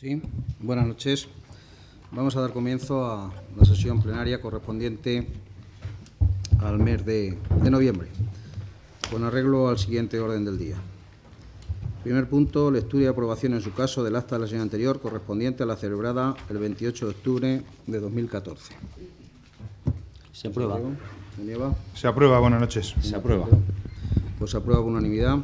Sí, buenas noches. Vamos a dar comienzo a la sesión plenaria correspondiente al mes de noviembre, con arreglo al siguiente orden del día. Primer punto, lectura y aprobación en su caso del acta de la sesión anterior correspondiente a la celebrada el 28 de octubre de 2014. Se aprueba. ¿Se niega? Se aprueba. Buenas noches. Se aprueba. Pues se aprueba por unanimidad.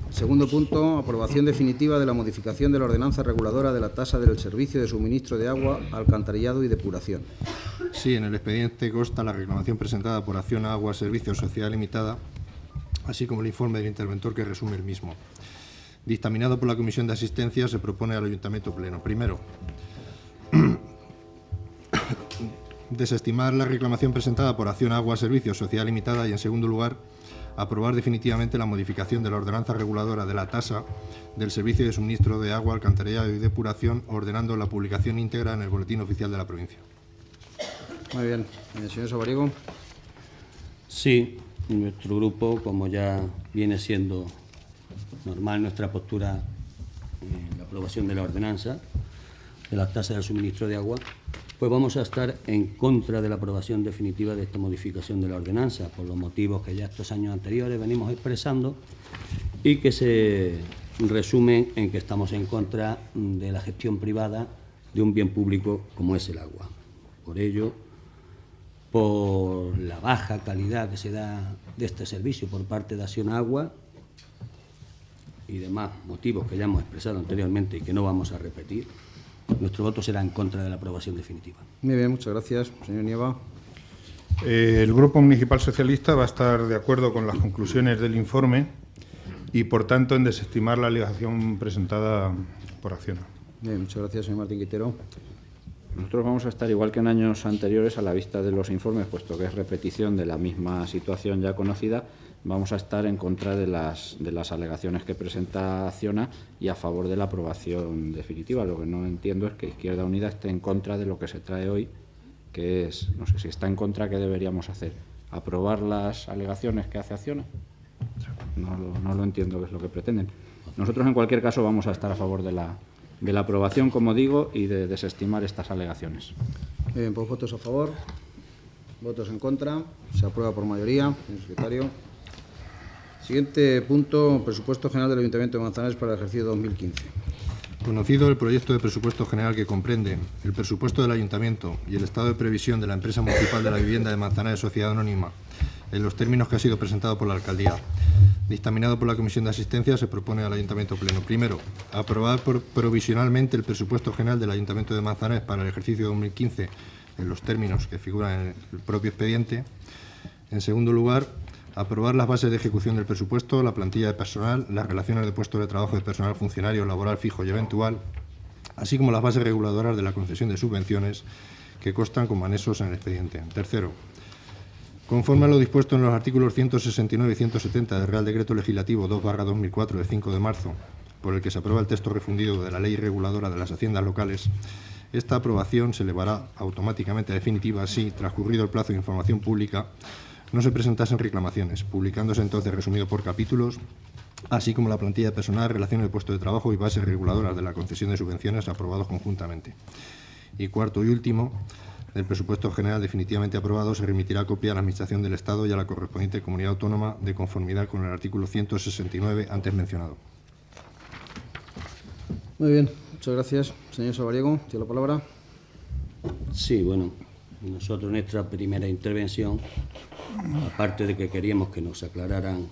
Segundo punto, aprobación definitiva de la modificación de la ordenanza reguladora de la tasa del servicio de suministro de agua, alcantarillado y depuración. Sí, en el expediente consta la reclamación presentada por Acciona Agua Servicios Sociedad Limitada, así como el informe del interventor que resume el mismo. Dictaminado por la Comisión de Asistencia, se propone al Ayuntamiento Pleno. Primero, desestimar la reclamación presentada por Acciona Agua Servicios Sociedad Limitada y, en segundo lugar, aprobar definitivamente la modificación de la ordenanza reguladora de la tasa del servicio de suministro de agua, alcantarillado y depuración, ordenando la publicación íntegra en el Boletín Oficial de la provincia. Muy bien. Señor Sabariego. Sí, nuestro grupo, como ya viene siendo normal nuestra postura en la aprobación de la ordenanza de la tasa del suministro de agua, pues vamos a estar en contra de la aprobación definitiva de esta modificación de la ordenanza, por los motivos que ya estos años anteriores venimos expresando y que se resumen en que estamos en contra de la gestión privada de un bien público como es el agua. Por ello, por la baja calidad que se da de este servicio por parte de Acciona Agua y demás motivos que ya hemos expresado anteriormente y que no vamos a repetir, nuestro voto será en contra de la aprobación definitiva. Muy bien, muchas gracias. Señor Nieva. El Grupo Municipal Socialista va a estar de acuerdo con las conclusiones del informe y, por tanto, en desestimar la alegación presentada por Acciona. Bien, muchas gracias, señor Martín Quintero. Nosotros vamos a estar, igual que en años anteriores, a la vista de los informes, puesto que es repetición de la misma situación ya conocida, vamos a estar en contra de las alegaciones que presenta Acciona y a favor de la aprobación definitiva. Lo que no entiendo es que Izquierda Unida esté en contra de lo que se trae hoy, que es, no sé si está en contra, ¿qué deberíamos hacer? ¿Aprobar las alegaciones que hace Acciona? No lo entiendo, qué es lo que pretenden. Nosotros, en cualquier caso, vamos a estar a favor de la aprobación, como digo, y de desestimar estas alegaciones. Bien, pues votos a favor, votos en contra. Se aprueba por mayoría. Señor secretario. Siguiente punto, presupuesto general del Ayuntamiento de Manzanares para el ejercicio 2015. Conocido el proyecto de presupuesto general que comprende el presupuesto del Ayuntamiento y el estado de previsión de la empresa municipal de la vivienda de Manzanares Sociedad Anónima, en los términos que ha sido presentado por la Alcaldía, dictaminado por la Comisión de Asistencia, se propone al Ayuntamiento Pleno. Primero, aprobar provisionalmente el presupuesto general del Ayuntamiento de Manzanares para el ejercicio 2015 en los términos que figuran en el propio expediente. En segundo lugar, aprobar las bases de ejecución del presupuesto, la plantilla de personal, las relaciones de puestos de trabajo de personal funcionario, laboral fijo y eventual, así como las bases reguladoras de la concesión de subvenciones que constan como anexos en el expediente. Tercero, conforme a lo dispuesto en los artículos 169 y 170 del Real Decreto Legislativo 2/2004 de 5 de marzo, por el que se aprueba el texto refundido de la Ley Reguladora de las Haciendas Locales, esta aprobación se elevará automáticamente a definitiva si, transcurrido el plazo de información pública, no se presentasen reclamaciones, publicándose entonces resumido por capítulos, así como la plantilla de personal, relaciones de puesto de trabajo y bases reguladoras de la concesión de subvenciones aprobados conjuntamente. Y cuarto y último, el presupuesto general definitivamente aprobado se remitirá copia a la Administración del Estado y a la correspondiente comunidad autónoma de conformidad con el artículo 169 antes mencionado. Muy bien, muchas gracias. Señor Sabariego, tiene la palabra. Sí, bueno, nosotros en nuestra primera intervención, aparte de que queríamos que nos aclararan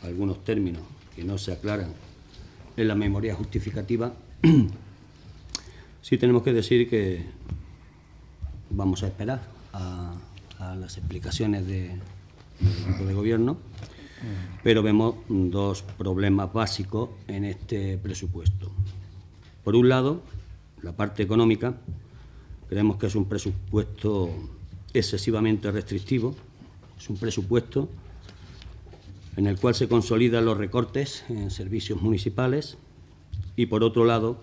algunos términos que no se aclaran en la memoria justificativa, sí tenemos que decir que vamos a esperar a las explicaciones del equipo de gobierno, pero vemos dos problemas básicos en este presupuesto. Por un lado, la parte económica, creemos que es un presupuesto excesivamente restrictivo, es un presupuesto en el cual se consolidan los recortes en servicios municipales y, por otro lado,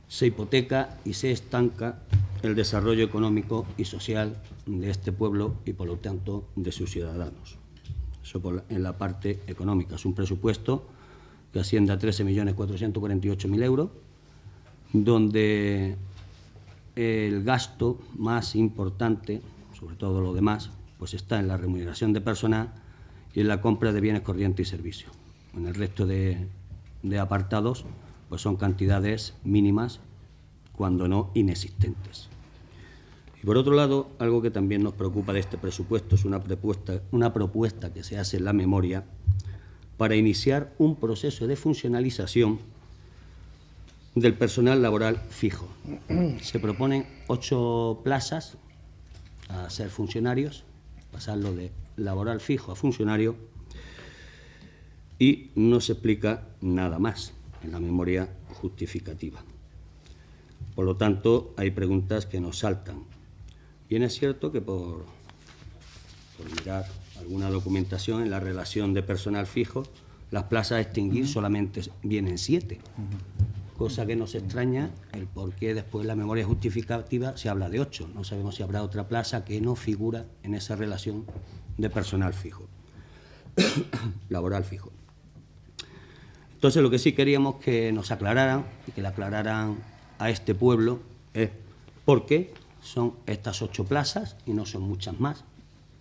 se hipoteca y se estanca el desarrollo económico y social de este pueblo y, por lo tanto, de sus ciudadanos. Eso en la parte económica. Es un presupuesto que asciende a 13.448.000 euros donde el gasto más importante, sobre todo lo demás, pues está en la remuneración de personal y en la compra de bienes corrientes y servicios. En el resto de apartados, pues son cantidades mínimas, cuando no inexistentes. Y por otro lado, algo que también nos preocupa de este presupuesto es una propuesta que se hace en la memoria para iniciar un proceso de funcionalización del personal laboral fijo. Se proponen 8 plazas a ser funcionarios, pasarlo de laboral fijo a funcionario, y no se explica nada más en la memoria justificativa. Por lo tanto, hay preguntas que nos saltan. Bien es cierto que por mirar alguna documentación en la relación de personal fijo, las plazas a extinguir solamente vienen 7, cosa que nos extraña el por qué después en la memoria justificativa se habla de 8. No sabemos si habrá otra plaza que no figura en esa relación de personal fijo, laboral fijo. Entonces, lo que sí queríamos que nos aclararan y que le aclararan a este pueblo es por qué son estas 8 plazas y no son muchas más,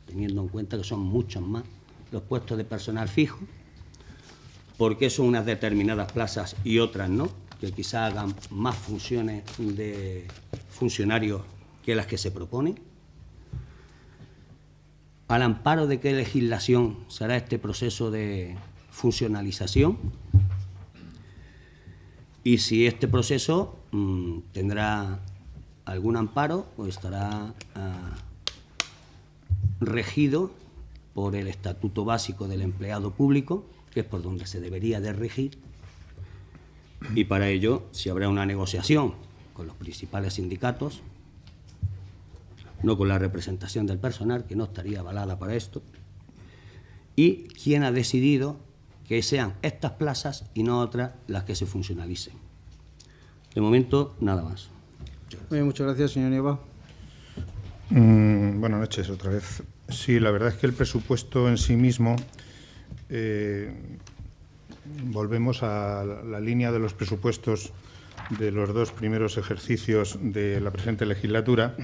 teniendo en cuenta que son muchos más los puestos de personal fijo, por qué son unas determinadas plazas y otras no, que quizá hagan más funciones de funcionarios que las que se proponen. ¿Al amparo de qué legislación será este proceso de funcionalización? Y si este proceso tendrá algún amparo o estará regido por el Estatuto Básico del Empleado Público, que es por donde se debería de regir, y para ello si habrá una negociación con los principales sindicatos, no con la representación del personal, que no estaría avalada para esto, y quién ha decidido que sean estas plazas y no otras las que se funcionalicen. De momento, nada más. Muy bien, muchas gracias, señor Nieva. Buenas noches, otra vez. Sí, la verdad es que el presupuesto en sí mismo, volvemos a la línea de los presupuestos de los 2 primeros ejercicios de la presente legislatura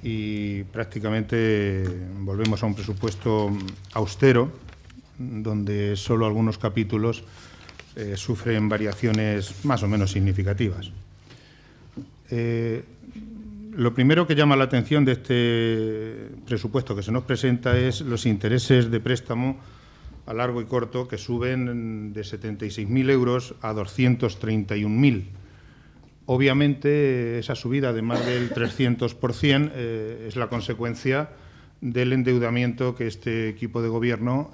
y prácticamente volvemos a un presupuesto austero, donde solo algunos capítulos sufren variaciones más o menos significativas. Lo primero que llama la atención de este presupuesto que se nos presenta es los intereses de préstamo a largo y corto, que suben de 76.000 euros a 231.000. Obviamente, esa subida de más del 300% es la consecuencia del endeudamiento que este equipo de Gobierno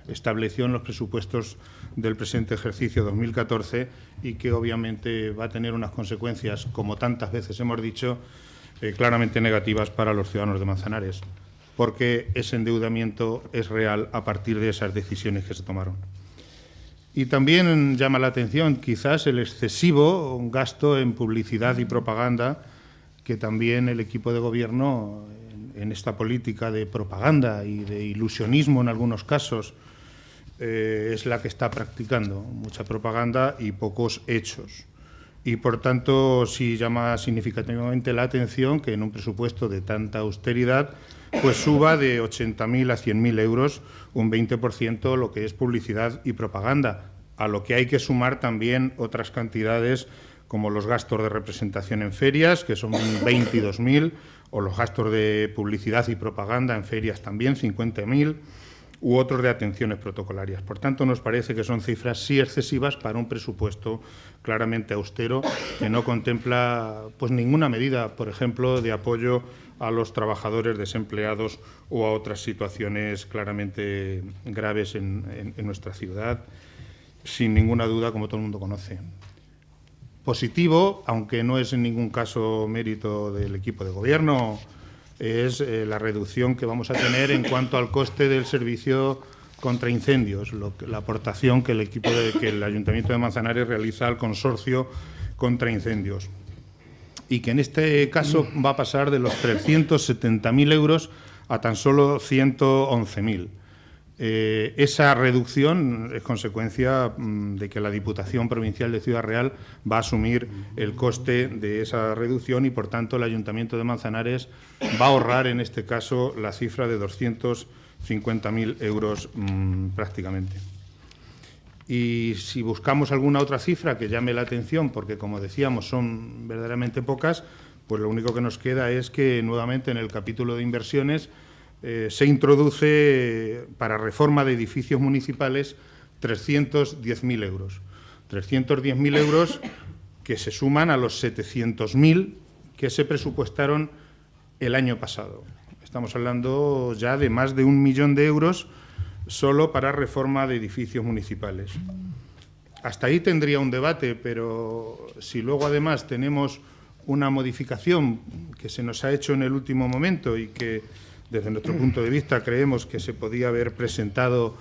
estableció en los presupuestos del presente ejercicio 2014 y que obviamente va a tener unas consecuencias, como tantas veces hemos dicho, claramente negativas para los ciudadanos de Manzanares, porque ese endeudamiento es real a partir de esas decisiones que se tomaron. Y también llama la atención quizás el excesivo gasto en publicidad y propaganda que también el equipo de Gobierno, en esta política de propaganda y de ilusionismo en algunos casos, es la que está practicando. Mucha propaganda y pocos hechos. Y, por tanto, sí llama significativamente la atención que en un presupuesto de tanta austeridad pues suba de 80.000 a 100.000 euros, un 20% lo que es publicidad y propaganda, a lo que hay que sumar también otras cantidades como los gastos de representación en ferias, que son 22.000, o los gastos de publicidad y propaganda en ferias también, 50.000, u otros de atenciones protocolarias. Por tanto, nos parece que son cifras sí excesivas para un presupuesto claramente austero, que no contempla pues ninguna medida, por ejemplo, de apoyo a los trabajadores desempleados o a otras situaciones claramente graves en nuestra ciudad, sin ninguna duda, como todo el mundo conoce. Positivo, aunque no es en ningún caso mérito del equipo de Gobierno, es la reducción que vamos a tener en cuanto al coste del servicio contra incendios, la aportación que el Ayuntamiento de Manzanares realiza al consorcio contra incendios, y que en este caso va a pasar de los 370.000 euros a tan solo 111.000. Esa reducción es consecuencia de que la Diputación Provincial de Ciudad Real va a asumir el coste de esa reducción y, por tanto, el Ayuntamiento de Manzanares va a ahorrar, en este caso, la cifra de 250.000 euros prácticamente. Y si buscamos alguna otra cifra que llame la atención, porque, como decíamos, son verdaderamente pocas, pues lo único que nos queda es que, nuevamente, en el capítulo de inversiones, se introduce para reforma de edificios municipales 310.000 euros. 310.000 euros que se suman a los 700.000 que se presupuestaron el año pasado. Estamos hablando ya de más de 1 millón de euros solo para reforma de edificios municipales. Hasta ahí tendría un debate, pero si luego además tenemos una modificación que se nos ha hecho en el último momento y que, desde nuestro punto de vista, creemos que se podía haber presentado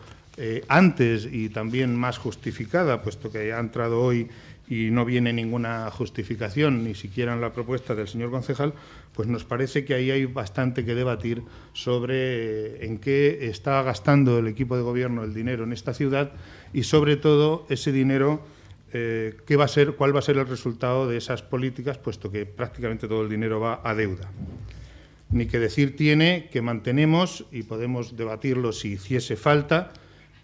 antes y también más justificada, puesto que ha entrado hoy y no viene ninguna justificación, ni siquiera en la propuesta del señor concejal, pues nos parece que ahí hay bastante que debatir sobre en qué está gastando el equipo de gobierno el dinero en esta ciudad y, sobre todo, ese dinero, cuál va a ser el resultado de esas políticas, puesto que prácticamente todo el dinero va a deuda. Ni que decir tiene que mantenemos, y podemos debatirlo si hiciese falta,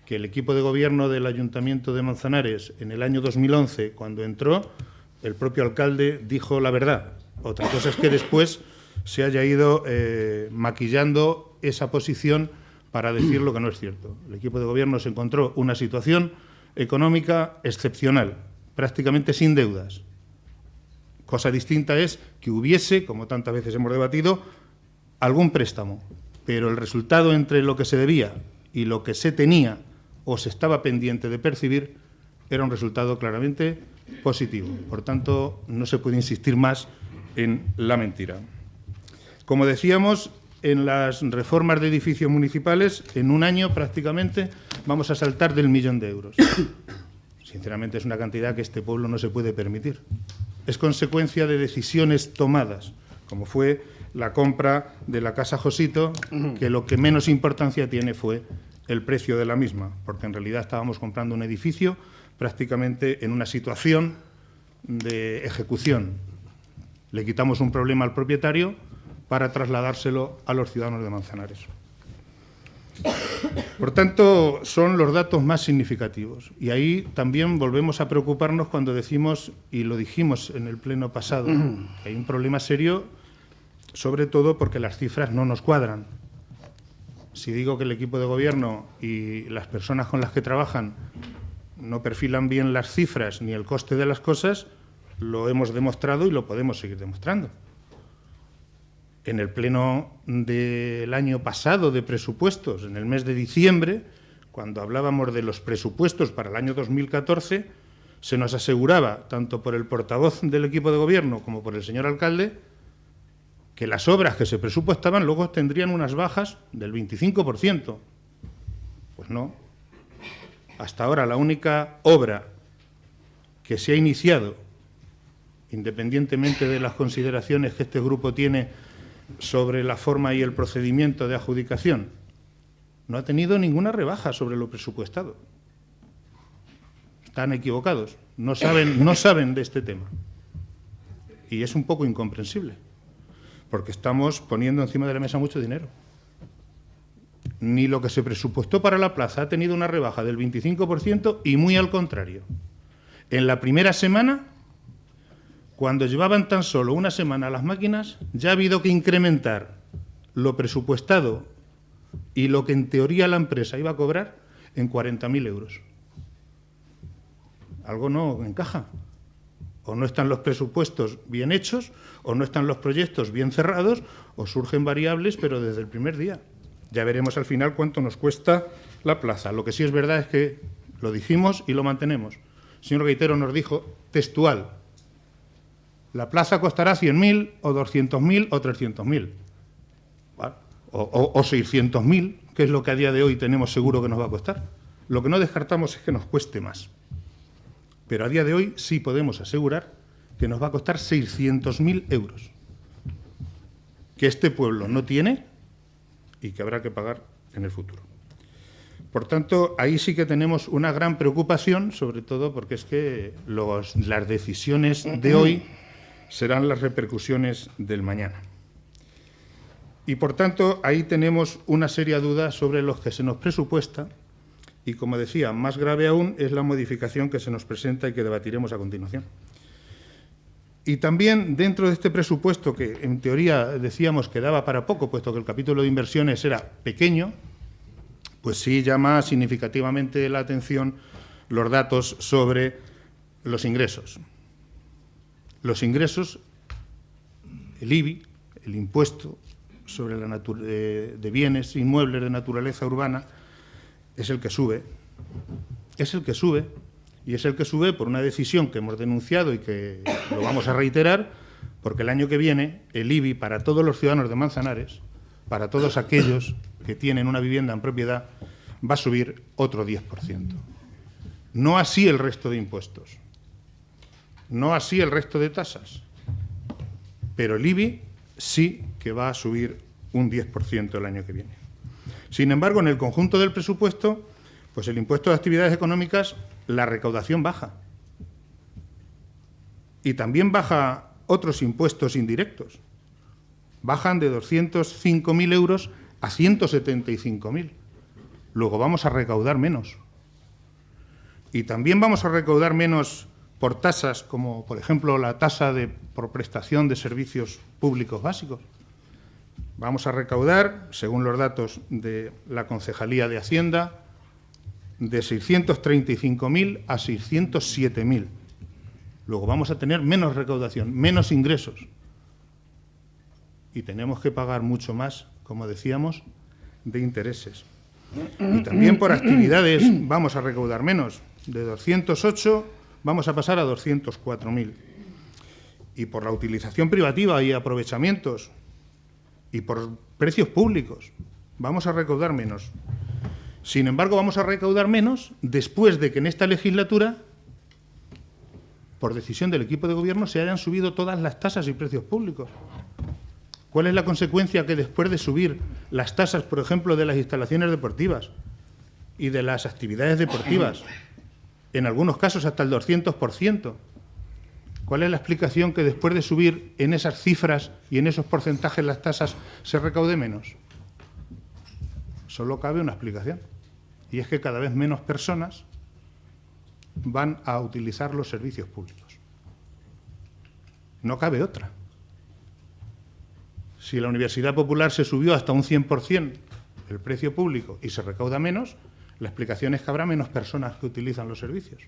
que el equipo de gobierno del Ayuntamiento de Manzanares, en el año 2011, cuando entró, el propio alcalde dijo la verdad. Otra cosa es que después se haya ido maquillando esa posición para decir lo que no es cierto. El equipo de gobierno se encontró una situación económica excepcional, prácticamente sin deudas. Cosa distinta es que hubiese, como tantas veces hemos debatido, algún préstamo, pero el resultado entre lo que se debía y lo que se tenía o se estaba pendiente de percibir era un resultado claramente positivo. Por tanto, no se puede insistir más en la mentira. Como decíamos, en las reformas de edificios municipales, en un año prácticamente vamos a saltar del 1 millón de euros. Sinceramente, es una cantidad que este pueblo no se puede permitir. Es consecuencia de decisiones tomadas, como fue la compra de la Casa Josito, que lo que menos importancia tiene fue el precio de la misma, porque en realidad estábamos comprando un edificio prácticamente en una situación de ejecución. Le quitamos un problema al propietario para trasladárselo a los ciudadanos de Manzanares. Por tanto, son los datos más significativos. Y ahí también volvemos a preocuparnos cuando decimos, y lo dijimos en el pleno pasado, que hay un problema serio, sobre todo porque las cifras no nos cuadran. Si digo que el equipo de gobierno y las personas con las que trabajan no perfilan bien las cifras ni el coste de las cosas, lo hemos demostrado y lo podemos seguir demostrando. En el pleno del año pasado de presupuestos, en el mes de diciembre, cuando hablábamos de los presupuestos para el año 2014, se nos aseguraba, tanto por el portavoz del equipo de gobierno como por el señor alcalde, que las obras que se presupuestaban luego tendrían unas bajas del 25%. Pues no. Hasta ahora la única obra que se ha iniciado, independientemente de las consideraciones que este grupo tiene sobre la forma y el procedimiento de adjudicación, no ha tenido ninguna rebaja sobre lo presupuestado. Están equivocados, no saben de este tema. Y es un poco incomprensible, porque estamos poniendo encima de la mesa mucho dinero. Ni lo que se presupuestó para la plaza ha tenido una rebaja del 25% y muy al contrario. En la primera semana, cuando llevaban tan solo una semana las máquinas, ya ha habido que incrementar lo presupuestado y lo que en teoría la empresa iba a cobrar en 40.000 euros. Algo no encaja. O no están los presupuestos bien hechos, o no están los proyectos bien cerrados, o surgen variables, pero desde el primer día. Ya veremos al final cuánto nos cuesta la plaza. Lo que sí es verdad es que lo dijimos y lo mantenemos. El señor Gaitero nos dijo textual: la plaza costará 100.000, o 200.000, o 300.000. ¿Vale? O 600.000, que es lo que a día de hoy tenemos seguro que nos va a costar. Lo que no descartamos es que nos cueste más. Pero a día de hoy sí podemos asegurar que nos va a costar 600.000 euros, que este pueblo no tiene y que habrá que pagar en el futuro. Por tanto, ahí sí que tenemos una gran preocupación, sobre todo porque es que las decisiones de hoy serán las repercusiones del mañana. Y, por tanto, ahí tenemos una seria duda sobre lo que se nos presupuesta y, como decía, más grave aún es la modificación que se nos presenta y que debatiremos a continuación. Y también dentro de este presupuesto, que en teoría decíamos que daba para poco, puesto que el capítulo de inversiones era pequeño, pues sí llama significativamente la atención los datos sobre los ingresos. Los ingresos, el IBI, el impuesto sobre de bienes inmuebles de naturaleza urbana, es el que sube. Es el que sube, y es el que sube por una decisión que hemos denunciado y que lo vamos a reiterar, porque el año que viene el IBI para todos los ciudadanos de Manzanares, para todos aquellos que tienen una vivienda en propiedad, va a subir otro 10%. No así el resto de impuestos, no así el resto de tasas, pero el IBI sí que va a subir un 10% el año que viene. Sin embargo, en el conjunto del presupuesto, pues el impuesto de actividades económicas, la recaudación baja. Y también baja otros impuestos indirectos. Bajan de 205.000 euros a 175.000. Luego vamos a recaudar menos. Y también vamos a recaudar menos por tasas, como por ejemplo la tasa por prestación de servicios públicos básicos. Vamos a recaudar, según los datos de la Concejalía de Hacienda, de 635.000 a 607.000. Luego vamos a tener menos recaudación, menos ingresos. Y tenemos que pagar mucho más, como decíamos, de intereses. Y también por actividades vamos a recaudar menos. De 208 vamos a pasar a 204.000. Y por la utilización privativa y aprovechamientos y por precios públicos vamos a recaudar menos. Sin embargo, vamos a recaudar menos después de que en esta legislatura, por decisión del equipo de gobierno, se hayan subido todas las tasas y precios públicos. ¿Cuál es la consecuencia? Que después de subir las tasas, por ejemplo, de las instalaciones deportivas y de las actividades deportivas, en algunos casos hasta el 200%, ¿cuál es la explicación que después de subir en esas cifras y en esos porcentajes las tasas se recaude menos? Solo cabe una explicación, y es que cada vez menos personas van a utilizar los servicios públicos. No cabe otra. Si la Universidad Popular se subió hasta un 100% el precio público y se recauda menos, la explicación es que habrá menos personas que utilizan los servicios.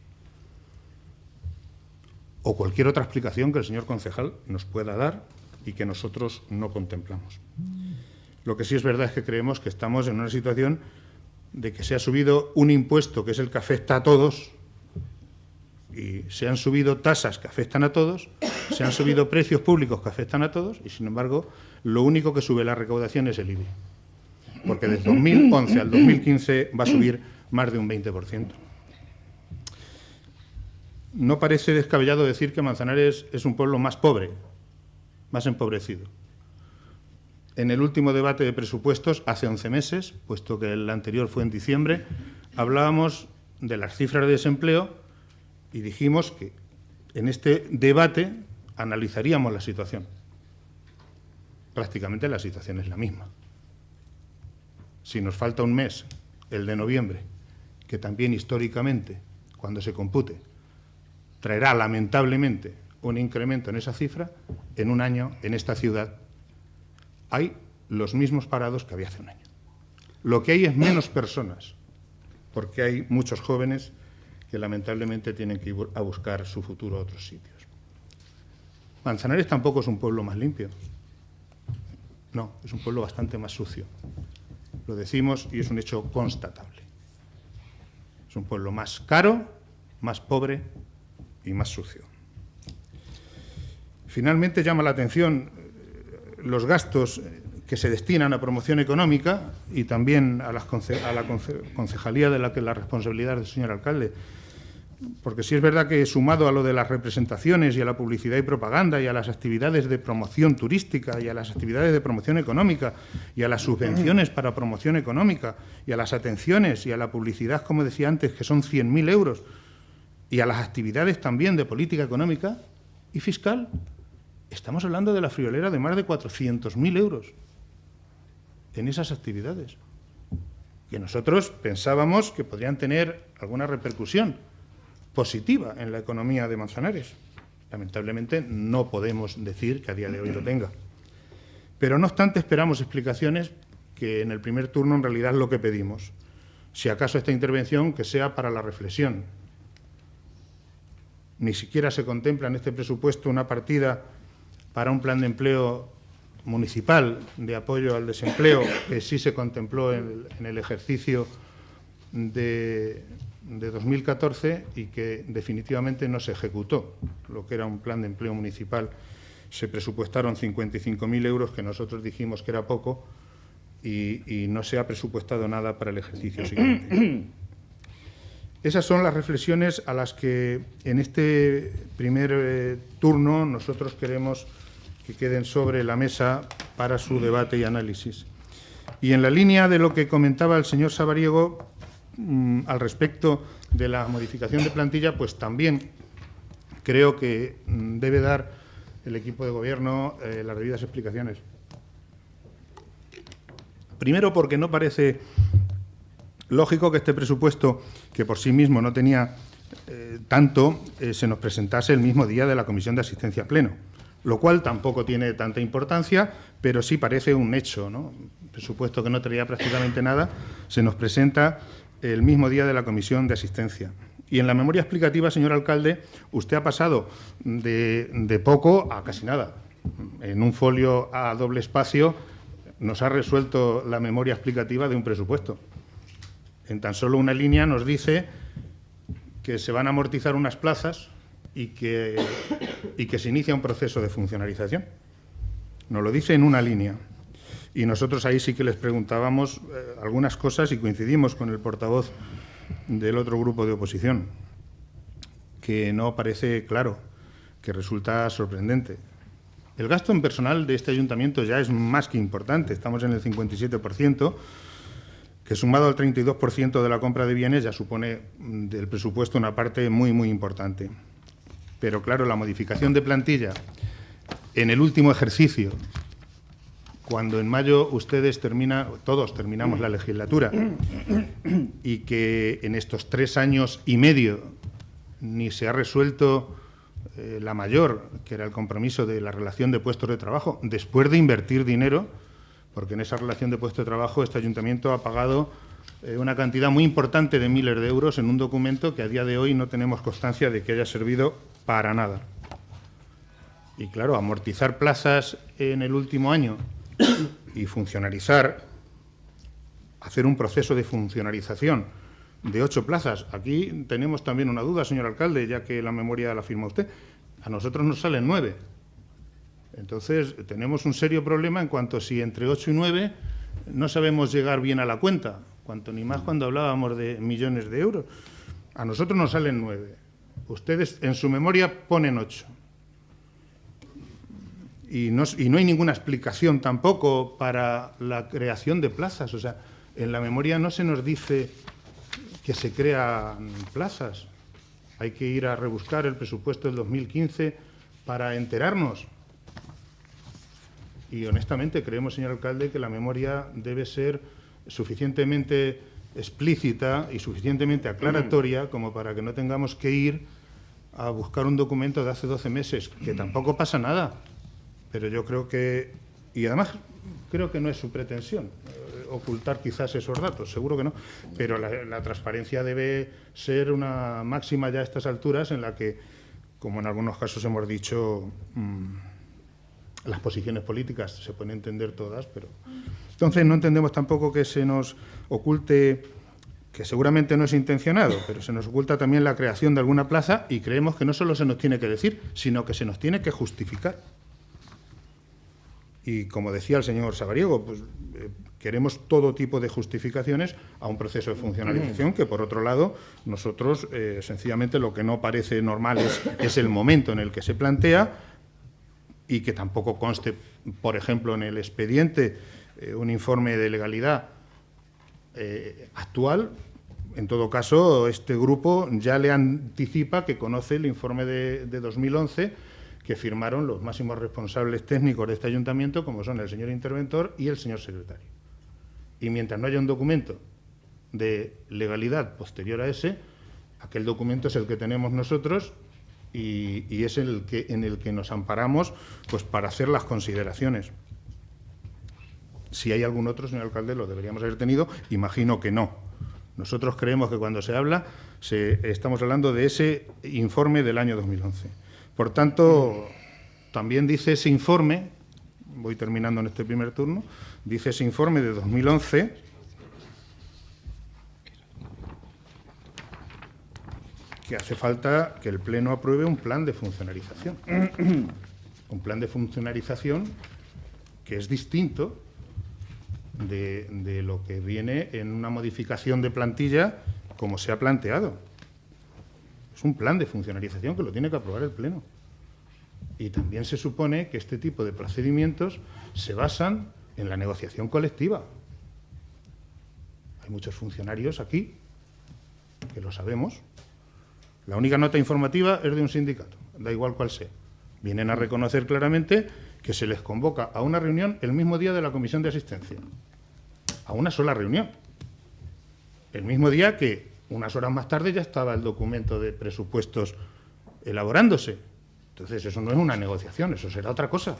O cualquier otra explicación que el señor concejal nos pueda dar y que nosotros no contemplamos. Lo que sí es verdad es que creemos que estamos en una situación de que se ha subido un impuesto que es el que afecta a todos, y se han subido tasas que afectan a todos, se han subido precios públicos que afectan a todos, y sin embargo lo único que sube la recaudación es el IBI, porque desde 2011 al 2015 va a subir más de un 20%. No parece descabellado decir que Manzanares es un pueblo más pobre, más empobrecido. En el último debate de presupuestos, hace 11 meses, puesto que el anterior fue en diciembre, hablábamos de las cifras de desempleo y dijimos que en este debate analizaríamos la situación. Prácticamente la situación es la misma. Si nos falta un mes, el de noviembre, que también históricamente, cuando se compute, traerá lamentablemente un incremento en esa cifra, en un año, en esta ciudad, hay los mismos parados que había hace un año. Lo que hay es menos personas, porque hay muchos jóvenes que lamentablemente tienen que ir a buscar su futuro a otros sitios. Manzanares tampoco es un pueblo más limpio. No, es un pueblo bastante más sucio. Lo decimos y es un hecho constatable. Es un pueblo más caro, más pobre y más sucio. Finalmente llama la atención los gastos que se destinan a promoción económica y también a la concejalía de la que la responsabilidad del señor alcalde. porque sí es verdad que sumado a lo de las representaciones y a la publicidad y propaganda y a las actividades de promoción turística y a las actividades de promoción económica y a las subvenciones para promoción económica y a las atenciones y a la publicidad, como decía antes, que son 100.000 euros, y a las actividades también de política económica y fiscal, estamos hablando de la friolera de más de 400.000 euros en esas actividades, que nosotros pensábamos que podrían tener alguna repercusión positiva en la economía de Manzanares. Lamentablemente no podemos decir que a día de hoy lo tenga. Pero no obstante esperamos explicaciones, que en el primer turno en realidad es lo que pedimos. Si acaso esta intervención que sea para la reflexión. Ni siquiera se contempla en este presupuesto una partida para un plan de empleo municipal de apoyo al desempleo, que sí se contempló en el ejercicio de 2014 y que definitivamente no se ejecutó. Lo que era un plan de empleo municipal, se presupuestaron 55.000 euros, que nosotros dijimos que era poco, y no se ha presupuestado nada para el ejercicio siguiente. Esas son las reflexiones a las que en este primer turno nosotros queremos que queden sobre la mesa para su debate y análisis. Y en la línea de lo que comentaba el señor Sabariego al respecto de la modificación de plantilla, pues también creo que debe dar el equipo de Gobierno las debidas explicaciones. Primero, porque no parece lógico que este presupuesto, que por sí mismo no tenía tanto, se nos presentase el mismo día de la Comisión de Asistencia Pleno, lo cual tampoco tiene tanta importancia, pero sí parece un hecho, ¿no? Un presupuesto que no traía prácticamente nada se nos presenta el mismo día de la Comisión de Asistencia. Y en la memoria explicativa, señor alcalde, usted ha pasado de poco a casi nada. En un folio a doble espacio nos ha resuelto la memoria explicativa de un presupuesto. En tan solo una línea nos dice que se van a amortizar unas plazas y que se inicia un proceso de funcionarización. Nos lo dice en una línea. Y nosotros ahí sí que les preguntábamos algunas cosas y coincidimos con el portavoz del otro grupo de oposición, que no parece claro, que resulta sorprendente. El gasto en personal de este ayuntamiento ya es más que importante, estamos en el 57%, que sumado al 32% de la compra de bienes ya supone del presupuesto una parte muy, muy importante. Pero claro, la modificación de plantilla en el último ejercicio, cuando en mayo todos terminamos la legislatura, y que en estos 3 años y medio ni se ha resuelto la mayor, que era el compromiso de la relación de puestos de trabajo, después de invertir dinero, porque en esa relación de puestos de trabajo este ayuntamiento ha pagado una cantidad muy importante de miles de euros en un documento que a día de hoy no tenemos constancia de que haya servido para nada. Y claro, amortizar plazas en el último año y funcionarizar, hacer un proceso de funcionarización de 8 plazas. Aquí tenemos también una duda, señor alcalde, ya que la memoria la firma usted. A nosotros nos salen 9. Entonces, tenemos un serio problema en cuanto si entre 8 y 9 no sabemos llegar bien a la cuenta, cuanto ni más cuando hablábamos de millones de euros. A nosotros nos salen 9. Ustedes en su memoria ponen 8. Y no hay ninguna explicación tampoco para la creación de plazas. O sea, en la memoria no se nos dice que se crean plazas. Hay que ir a rebuscar el presupuesto del 2015 para enterarnos. Y honestamente creemos, señor alcalde, que la memoria debe ser suficientemente explícita y suficientemente aclaratoria como para que no tengamos que ir a buscar un documento de hace 12 meses, que tampoco pasa nada. Pero yo creo que, y además creo que no es su pretensión ocultar quizás esos datos, seguro que no, pero la transparencia debe ser una máxima ya a estas alturas en la que, como en algunos casos hemos dicho, las posiciones políticas se pueden entender todas, pero entonces no entendemos tampoco que se nos oculte, que seguramente no es intencionado, pero se nos oculta también la creación de alguna plaza y creemos que no solo se nos tiene que decir, sino que se nos tiene que justificar. Y como decía el señor Sabariego, pues Queremos todo tipo de justificaciones a un proceso de funcionalización que, por otro lado, nosotros sencillamente lo que no parece normal es el momento en el que se plantea y que tampoco conste, por ejemplo, en el expediente un informe de legalidad actual. En todo caso, este grupo ya le anticipa que conoce el informe de 2011 que firmaron los máximos responsables técnicos de este ayuntamiento, como son el señor interventor y el señor secretario. Y mientras no haya un documento de legalidad posterior a ese, aquel documento es el que tenemos nosotros y es en el que nos amparamos, pues, para hacer las consideraciones. Si hay algún otro, señor alcalde, lo deberíamos haber tenido. Imagino que no. Nosotros creemos que cuando se habla, estamos hablando de ese informe del año 2011. Por tanto, también dice ese informe, voy terminando en este primer turno, dice ese informe de 2011, que hace falta que el Pleno apruebe un plan de funcionalización. Un plan de funcionalización que es distinto de lo que viene en una modificación de plantilla como se ha planteado. Es un plan de funcionalización que lo tiene que aprobar el Pleno. Y también se supone que este tipo de procedimientos se basan en la negociación colectiva. Hay muchos funcionarios aquí que lo sabemos. La única nota informativa es de un sindicato, da igual cuál sea. Vienen a reconocer claramente que se les convoca a una reunión el mismo día de la comisión de asistencia. A una sola reunión. El mismo día que, unas horas más tarde, ya estaba el documento de presupuestos elaborándose. Entonces, eso no es una negociación, eso será otra cosa.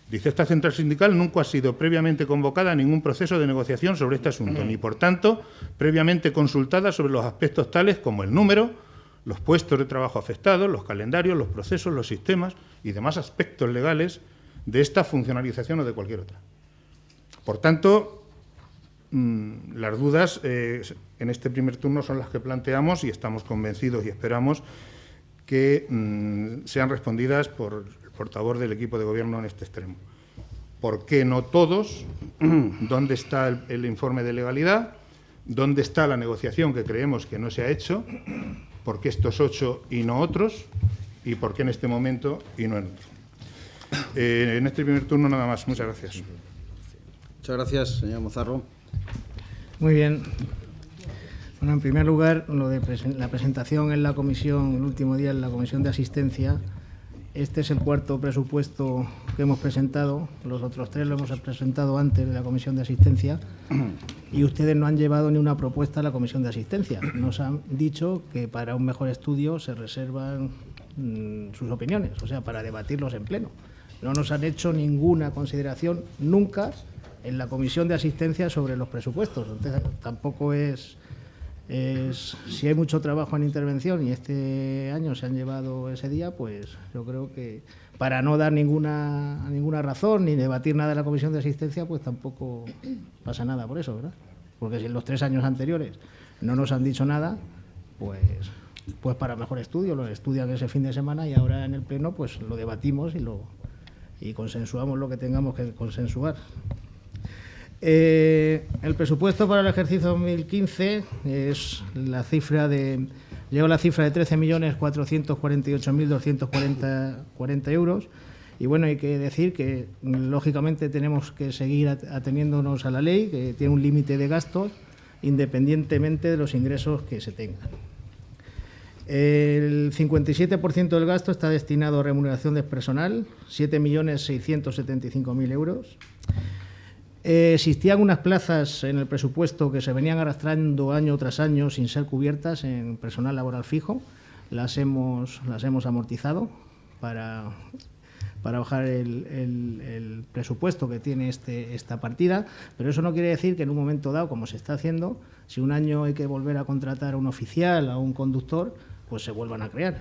Dice, esta central sindical nunca ha sido previamente convocada a ningún proceso de negociación sobre este asunto, ni, por tanto, previamente consultada sobre los aspectos tales como el número, los puestos de trabajo afectados, los calendarios, los procesos, los sistemas y demás aspectos legales de esta funcionalización o de cualquier otra. Por tanto, las dudas en este primer turno son las que planteamos y estamos convencidos y esperamos que sean respondidas por el portavoz del equipo de gobierno en este extremo. ¿Por qué no todos? ¿Dónde está el informe de legalidad? ¿Dónde está la negociación que creemos que no se ha hecho? ¿Por qué estos 8 y no otros? ¿Y por qué en este momento y no en otro? En este primer turno nada más. Muchas gracias. Muchas gracias, señor Mozarro. Muy bien. Bueno, en primer lugar, lo de la presentación en la comisión, el último día en la comisión de asistencia. Este es el cuarto presupuesto que hemos presentado. Los otros 3 lo hemos presentado antes de la comisión de asistencia y ustedes no han llevado ni una propuesta a la comisión de asistencia. Nos han dicho que para un mejor estudio se reservan sus opiniones, o sea, para debatirlos en pleno. No nos han hecho ninguna consideración nunca en la comisión de asistencia sobre los presupuestos. Entonces, tampoco es si hay mucho trabajo en intervención y este año se han llevado ese día, pues yo creo que para no dar ninguna razón ni debatir nada en la comisión de asistencia, pues tampoco pasa nada por eso, ¿verdad? Porque si en los 3 años anteriores no nos han dicho nada, pues para mejor estudio, lo estudian ese fin de semana y ahora en el pleno pues lo debatimos y consensuamos lo que tengamos que consensuar. El presupuesto para el ejercicio 2015 es lleva la cifra de 13.448.240 euros y bueno, hay que decir que lógicamente tenemos que seguir ateniéndonos a la ley, que tiene un límite de gastos independientemente de los ingresos que se tengan. El 57% del gasto está destinado a remuneración de personal, 7.675.000 euros. Existían unas plazas en el presupuesto que se venían arrastrando año tras año sin ser cubiertas en personal laboral fijo. Las hemos amortizado para bajar el presupuesto que tiene esta partida, pero eso no quiere decir que en un momento dado, como se está haciendo, si un año hay que volver a contratar a un oficial, a un conductor, pues se vuelvan a crear.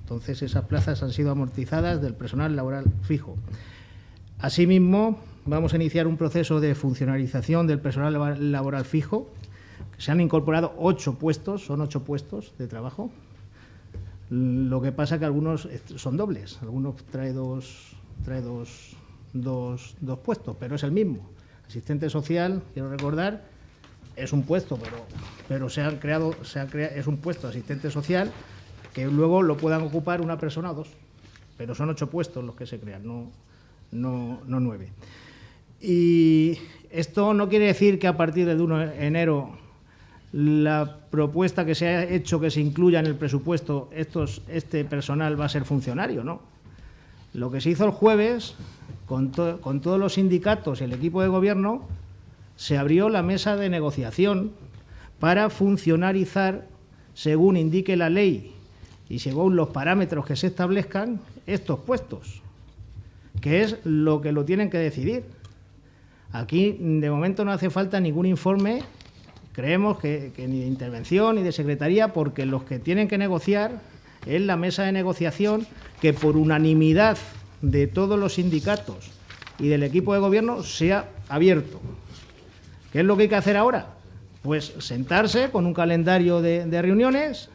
Entonces, esas plazas han sido amortizadas del personal laboral fijo. Asimismo, vamos a iniciar un proceso de funcionalización del personal laboral fijo. Se han incorporado 8 puestos, son 8 puestos de trabajo. Lo que pasa que algunos son dobles, algunos trae dos puestos, pero es el mismo. Asistente social, quiero recordar, es un puesto, pero es un puesto de asistente social que luego lo puedan ocupar una persona o dos, pero son 8 puestos los que se crean, no 9. Y esto no quiere decir que a partir del 1 de enero la propuesta que se ha hecho que se incluya en el presupuesto este personal va a ser funcionario, ¿no? Lo que se hizo el jueves con todos los sindicatos y el equipo de gobierno, se abrió la mesa de negociación para funcionarizar, según indique la ley y según los parámetros que se establezcan, estos puestos, que es lo que lo tienen que decidir. Aquí, de momento, no hace falta ningún informe, creemos que ni de intervención ni de secretaría, porque los que tienen que negociar es la mesa de negociación que, por unanimidad de todos los sindicatos y del equipo de gobierno, se ha abierto. ¿Qué es lo que hay que hacer ahora? Pues sentarse con un calendario de reuniones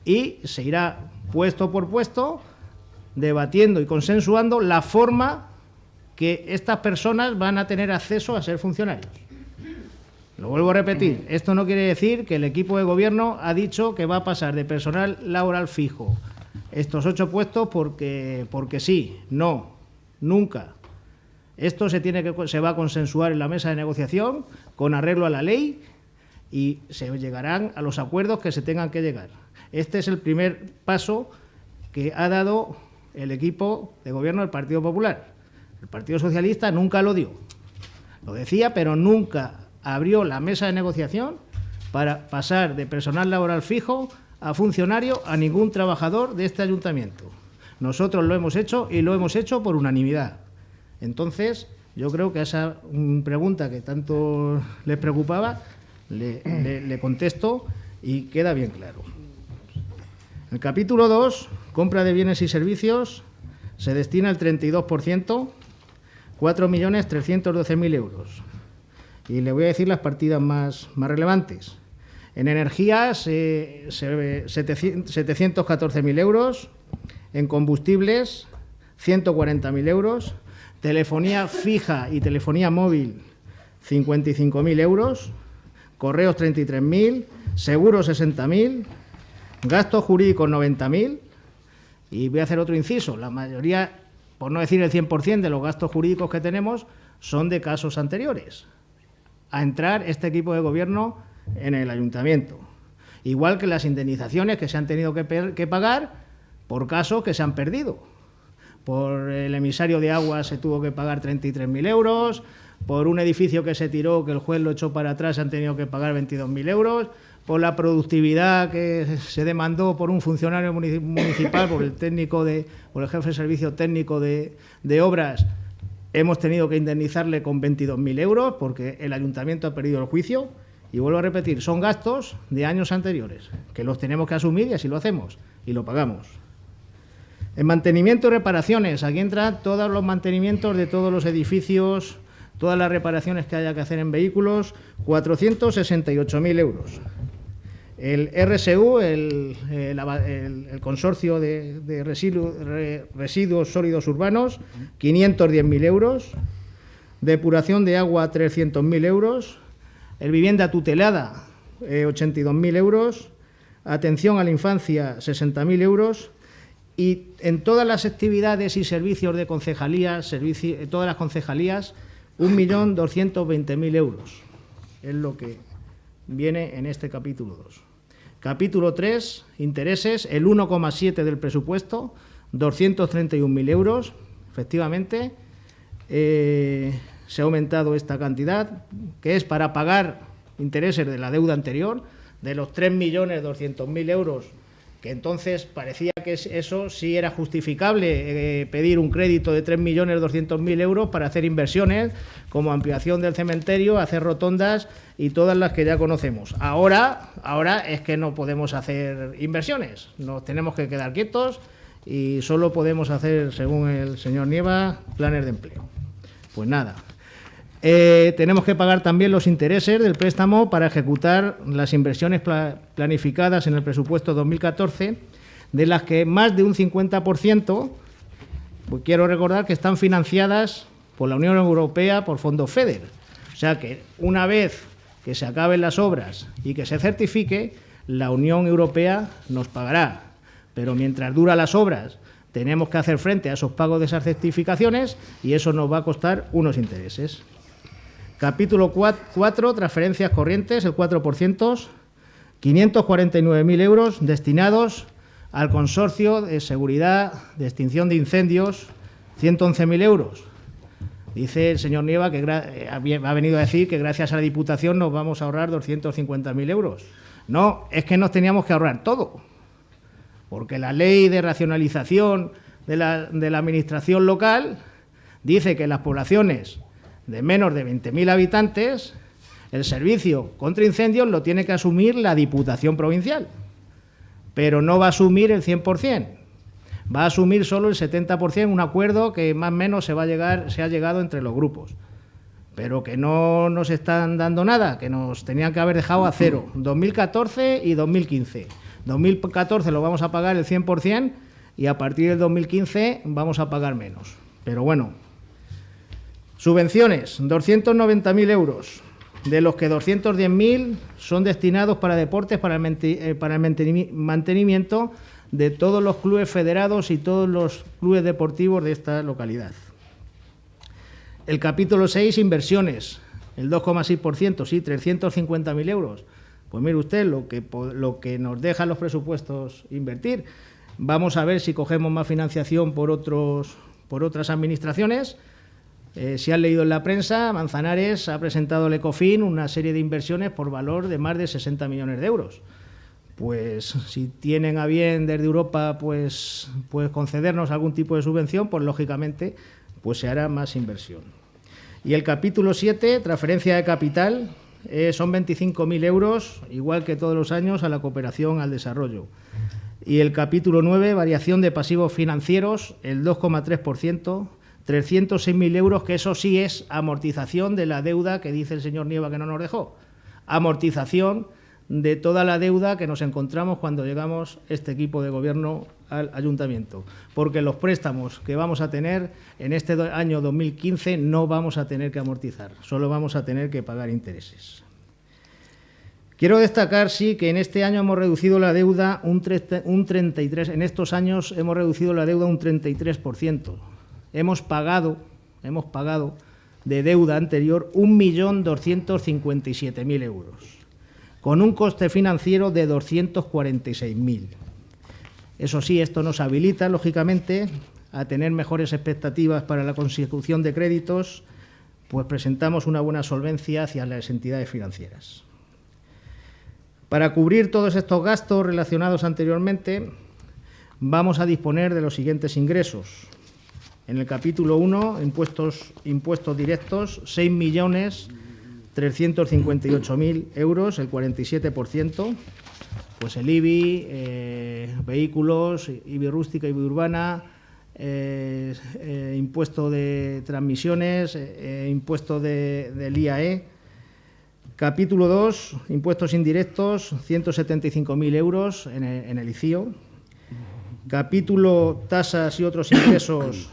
y se irá puesto por puesto debatiendo y consensuando la forma que estas personas van a tener acceso a ser funcionarios. Lo vuelvo a repetir, esto no quiere decir que el equipo de gobierno ha dicho que va a pasar de personal laboral fijo estos 8 puestos porque sí, no, nunca. Esto se va a consensuar en la mesa de negociación con arreglo a la ley y se llegarán a los acuerdos que se tengan que llegar. Este es el primer paso que ha dado el equipo de gobierno del Partido Popular. El Partido Socialista nunca lo dio. Lo decía, pero nunca abrió la mesa de negociación para pasar de personal laboral fijo a funcionario a ningún trabajador de este ayuntamiento. Nosotros lo hemos hecho y lo hemos hecho por unanimidad. Entonces, yo creo que a esa pregunta que tanto les preocupaba, le contesto y queda bien claro. El capítulo 2, compra de bienes y servicios, se destina el 32%, 4.312.000 euros. Y le voy a decir las partidas más relevantes. En energías, 714.000 euros. En combustibles, 140.000 euros. Telefonía fija y telefonía móvil, 55.000 euros. Correos, 33.000. Seguros, 60.000. Gastos jurídicos, 90.000. Y voy a hacer otro inciso. La mayoría, por no decir el 100% de los gastos jurídicos que tenemos, son de casos anteriores a entrar este equipo de gobierno en el ayuntamiento. Igual que las indemnizaciones que se han tenido que pagar por casos que se han perdido. Por el emisario de agua se tuvo que pagar 33.000 euros, por un edificio que se tiró, que el juez lo echó para atrás, se han tenido que pagar 22.000 euros, por la productividad que se demandó por un funcionario municipal, por el jefe de servicio técnico de obras, hemos tenido que indemnizarle con 22.000 euros porque el ayuntamiento ha perdido el juicio. Y vuelvo a repetir, son gastos de años anteriores, que los tenemos que asumir y así lo hacemos, y lo pagamos. En mantenimiento y reparaciones, aquí entran todos los mantenimientos de todos los edificios, todas las reparaciones que haya que hacer en vehículos, 468.000 euros. El RSU, el consorcio de residuos sólidos urbanos, 510.000 euros. Depuración de agua, 300.000 euros. El vivienda tutelada, 82.000 euros. Atención a la infancia, 60.000 euros. Y en todas las actividades y servicios de concejalías, todas las concejalías, 1.220.000 euros. Es lo que viene en este capítulo 2. Capítulo 3, intereses, el 1,7 del presupuesto, 231.000 euros. Efectivamente, se ha aumentado esta cantidad, que es para pagar intereses de la deuda anterior, de los 3.200.000 euros, que entonces parecía que eso sí era justificable, pedir un crédito de 3.200.000 euros para hacer inversiones, como ampliación del cementerio, hacer rotondas y todas las que ya conocemos. Ahora es que no podemos hacer inversiones, nos tenemos que quedar quietos y solo podemos hacer, según el señor Nieva, planes de empleo. Pues nada. Tenemos que pagar también los intereses del préstamo para ejecutar las inversiones planificadas en el presupuesto 2014, de las que más de un 50%, pues quiero recordar que están financiadas por la Unión Europea, por fondos FEDER. O sea que una vez que se acaben las obras y que se certifique, la Unión Europea nos pagará. Pero mientras duran las obras, tenemos que hacer frente a esos pagos de esas certificaciones y eso nos va a costar unos intereses. Capítulo 4, transferencias corrientes, el 4%, 549.000 euros destinados al consorcio de seguridad, de extinción de incendios, 111.000 euros. Dice el señor Nieva que ha venido a decir que gracias a la Diputación nos vamos a ahorrar 250.000 euros. No, es que nos teníamos que ahorrar todo, porque la ley de racionalización de la administración local dice que en las poblaciones de menos de 20.000 habitantes el servicio contra incendios lo tiene que asumir la Diputación provincial, pero no va a asumir el 100%. Va a asumir solo el 70%, un acuerdo que más o menos se ha llegado entre los grupos, pero que no nos están dando nada, que nos tenían que haber dejado a cero, 2014 y 2015. 2014 lo vamos a pagar el 100% y a partir del 2015 vamos a pagar menos. Pero bueno, subvenciones, 290.000 euros, de los que 210.000 son destinados para deportes, para el mantenimiento de todos los clubes federados y todos los clubes deportivos de esta localidad. El capítulo 6, inversiones, el 2,6%, sí, 350.000 euros. Pues mire usted lo que nos dejan los presupuestos invertir. Vamos a ver si cogemos más financiación por otras administraciones. Si han leído en la prensa, Manzanares ha presentado al Ecofin una serie de inversiones por valor de más de 60 millones de euros. Pues si tienen a bien desde Europa pues concedernos algún tipo de subvención, pues lógicamente pues se hará más inversión. Y el capítulo 7, transferencia de capital, son 25.000 euros, igual que todos los años, a la cooperación al desarrollo. Y el capítulo 9, variación de pasivos financieros, el 2,3%, 306.000 euros, que eso sí es amortización de la deuda que dice el señor Nieva que no nos dejó. Amortización de toda la deuda que nos encontramos cuando llegamos este equipo de gobierno al ayuntamiento, porque los préstamos que vamos a tener en este año 2015 no vamos a tener que amortizar, solo vamos a tener que pagar intereses. Quiero destacar, sí, que en este año hemos reducido la deuda un 33%, en estos años hemos reducido la deuda un 33%. Hemos pagado de deuda anterior 1.257.000 euros, con un coste financiero de 246.000. Eso sí, esto nos habilita, lógicamente, a tener mejores expectativas para la consecución de créditos, pues presentamos una buena solvencia hacia las entidades financieras. Para cubrir todos estos gastos relacionados anteriormente, vamos a disponer de los siguientes ingresos. En el capítulo 1, impuestos directos, 6.358.000 euros, el 47%, pues el IBI, vehículos, IBI rústica, IBI urbana, impuesto de transmisiones, impuesto del IAE. Capítulo 2, impuestos indirectos, 175.000 euros en el ICIO. Capítulo tasas y otros ingresos,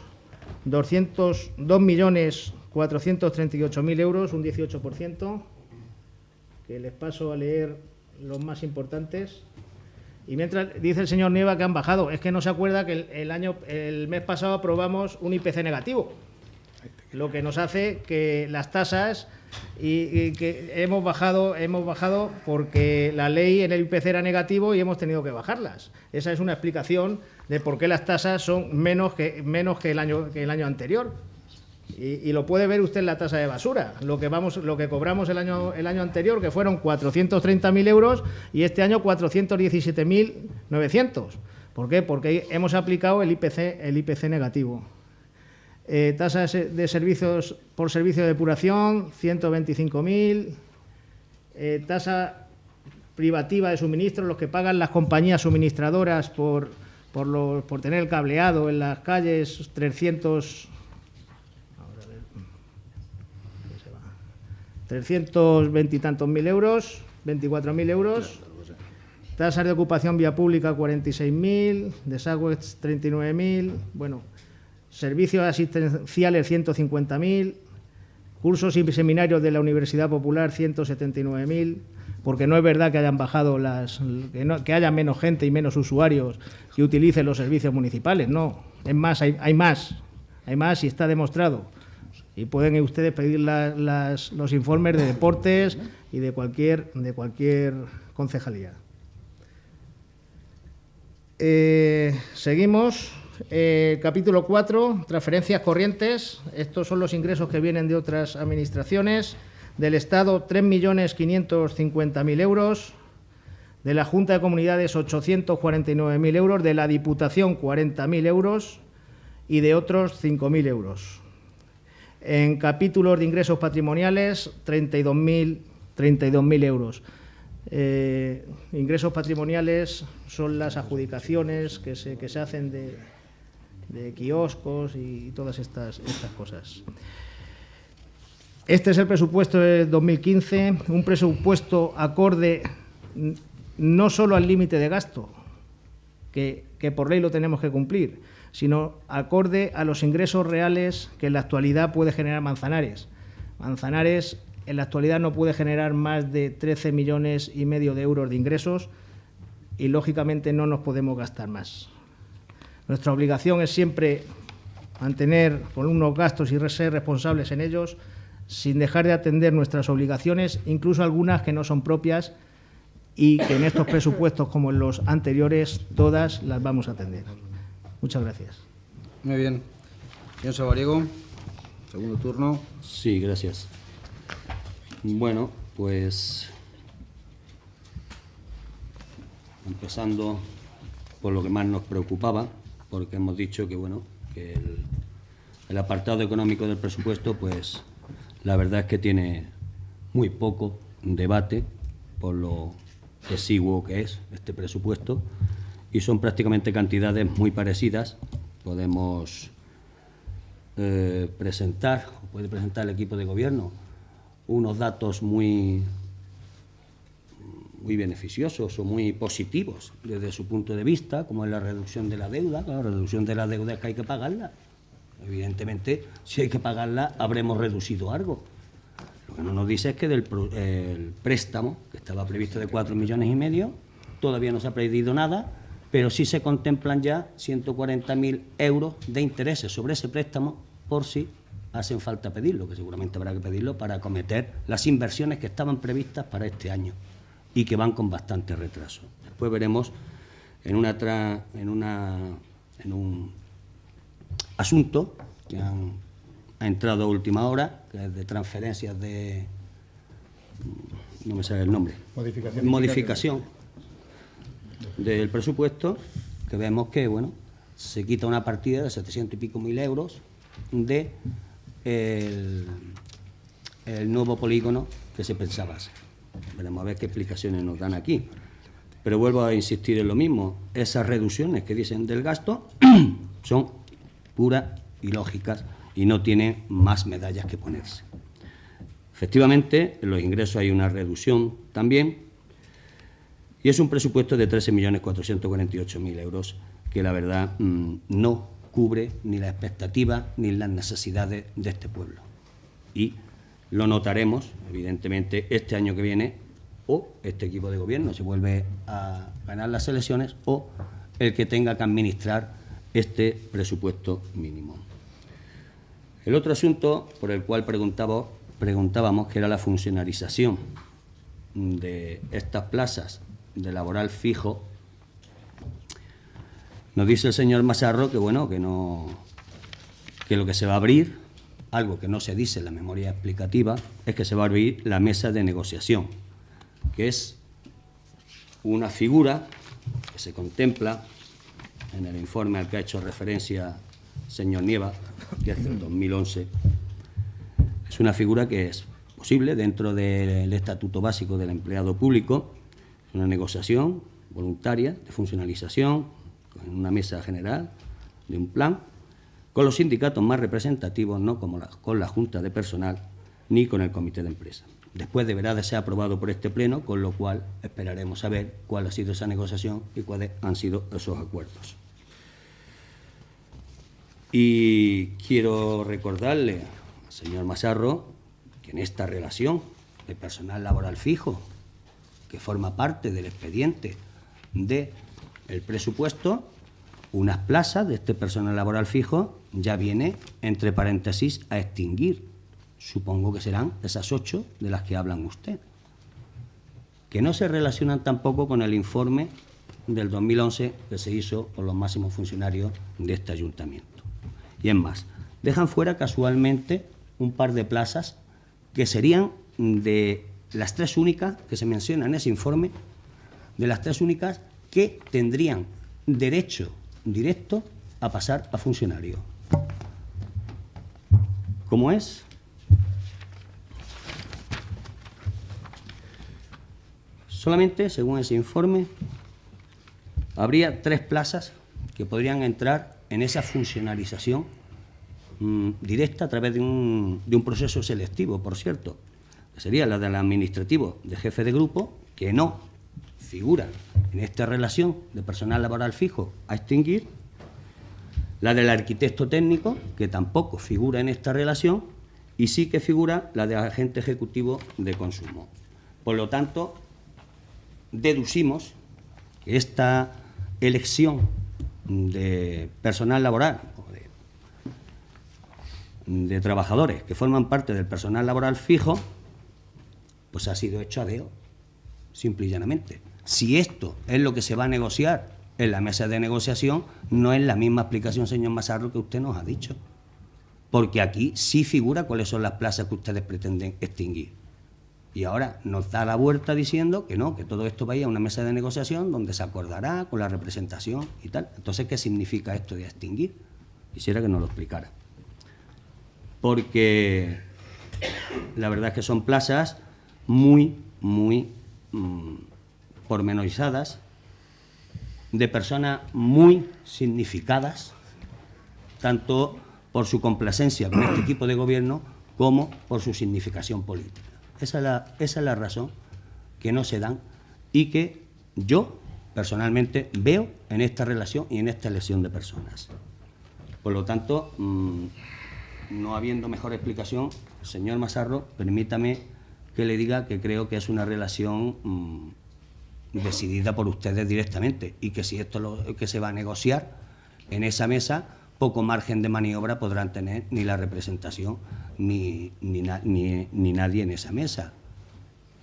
2.438.000 euros, un 18%, que les paso a leer los más importantes. Y mientras dice el señor Nieva que han bajado, es que no se acuerda que el mes pasado aprobamos un IPC negativo, lo que nos hace que las tasas y que hemos bajado porque la ley en el IPC era negativo y hemos tenido que bajarlas. Esa es una explicación de por qué las tasas son menos que el año anterior. Y lo puede ver usted en la tasa de basura, lo que cobramos el año anterior, que fueron 430.000 euros, y este año 417.900. ¿Por qué? Porque hemos aplicado el IPC negativo. Tasas de servicios por servicio de depuración, 125.000. Tasa privativa de suministro, los que pagan las compañías suministradoras por tener el cableado en las calles, 320 y tantos mil euros, 24.000 euros. Tasas de ocupación vía pública, 46.000, desagües, 39.000, bueno, servicios asistenciales, 150.000, Cursos y seminarios de la Universidad Popular, 179.000, porque no es verdad que hayan bajado que haya menos gente y menos usuarios que utilicen los servicios municipales, no. Es más, hay más y está demostrado. Y pueden ustedes pedir los informes de deportes y de cualquier concejalía. Seguimos. Capítulo 4, transferencias corrientes. Estos son los ingresos que vienen de otras administraciones. Del Estado, 3.550.000 euros. De la Junta de Comunidades, 849.000 euros. De la Diputación, 40.000 euros. Y de otros, 5.000 euros. En capítulos de ingresos patrimoniales, 32.000 euros. Ingresos patrimoniales son las adjudicaciones que se hacen de kioscos y todas estas cosas. Este es el presupuesto de 2015, un presupuesto acorde no solo al límite de gasto, que por ley lo tenemos que cumplir, sino acorde a los ingresos reales que en la actualidad puede generar Manzanares. Manzanares en la actualidad no puede generar más de 13,5 millones de euros de ingresos y, lógicamente, no nos podemos gastar más. Nuestra obligación es siempre mantener con unos gastos y ser responsables en ellos, sin dejar de atender nuestras obligaciones, incluso algunas que no son propias y que en estos presupuestos, como en los anteriores, todas las vamos a atender. Muchas gracias. Muy bien. Señor Sabariego, segundo turno. Sí, gracias. Bueno, pues empezando por lo que más nos preocupaba, porque hemos dicho que, bueno, que el apartado económico del presupuesto, pues la verdad es que tiene muy poco debate por lo exiguo que es este presupuesto y son prácticamente cantidades muy parecidas. Podemos puede presentar el equipo de gobierno unos datos muy beneficiosos o muy positivos desde su punto de vista, como es la reducción de la deuda. La reducción de la deuda es que hay que pagarla. Evidentemente, si hay que pagarla, habremos reducido algo. Lo que no nos dice es que el préstamo, que estaba previsto de 4,5 millones, todavía no se ha pedido nada, pero sí se contemplan ya 140.000 euros de intereses sobre ese préstamo por si hacen falta pedirlo, que seguramente habrá que pedirlo para acometer las inversiones que estaban previstas para este año y que van con bastante retraso. Después veremos en un asunto que ha entrado a última hora, que es de transferencias de... no me sale el nombre. Modificación del presupuesto, que vemos que, bueno, se quita una partida de 700 y pico mil euros de el nuevo polígono que se pensaba hacer. Veremos a ver qué explicaciones nos dan aquí. Pero vuelvo a insistir en lo mismo. Esas reducciones que dicen del gasto son puras y lógicas y no tienen más medallas que ponerse. Efectivamente, en los ingresos hay una reducción también y es un presupuesto de 13.448.000 euros que la verdad no cubre ni las expectativas ni las necesidades de este pueblo. Y lo notaremos, evidentemente, este año que viene, o este equipo de gobierno se vuelve a ganar las elecciones, o el que tenga que administrar este presupuesto mínimo. El otro asunto por el cual preguntábamos, que era la funcionarización de estas plazas de laboral fijo. Nos dice el señor Mazarro que, bueno, que lo que se va a abrir, algo que no se dice en la memoria explicativa, es que se va a abrir la mesa de negociación, que es una figura que se contempla en el informe al que ha hecho referencia el señor Nieva, que es del 2011. Es una figura que es posible dentro del Estatuto Básico del Empleado Público. Es una negociación voluntaria de funcionalización en una mesa general de un plan con los sindicatos más representativos, no como con la Junta de Personal ni con el Comité de Empresa. Después deberá de ser aprobado por este Pleno, con lo cual esperaremos a ver cuál ha sido esa negociación y cuáles han sido esos acuerdos. Y quiero recordarle al señor Mazarro que en esta relación de personal laboral fijo, que forma parte del expediente del presupuesto, unas plazas de este personal laboral fijo ya viene, entre paréntesis, a extinguir. Supongo que serán esas 8 de las que hablan usted, que no se relacionan tampoco con el informe del 2011 que se hizo por los máximos funcionarios de este ayuntamiento. Y es más, dejan fuera casualmente un par de plazas que serían de las 3 únicas que se mencionan en ese informe, de las 3 únicas que tendrían derecho directo a pasar a funcionario. ¿Cómo es? Solamente, según ese informe, habría 3 plazas que podrían entrar en esa funcionalización directa a través de un proceso selectivo, por cierto, que sería la del administrativo de jefe de grupo, que no figura en esta relación de personal laboral fijo a extinguir, la del arquitecto técnico, que tampoco figura en esta relación, y sí que figura la del agente ejecutivo de consumo. Por lo tanto, deducimos que esta elección de personal laboral o de trabajadores que forman parte del personal laboral fijo, pues ha sido hecho a deo, simple y llanamente. Si esto es lo que se va a negociar en la mesa de negociación, no es la misma explicación, señor Mazarro, que usted nos ha dicho. Porque aquí sí figura cuáles son las plazas que ustedes pretenden extinguir. Y ahora nos da la vuelta diciendo que no, que todo esto vaya a una mesa de negociación donde se acordará con la representación y tal. Entonces, ¿qué significa esto de extinguir? Quisiera que nos lo explicara. Porque la verdad es que son plazas muy pormenorizadas, de personas muy significadas, tanto por su complacencia con este equipo de gobierno como por su significación política. Esa es la razón que no se dan y que yo personalmente veo en esta relación y en esta elección de personas. Por lo tanto, no habiendo mejor explicación, señor Mazarro, permítame que le diga que creo que es una relación decidida por ustedes directamente y que si esto es lo que se va a negociar en esa mesa, poco margen de maniobra podrán tener ni la representación ni nadie en esa mesa.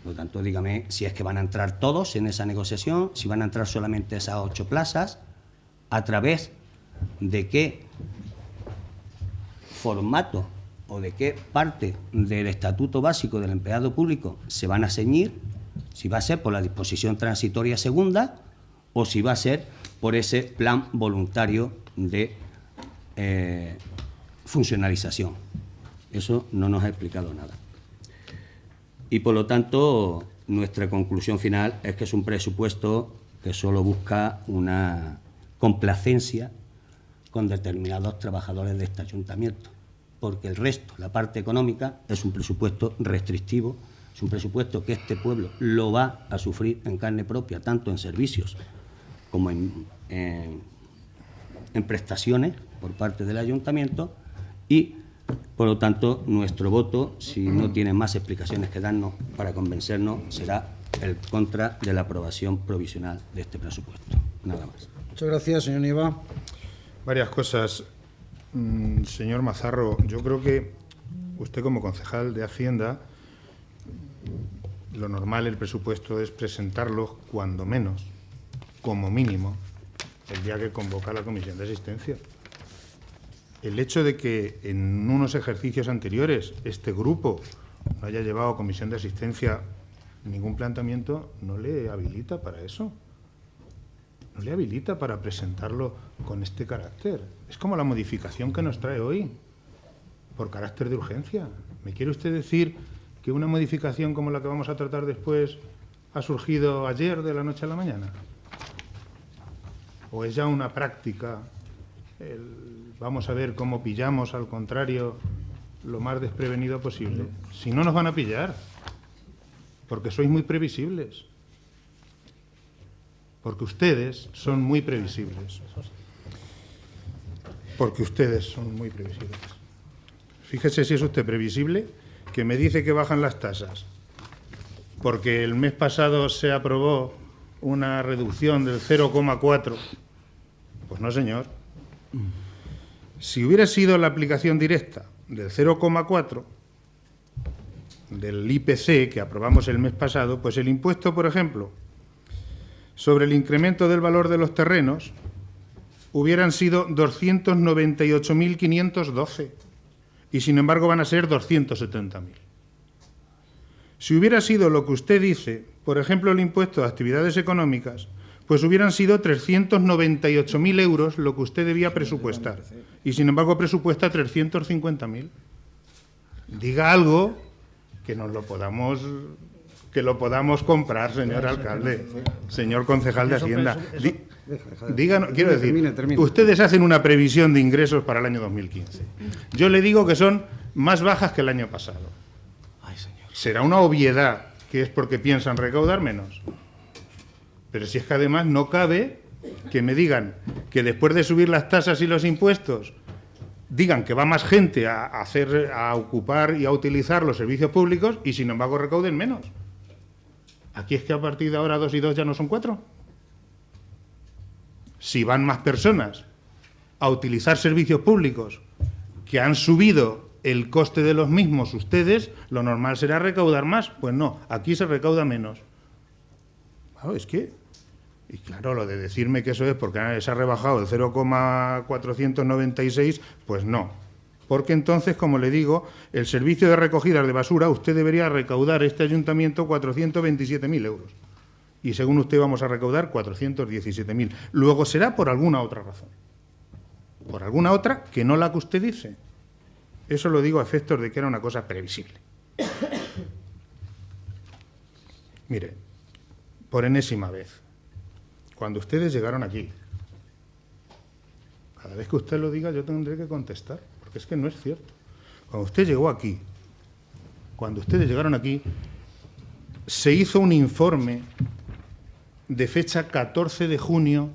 Por lo tanto, dígame si es que van a entrar todos en esa negociación, si van a entrar solamente esas 8 plazas, a través de qué formato o de qué parte del Estatuto Básico del Empleado Público se van a ceñir, si va a ser por la disposición transitoria segunda o si va a ser por ese plan voluntario de funcionalización. Eso no nos ha explicado nada. Y, por lo tanto, nuestra conclusión final es que es un presupuesto que solo busca una complacencia con determinados trabajadores de este ayuntamiento, porque el resto, la parte económica, es un presupuesto restrictivo, es un presupuesto que este pueblo lo va a sufrir en carne propia, tanto en servicios como en prestaciones por parte del ayuntamiento y, por lo tanto, nuestro voto, si no tiene más explicaciones que darnos para convencernos, será el contra de la aprobación provisional de este presupuesto. Nada más. Muchas gracias, señor Nieva. Varias cosas. Señor Mazarro, yo creo que usted como concejal de Hacienda, lo normal, el presupuesto es presentarlo cuando menos, como mínimo, el día que convoca la Comisión de Asistencia. El hecho de que en unos ejercicios anteriores este grupo no haya llevado a Comisión de Asistencia ningún planteamiento no le habilita para eso. No le habilita para presentarlo con este carácter. Es como la modificación que nos trae hoy, por carácter de urgencia. ¿Me quiere usted decir que una modificación como la que vamos a tratar después ha surgido ayer de la noche a la mañana? ¿O es ya una práctica? Vamos a ver cómo pillamos, al contrario, lo más desprevenido posible. Si no nos van a pillar, porque sois muy previsibles. Porque ustedes son muy previsibles. Porque ustedes son muy previsibles. Fíjese si es usted previsible, que me dice que bajan las tasas porque el mes pasado se aprobó una reducción del 0,4, pues no, señor. Si hubiera sido la aplicación directa del 0,4 del IPC que aprobamos el mes pasado, pues el impuesto, por ejemplo, sobre el incremento del valor de los terrenos hubieran sido 298.512 y, sin embargo, van a ser 270.000. Si hubiera sido lo que usted dice, por ejemplo, el impuesto de actividades económicas, pues hubieran sido 398.000 euros lo que usted debía presupuestar y, sin embargo, presupuesta 350.000. Diga algo que nos lo podamos comprar, señor alcalde, señor concejal de Hacienda. Díganos, quiero decir, termine. ustedes hacen una previsión de ingresos para el año 2015. Yo le digo que son más bajas que el año pasado. Será una obviedad que es porque piensan recaudar menos. Pero si es que además no cabe que me digan que después de subir las tasas y los impuestos digan que va más gente a ocupar y a utilizar los servicios públicos y, sin embargo, recauden menos. Aquí es que a partir de ahora 2 y 2 ya no son 4. Si van más personas a utilizar servicios públicos que han subido el coste de los mismos ustedes, lo normal será recaudar más. Pues no, aquí se recauda menos. Claro, es que... Y claro, lo de decirme que eso es porque se ha rebajado el 0,496, pues no. Porque entonces, como le digo, el servicio de recogida de basura, usted debería recaudar este ayuntamiento 427.000 euros. Y según usted vamos a recaudar 417.000. Luego será por alguna otra razón. Por alguna otra que no la que usted dice. Eso lo digo a efectos de que era una cosa previsible. Mire, por enésima vez, cuando ustedes llegaron aquí, cada vez que usted lo diga yo tendré que contestar, porque es que no es cierto. Cuando usted llegó aquí, cuando ustedes llegaron aquí, se hizo un informe de fecha 14 de junio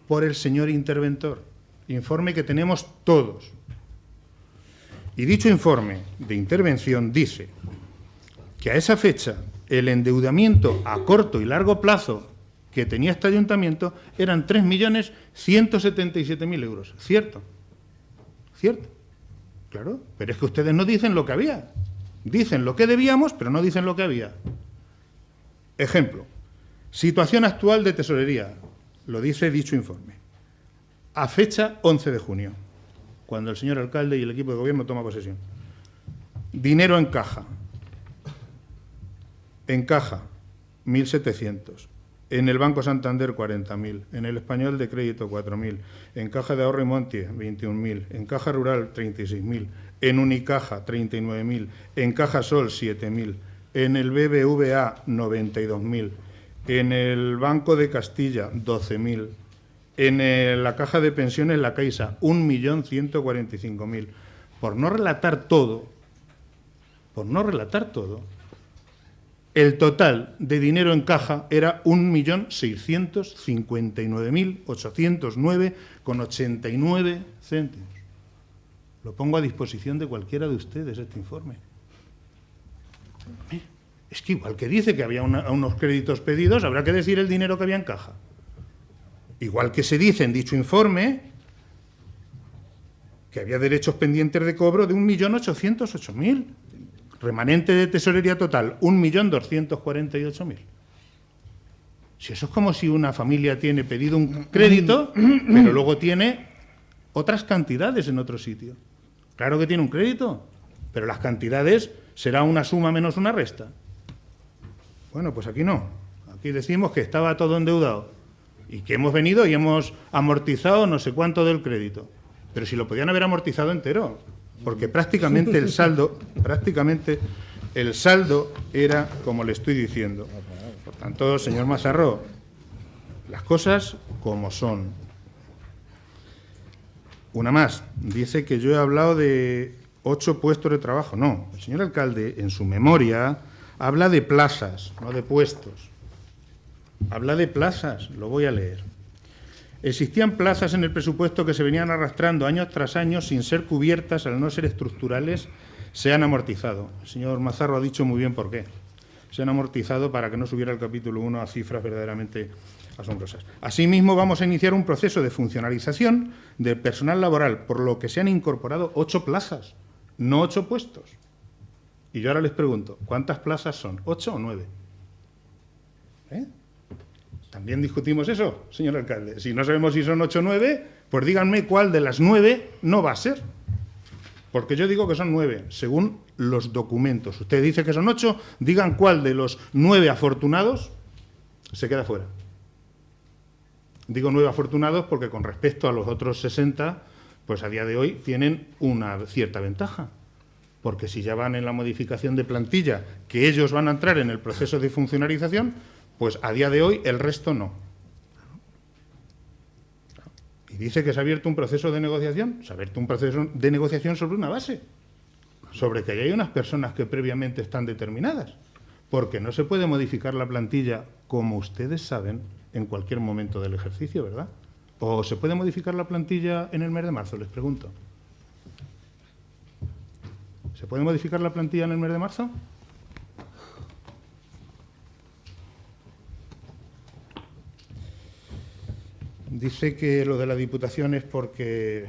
por el señor interventor, informe que tenemos todos. Y dicho informe de intervención dice que a esa fecha el endeudamiento a corto y largo plazo que tenía este ayuntamiento eran 3.177.000 euros. ¿Cierto? ¿Cierto? Claro, pero es que ustedes no dicen lo que había. Dicen lo que debíamos, pero no dicen lo que había. Ejemplo, situación actual de tesorería, lo dice dicho informe, a fecha 11 de junio, cuando el señor alcalde y el equipo de gobierno toma posesión. Dinero en caja. En caja, 1.700. En el Banco Santander, 40.000. En el Español de Crédito, 4.000. En Caja de Ahorro y Monte, 21.000. En Caja Rural, 36.000. En Unicaja, 39.000. En Caja Sol, 7.000. En el BBVA, 92.000. En el Banco de Castilla, 12.000. En la Caja de Pensiones, la Caixa, 1.145.000. Por no relatar todo, el total de dinero en caja era 1.659.809,89 céntimos. Lo pongo a disposición de cualquiera de ustedes, este informe. Es que igual que dice que había unos créditos pedidos, habrá que decir el dinero que había en caja. Igual que se dice en dicho informe que había derechos pendientes de cobro de 1.808.000. Remanente de tesorería total, 1.248.000. Si eso es como si una familia tiene pedido un crédito, pero luego tiene otras cantidades en otro sitio. Claro que tiene un crédito, pero las cantidades será una suma menos una resta. Bueno, pues aquí no. Aquí decimos que estaba todo endeudado y que hemos venido y hemos amortizado no sé cuánto del crédito. Pero si lo podían haber amortizado entero, porque prácticamente el saldo era como le estoy diciendo. Por tanto, señor Mazarró, las cosas como son. Una más, dice que yo he hablado de 8 puestos de trabajo. No, el señor alcalde, en su memoria, habla de plazas, no de puestos. Habla de plazas, lo voy a leer. Existían plazas en el presupuesto que se venían arrastrando año tras año sin ser cubiertas al no ser estructurales se han amortizado. El señor Mazarro ha dicho muy bien por qué. Se han amortizado para que no subiera el capítulo 1 a cifras verdaderamente asombrosas. Asimismo, vamos a iniciar un proceso de funcionalización del personal laboral, por lo que se han incorporado 8 plazas, no 8 puestos. Y yo ahora les pregunto, ¿cuántas plazas son? ¿8 o 9? También discutimos eso, señor alcalde. Si no sabemos si son 8 o 9, pues díganme cuál de las 9 no va a ser. Porque yo digo que son 9, según los documentos. Usted dice que son 8, digan cuál de los 9 afortunados se queda fuera. Digo 9 afortunados porque con respecto a los otros 60, pues a día de hoy tienen una cierta ventaja. Porque si ya van en la modificación de plantilla, que ellos van a entrar en el proceso de funcionalización, pues a día de hoy el resto no. Y dice que se ha abierto un proceso de negociación. Se ha abierto un proceso de negociación sobre una base, sobre que hay unas personas que previamente están determinadas, porque no se puede modificar la plantilla, como ustedes saben, en cualquier momento del ejercicio, ¿verdad? ¿O se puede modificar la plantilla en el mes de marzo? Les pregunto. ¿Se puede modificar la plantilla en el mes de marzo? Dice que lo de la Diputación es porque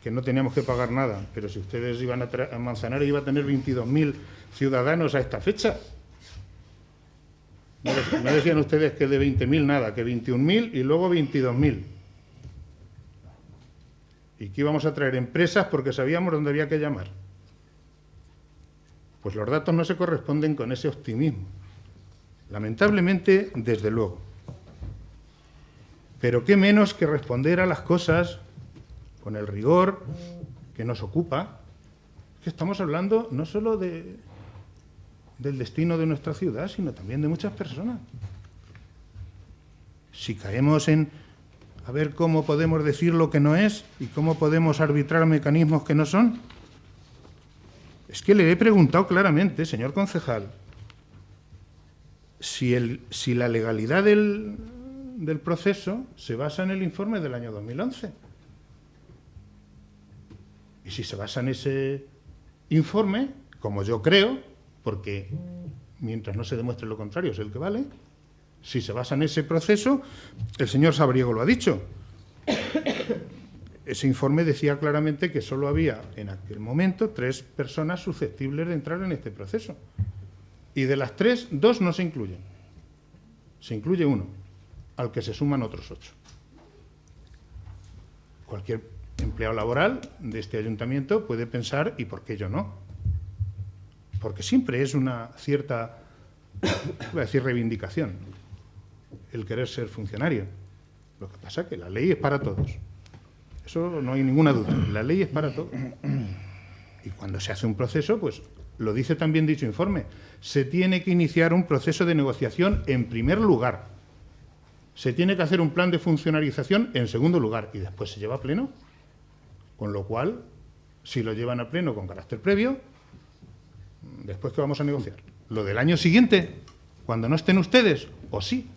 que no teníamos que pagar nada, pero si ustedes iban a Manzanares iba a tener 22.000 ciudadanos a esta fecha. No decían ustedes que de 20.000 nada, que 21.000 y luego 22.000. Y que íbamos a traer empresas porque sabíamos dónde había que llamar. Pues los datos no se corresponden con ese optimismo. Lamentablemente, desde luego. Pero qué menos que responder a las cosas con el rigor que nos ocupa. Es que estamos hablando no solo del destino de nuestra ciudad, sino también de muchas personas. Si caemos en a ver cómo podemos decir lo que no es y cómo podemos arbitrar mecanismos que no son. Es que le he preguntado claramente, señor concejal, si la legalidad del proceso se basa en el informe del año 2011. Y si se basa en ese informe, como yo creo, porque mientras no se demuestre lo contrario es el que vale, si se basa en ese proceso, el señor Sabriego lo ha dicho. Ese informe decía claramente que solo había en aquel momento 3 personas susceptibles de entrar en este proceso. Y de las 3, 2 no se incluyen. Se incluye 1, al que se suman otros 8. Cualquier empleado laboral de este ayuntamiento puede pensar, ¿y por qué yo no? Porque siempre es una cierta, voy a decir, reivindicación el querer ser funcionario. Lo que pasa es que la ley es para todos. Eso no hay ninguna duda. La ley es para todos. Y cuando se hace un proceso, pues lo dice también dicho informe, se tiene que iniciar un proceso de negociación en primer lugar. Se tiene que hacer un plan de funcionalización en segundo lugar y después se lleva a pleno. Con lo cual, si lo llevan a pleno con carácter previo, ¿después qué vamos a negociar? ¿Lo del año siguiente? ¿Cuando no estén ustedes? ¿O sí?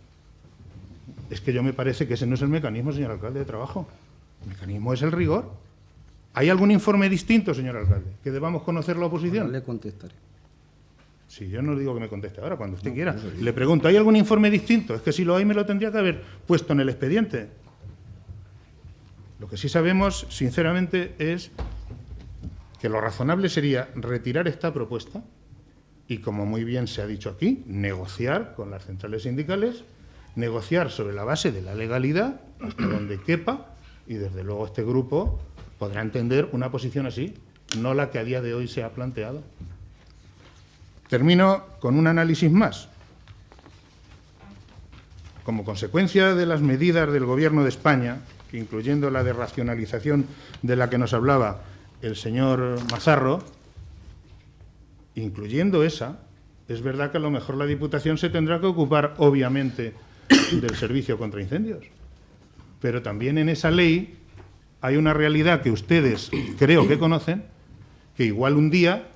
Es que yo me parece que ese no es el mecanismo, señor alcalde, de trabajo. El mecanismo es el rigor. ¿Hay algún informe distinto, señor alcalde, que debamos conocer la oposición? Le contestaré. Si yo no digo que me conteste ahora, cuando usted quiera. Le pregunto, ¿hay algún informe distinto? Es que si lo hay me lo tendría que haber puesto en el expediente. Lo que sí sabemos, sinceramente, es que lo razonable sería retirar esta propuesta y, como muy bien se ha dicho aquí, negociar con las centrales sindicales, negociar sobre la base de la legalidad, hasta donde quepa, y desde luego este grupo podrá entender una posición así, no la que a día de hoy se ha planteado. Termino con un análisis más. Como consecuencia de las medidas del Gobierno de España, incluyendo la de racionalización de la que nos hablaba el señor Mazarro, incluyendo esa, es verdad que a lo mejor la Diputación se tendrá que ocupar, obviamente, del servicio contra incendios. Pero también en esa ley hay una realidad que ustedes creo que conocen, que igual un día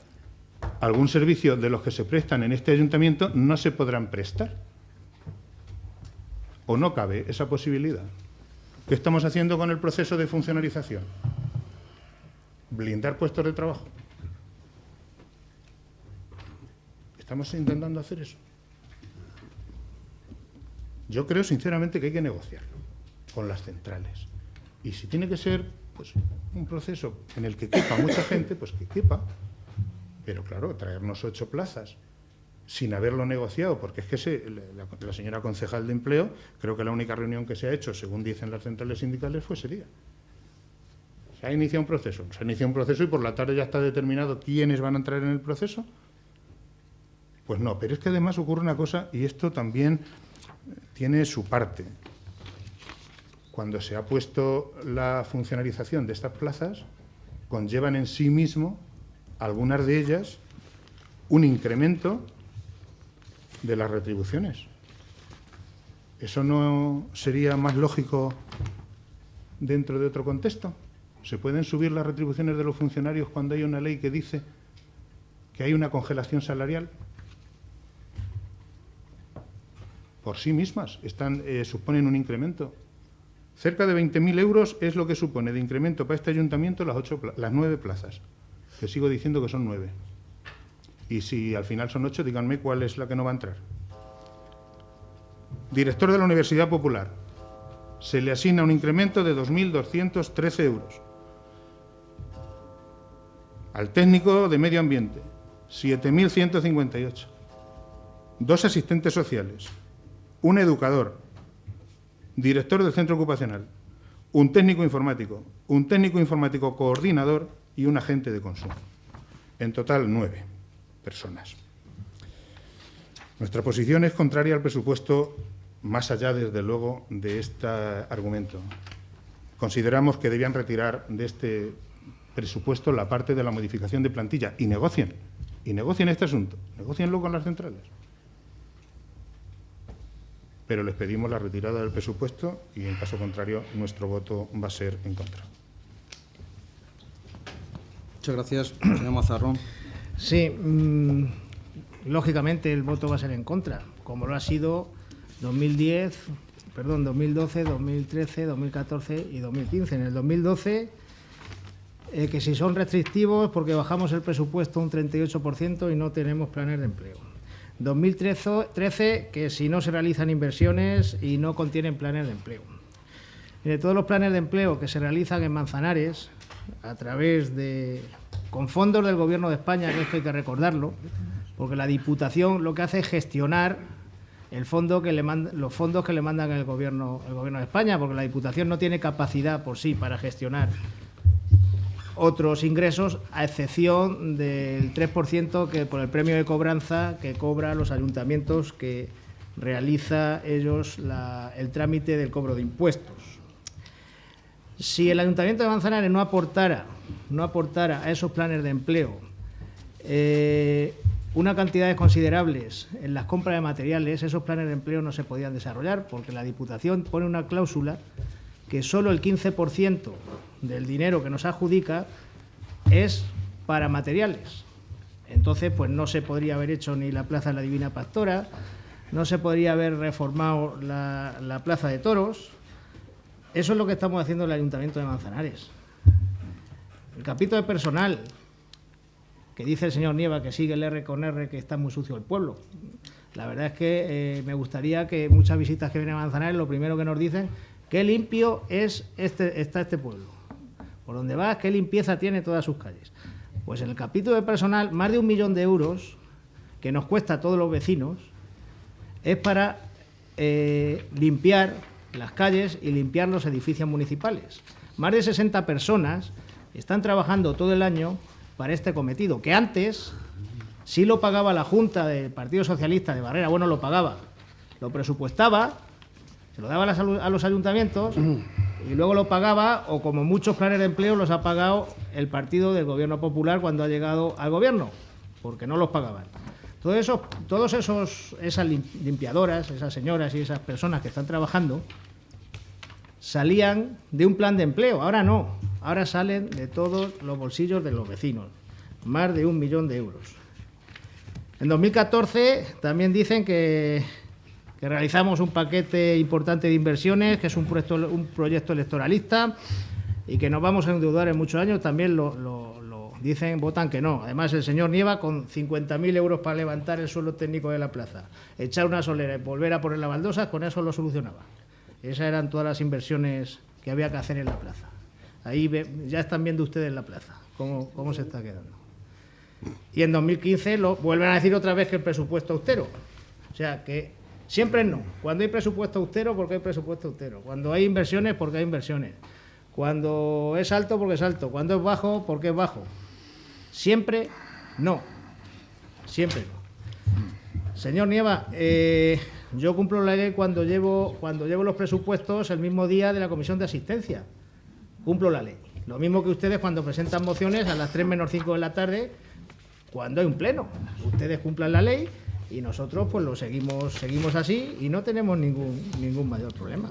algún servicio de los que se prestan en este ayuntamiento no se podrán prestar. ¿O no cabe esa posibilidad? ¿Qué estamos haciendo con el proceso de funcionalización? Blindar puestos de trabajo. ¿Estamos intentando hacer eso? Yo creo sinceramente que hay que negociarlo con las centrales. Y si tiene que ser pues un proceso en el que quepa mucha gente, pues que quepa. Pero claro, traernos 8 plazas sin haberlo negociado, porque es que la señora concejal de Empleo, creo que la única reunión que se ha hecho, según dicen las centrales sindicales, fue ese día. Se ha iniciado un proceso y por la tarde ya está determinado quiénes van a entrar en el proceso. Pues no, pero es que además ocurre una cosa, y esto también tiene su parte. Cuando se ha puesto la funcionalización de estas plazas, conllevan en sí mismo, algunas de ellas, un incremento de las retribuciones. ¿Eso no sería más lógico dentro de otro contexto? ¿Se pueden subir las retribuciones de los funcionarios cuando hay una ley que dice que hay una congelación salarial? Por sí mismas suponen un incremento. Cerca de 20.000 euros es lo que supone de incremento para este ayuntamiento las 9 plazas, que sigo diciendo que son 9. Y si al final son 8, díganme cuál es la que no va a entrar. Director de la Universidad Popular. Se le asigna un incremento de 2.213 euros. Al técnico de Medio Ambiente, 7.158. 2 asistentes sociales. Un educador. Director del centro ocupacional. Un técnico informático coordinador y un agente de consumo. En total, 9 personas. Nuestra posición es contraria al presupuesto, más allá, desde luego, de este argumento. Consideramos que debían retirar de este presupuesto la parte de la modificación de plantilla y negocien este asunto, negocienlo con las centrales. Pero les pedimos la retirada del presupuesto y, en caso contrario, nuestro voto va a ser en contra. Muchas gracias, señor Mazarrón. Sí, lógicamente el voto va a ser en contra, como lo ha sido 2012, 2013, 2014 y 2015. En el 2012, que si son restrictivos porque bajamos el presupuesto un 38% y no tenemos planes de empleo. 2013, que si no se realizan inversiones y no contienen planes de empleo. Mire, todos los planes de empleo que se realizan en Manzanares, con fondos del Gobierno de España, que esto hay que recordarlo, porque la Diputación lo que hace es gestionar los fondos que le mandan el Gobierno de España, porque la Diputación no tiene capacidad por sí para gestionar otros ingresos, a excepción del 3% que por el premio de cobranza que cobran los ayuntamientos que realiza ellos el trámite del cobro de impuestos. Si el Ayuntamiento de Manzanares no aportara a esos planes de empleo una cantidades considerables en las compras de materiales, esos planes de empleo no se podían desarrollar, porque la Diputación pone una cláusula que solo el 15% del dinero que nos adjudica es para materiales. Entonces, pues no se podría haber hecho ni la Plaza de la Divina Pastora, no se podría haber reformado la Plaza de Toros. Eso es lo que estamos haciendo en el Ayuntamiento de Manzanares. El capítulo de personal, que dice el señor Nieva que sigue el R con R, que está muy sucio el pueblo. La verdad es que me gustaría que muchas visitas que vienen a Manzanares, lo primero que nos dicen, qué limpio está este pueblo. Por donde vas, qué limpieza tiene todas sus calles. Pues en el capítulo de personal, más de 1 millón de euros, que nos cuesta a todos los vecinos, es para limpiar las calles y limpiar los edificios municipales. Más de 60 personas están trabajando todo el año para este cometido, que antes sí lo pagaba la Junta del Partido Socialista de Barrera. Bueno, lo pagaba, lo presupuestaba, se lo daba a los ayuntamientos y luego lo pagaba, o como muchos planes de empleo los ha pagado el partido del Gobierno Popular cuando ha llegado al gobierno, porque no los pagaban. Esas limpiadoras, esas señoras y esas personas que están trabajando, salían de un plan de empleo. Ahora no, ahora salen de todos los bolsillos de los vecinos, más de 1 millón de euros. En 2014 también dicen que realizamos un paquete importante de inversiones, que es un proyecto electoralista y que nos vamos a endeudar en muchos años. También lo dicen, votan que no. Además, el señor Nieva, con 50.000 euros para levantar el suelo técnico de la plaza, echar una solera y volver a poner las baldosas, con eso lo solucionaba. Esas eran todas las inversiones que había que hacer en la plaza. Ahí ya están viendo ustedes la plaza, cómo se está quedando. Y en 2015 lo vuelven a decir otra vez que el presupuesto austero. O sea, que siempre no. Cuando hay presupuesto austero, porque hay presupuesto austero. Cuando hay inversiones, porque hay inversiones. Cuando es alto, porque es alto. Cuando es bajo, porque es bajo. Siempre no. Siempre no. Señor Nieva, yo cumplo la ley cuando llevo los presupuestos el mismo día de la comisión de asistencia. Cumplo la ley. Lo mismo que ustedes cuando presentan mociones a las 3 menos 5 de la tarde, cuando hay un pleno. Ustedes cumplan la ley y nosotros pues lo seguimos así y no tenemos ningún mayor problema.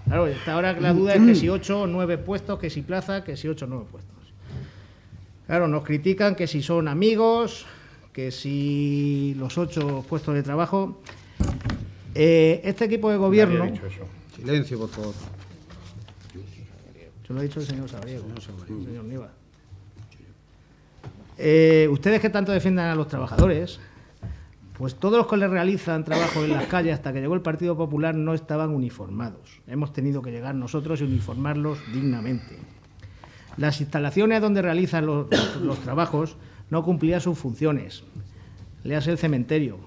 Claro, hasta ahora la duda es que si 8 o 9 puestos, que si plaza, que si 8 o 9 puestos. Claro, nos critican que si son amigos, que si los 8 puestos de trabajo. Este equipo de gobierno... Silencio, por favor. Se lo ha dicho el señor Sabriego, el señor Nieva. Ustedes que tanto defiendan a los trabajadores, pues todos los que les realizan trabajo en las calles hasta que llegó el Partido Popular no estaban uniformados. Hemos tenido que llegar nosotros y uniformarlos dignamente. Las instalaciones donde realizan los trabajos no cumplían sus funciones. Léase el cementerio.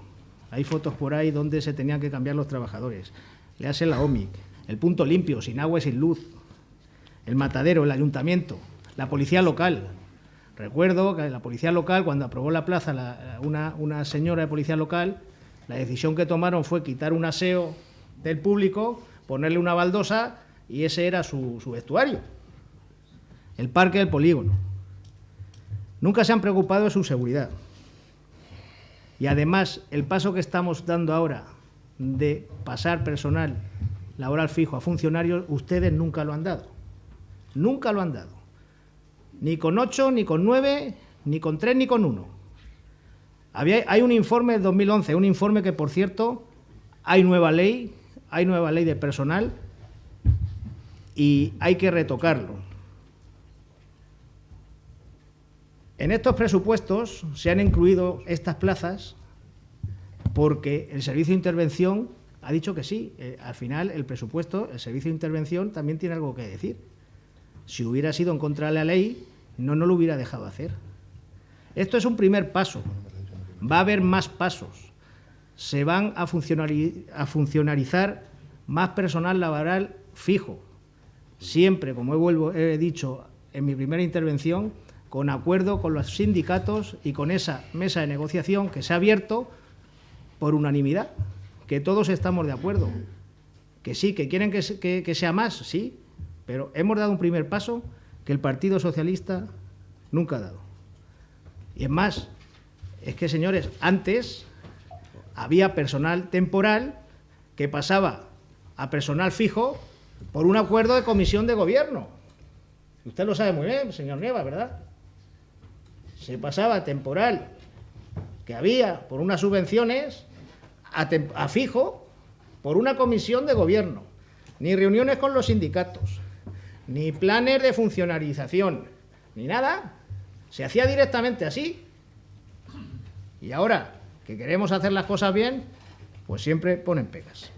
Hay fotos por ahí donde se tenían que cambiar los trabajadores. Léase la OMIC. El punto limpio, sin agua y sin luz. El matadero, el ayuntamiento, la policía local. Recuerdo que la policía local, cuando aprobó la plaza una señora de policía local, la decisión que tomaron fue quitar un aseo del público, ponerle una baldosa y ese era su vestuario. El parque del polígono. Nunca se han preocupado de su seguridad. Y además, el paso que estamos dando ahora de pasar personal laboral fijo a funcionarios, ustedes nunca lo han dado. Nunca lo han dado. Ni con 8, ni con 9, ni con 3, ni con 1. Hay un informe del 2011, un informe que, por cierto, hay nueva ley de personal y hay que retocarlo. En estos presupuestos se han incluido estas plazas porque el Servicio de Intervención ha dicho que sí. Al final, el presupuesto, el Servicio de Intervención también tiene algo que decir. Si hubiera sido en contra de la ley, no lo hubiera dejado hacer. Esto es un primer paso. Va a haber más pasos. Se van a funcionarizar más personal laboral fijo. Siempre, como he dicho en mi primera intervención, con acuerdo con los sindicatos y con esa mesa de negociación que se ha abierto por unanimidad, que todos estamos de acuerdo. Que sí, que quieren que sea más, sí, pero hemos dado un primer paso que el Partido Socialista nunca ha dado. Y es más, es que, señores, antes había personal temporal que pasaba a personal fijo por un acuerdo de comisión de gobierno. Usted lo sabe muy bien, señor Nieva, ¿verdad? Se pasaba temporal que había por unas subvenciones a fijo por una comisión de gobierno. Ni reuniones con los sindicatos, ni planes de funcionarización, ni nada. Se hacía directamente así. Y ahora que queremos hacer las cosas bien, pues siempre ponen pegas.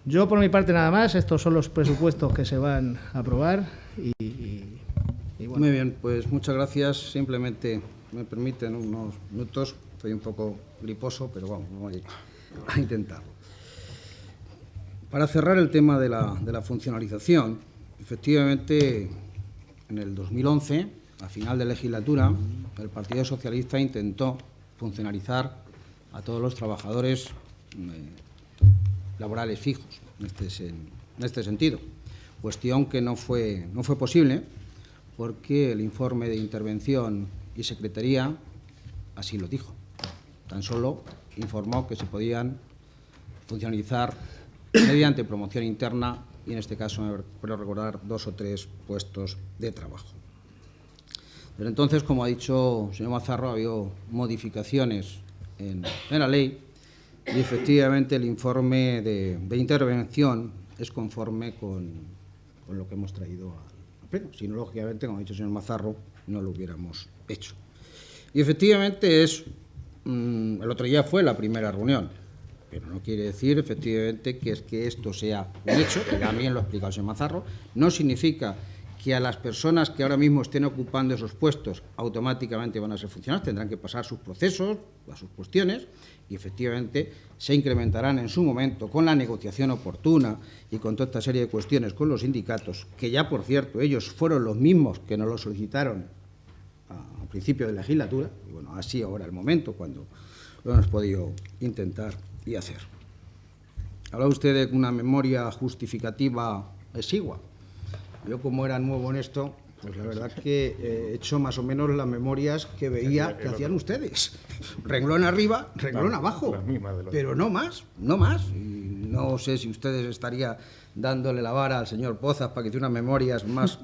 Yo, por mi parte, nada más. Estos son los presupuestos que se van a aprobar y bueno. Muy bien, pues muchas gracias. Simplemente me permiten unos minutos. Estoy un poco griposo, pero vamos a intentarlo. Para cerrar el tema de la funcionalización, efectivamente, en el 2011, a final de legislatura, el Partido Socialista intentó funcionalizar a todos los trabajadores laborales fijos, en este sentido. Cuestión que no fue posible porque el informe de intervención y secretaría así lo dijo. Tan solo informó que se podían funcionalizar mediante promoción interna y, en este caso, me puedo recordar, 2 o 3 puestos de trabajo. Pero entonces, como ha dicho el señor Mazarro, ha habido modificaciones en la ley y, efectivamente, el informe de intervención es conforme con lo que hemos traído al Pleno. Si no, lógicamente, como ha dicho el señor Mazarro, no lo hubiéramos hecho. Y efectivamente el otro día fue la primera reunión, pero no quiere decir efectivamente que esto sea un hecho, que también lo ha explicado el señor Mazarro. No significa que a las personas que ahora mismo estén ocupando esos puestos automáticamente van a ser funcionarios, tendrán que pasar sus procesos, sus cuestiones, y efectivamente se incrementarán en su momento con la negociación oportuna y con toda esta serie de cuestiones con los sindicatos, que ya, por cierto, ellos fueron los mismos que nos lo solicitaron a principio de legislatura, y bueno, así ahora el momento cuando lo hemos podido intentar y hacer. Habla usted de una memoria justificativa exigua. Yo, como era nuevo en esto, pues la verdad que he hecho más o menos las memorias que veía que hacían ustedes. Renglón arriba, renglón abajo, pero no más, no más. Y no sé si ustedes estaría dándole la vara al señor Pozas para que tenga unas memorias más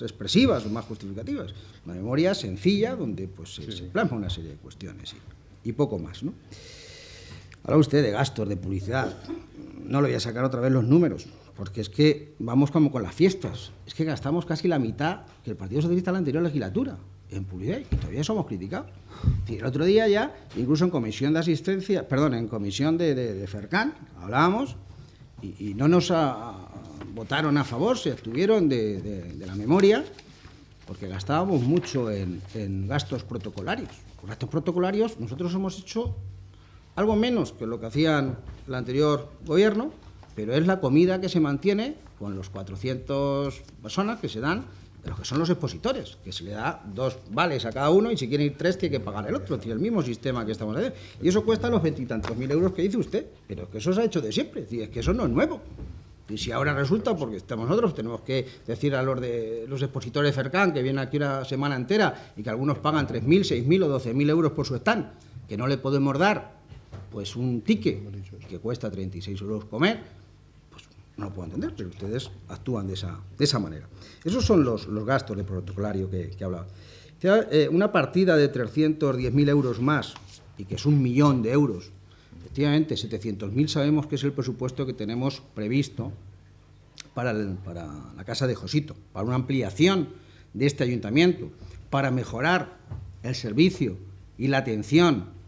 expresivas o más justificativas. Una memoria sencilla donde pues se plasma una serie de cuestiones y poco más, ¿no? Habla usted de gastos, de publicidad. No le voy a sacar otra vez los números, porque es que vamos como con las fiestas. Es que gastamos casi la mitad que el Partido Socialista en la anterior legislatura en publicidad y todavía somos criticados. El otro día ya, incluso en comisión de asistencia, perdón, en comisión de FERCAN, hablábamos y no nos votaron a favor, se abstuvieron de la memoria, porque gastábamos mucho en gastos protocolarios. Con gastos protocolarios nosotros hemos hecho algo menos que lo que hacían el anterior gobierno, pero es la comida que se mantiene con los 400 personas que se dan de los que son los expositores, que se le da 2 vales a cada uno y si quieren ir 3 tiene que pagar el otro, tiene el mismo sistema que estamos haciendo. Y eso cuesta los 20 y tantos mil euros que dice usted, pero es que eso se ha hecho de siempre, es que eso no es nuevo. Y si ahora resulta, porque estamos nosotros, tenemos que decir a los expositores de FERCAN que vienen aquí una semana entera y que algunos pagan 3.000, 6.000 o 12.000 euros por su stand, que no le podemos dar pues un ticket que cuesta 36 euros comer, pues no lo puedo entender, pero ustedes actúan de esa manera. Esos son los gastos de protocolario que hablaba. Una partida de 310.000 euros más, y que es 1 millón de euros, efectivamente 700.000 sabemos que es el presupuesto que tenemos previsto para la casa de Josito, para una ampliación de este ayuntamiento, para mejorar el servicio y la atención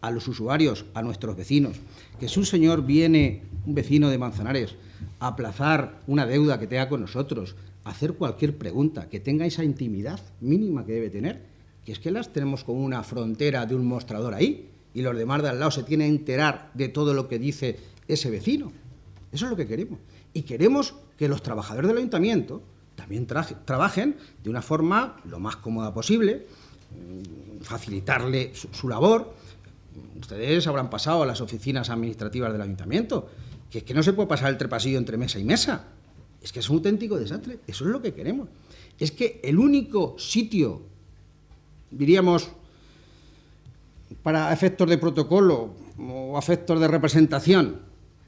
a los usuarios, a nuestros vecinos. Que si un señor viene, un vecino de Manzanares, a aplazar una deuda que tenga con nosotros, a hacer cualquier pregunta, que tenga esa intimidad mínima que debe tener, que es que las tenemos como una frontera de un mostrador ahí, y los demás de al lado se tienen que enterar de todo lo que dice ese vecino. Eso es lo que queremos. Y queremos que los trabajadores del ayuntamiento también trabajen de una forma lo más cómoda posible, facilitarle su labor. Ustedes habrán pasado a las oficinas administrativas del ayuntamiento, que es que no se puede pasar el trepasillo entre mesa y mesa. Es que es un auténtico desastre. Eso es lo que queremos. Es que el único sitio, diríamos, para efectos de protocolo o efectos de representación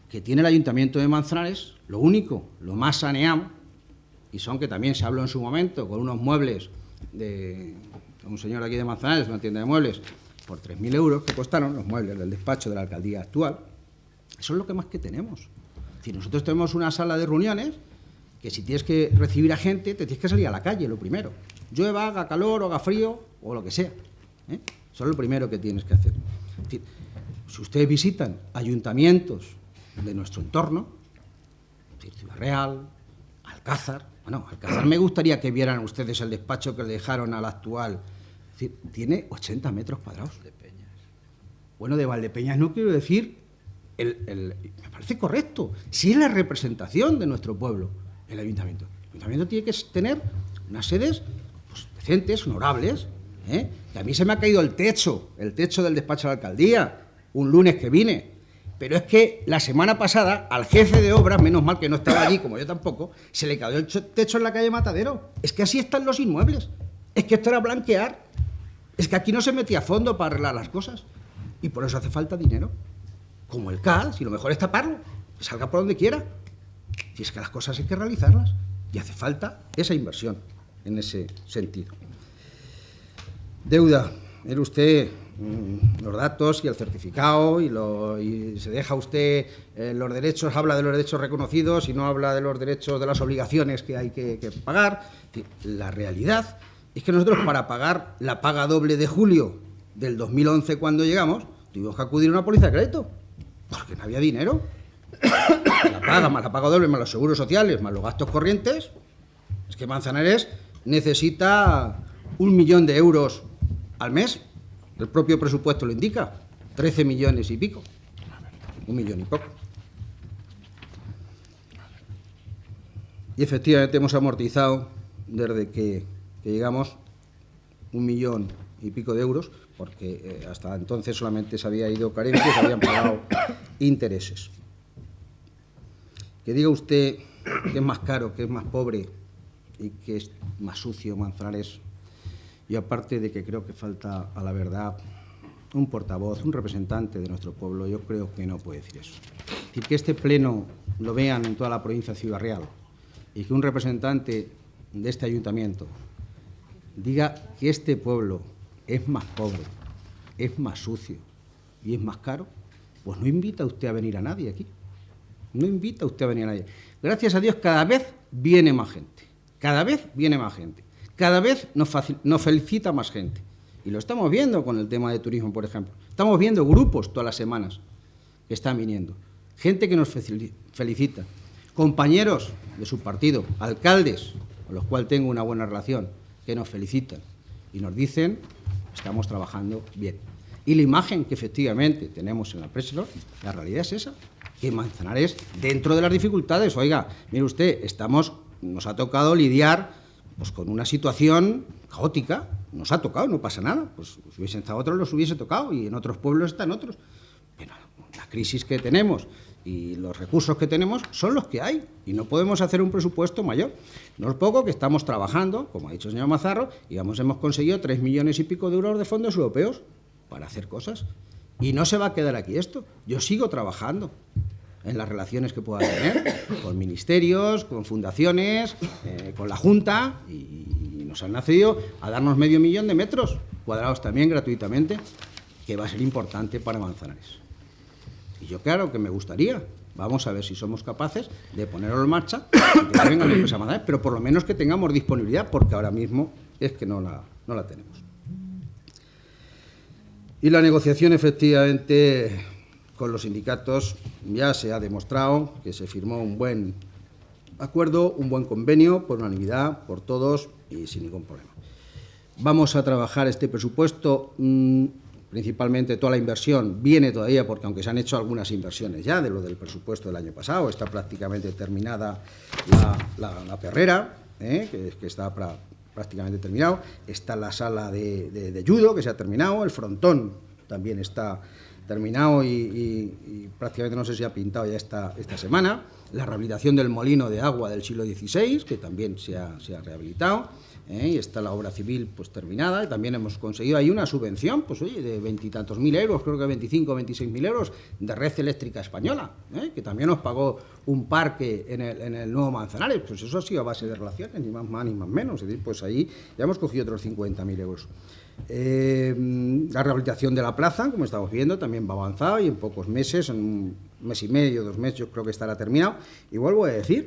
que tiene el ayuntamiento de Manzanares, lo único, lo más saneado, y son que también se habló en su momento con unos muebles de un señor aquí de Manzanares, una tienda de muebles, por 3.000 euros que costaron los muebles del despacho de la alcaldía actual. Eso es lo que más que tenemos. Es decir, nosotros tenemos una sala de reuniones que si tienes que recibir a gente, te tienes que salir a la calle, lo primero. Llueva, haga calor, o haga frío, o lo que sea. Eso es lo primero que tienes que hacer. Es decir, si ustedes visitan ayuntamientos de nuestro entorno, es decir, Ciudad Real, Alcázar, bueno, Alcázar me gustaría que vieran ustedes el despacho que le dejaron al actual. Es decir, tiene 80 metros cuadrados. Bueno, de Valdepeñas no quiero decir, me parece correcto, si es la representación de nuestro pueblo, el ayuntamiento. El ayuntamiento tiene que tener unas sedes pues, decentes, honorables, que a mí se me ha caído el techo del despacho de la alcaldía, un lunes que vine, pero es que la semana pasada al jefe de obras, menos mal que no estaba allí, como yo tampoco, se le cayó el techo en la calle Matadero. Es que así están los inmuebles, es que esto era blanquear, es que aquí no se metía a fondo para arreglar las cosas, y por eso hace falta dinero, como el CAD, si lo mejor es taparlo, que salga por donde quiera, si es que las cosas hay que realizarlas, y hace falta esa inversión en ese sentido. Deuda, mire usted los datos y el certificado y se deja usted los derechos, habla de los derechos reconocidos y no habla de los derechos, de las obligaciones que hay que pagar. La realidad Es que nosotros, para pagar la paga doble de julio del 2011, cuando llegamos, tuvimos que acudir a una póliza de crédito, porque no había dinero. La paga, más la paga doble, más los seguros sociales, más los gastos corrientes. Es que Manzanares necesita 1 millón de euros al mes. El propio presupuesto lo indica. 13 millones y pico. 1 millón y poco. Y efectivamente hemos amortizado desde que llegamos 1 millón y pico de euros, porque hasta entonces solamente se había ido carencias, se habían pagado intereses. Que diga usted que es más caro, que es más pobre y que es más sucio Manzanares, y aparte de que creo que falta a la verdad un portavoz, un representante de nuestro pueblo, yo creo que no puede decir eso. Es decir, que este pleno lo vean en toda la provincia de Ciudad Real y que un representante de este ayuntamiento diga que este pueblo es más pobre, es más sucio y es más caro, pues no invita usted a venir a nadie aquí. No invita usted a venir a nadie. Gracias a Dios, cada vez viene más gente. Cada vez viene más gente. Cada vez nos felicita más gente. Y lo estamos viendo con el tema de turismo, por ejemplo. Estamos viendo grupos todas las semanas que están viniendo. Gente que nos felicita. Compañeros de su partido, alcaldes, con los cuales tengo una buena relación, que nos felicitan y nos dicen estamos trabajando bien. Y la imagen que efectivamente tenemos en la prensa, la realidad es esa, que Manzanares, dentro de las dificultades, oiga, mire usted, nos ha tocado lidiar pues, con una situación caótica, nos ha tocado, no pasa nada, pues si hubiesen estado otros los hubiese tocado y en otros pueblos están otros, pero la crisis que tenemos y los recursos que tenemos son los que hay y no podemos hacer un presupuesto mayor. No es poco que estamos trabajando, como ha dicho el señor Mazarro, y hemos conseguido 3 millones y pico de euros de fondos europeos para hacer cosas. Y no se va a quedar aquí esto. Yo sigo trabajando en las relaciones que pueda tener con ministerios, con fundaciones, con la Junta, y nos han nacido a darnos 500.000 de metros cuadrados también gratuitamente, que va a ser importante para Manzanares. Y yo claro que me gustaría, vamos a ver si somos capaces de ponerlo en marcha, y que vengan a la empresa Manzanares, pero por lo menos que tengamos disponibilidad, porque ahora mismo es que no la tenemos. Y la negociación, efectivamente, con los sindicatos ya se ha demostrado que se firmó un buen acuerdo, un buen convenio, por unanimidad, por todos y sin ningún problema. Vamos a trabajar este presupuesto, principalmente toda la inversión viene todavía, porque aunque se han hecho algunas inversiones ya de lo del presupuesto del año pasado, está prácticamente terminada la perrera, que está prácticamente terminado, está la sala de judo, que se ha terminado, el frontón también está terminado y prácticamente no sé si ha pintado ya esta semana, la rehabilitación del molino de agua del siglo XVI, que también se ha rehabilitado, y está la obra civil pues terminada, y también hemos conseguido ahí una subvención, pues oye, de 20 y tantos mil euros, creo que 25 o 26.000 euros, de Red Eléctrica Española, que también nos pagó un parque en el Nuevo Manzanares. Pues eso ha sido a base de relaciones, ni más ni más menos, es decir, pues ahí ya hemos cogido otros 50.000 euros. La rehabilitación de la plaza, como estamos viendo, también va avanzado y en pocos meses, en un mes y medio, 2 meses, yo creo que estará terminado. Y vuelvo a decir,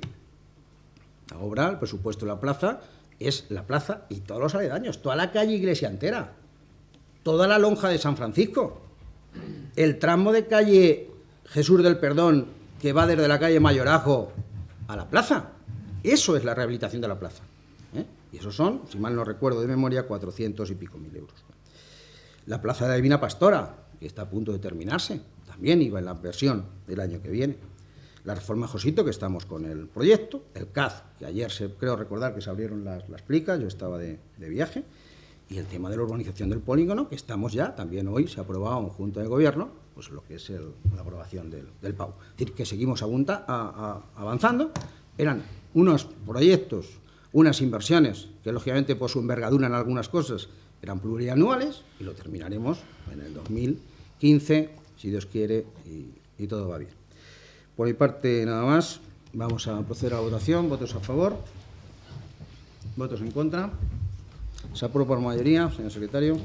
la obra, el presupuesto de la plaza, es la plaza y todos los aledaños, toda la calle Iglesia entera, toda la lonja de San Francisco, el tramo de calle Jesús del Perdón que va desde la calle Mayorajo a la plaza. Eso es la rehabilitación de la plaza. Y esos son, si mal no recuerdo de memoria, 400 y pico mil euros. La plaza de la Divina Pastora, que está a punto de terminarse, también iba en la versión del año que viene. La reforma Josito, que estamos con el proyecto, el CAZ, que ayer creo recordar que se abrieron las plicas, yo estaba de viaje, y el tema de la urbanización del polígono, que estamos ya, también hoy se ha aprobado en Junta de Gobierno, pues lo que es la aprobación del PAU. Es decir, que seguimos avanzando, eran unos proyectos, unas inversiones, que lógicamente por su envergadura en algunas cosas eran plurianuales, y lo terminaremos en el 2015, si Dios quiere, y todo va bien. Por mi parte, nada más. Vamos a proceder a la votación. ¿Votos a favor? ¿Votos en contra? Se aprueba por mayoría, señor secretario.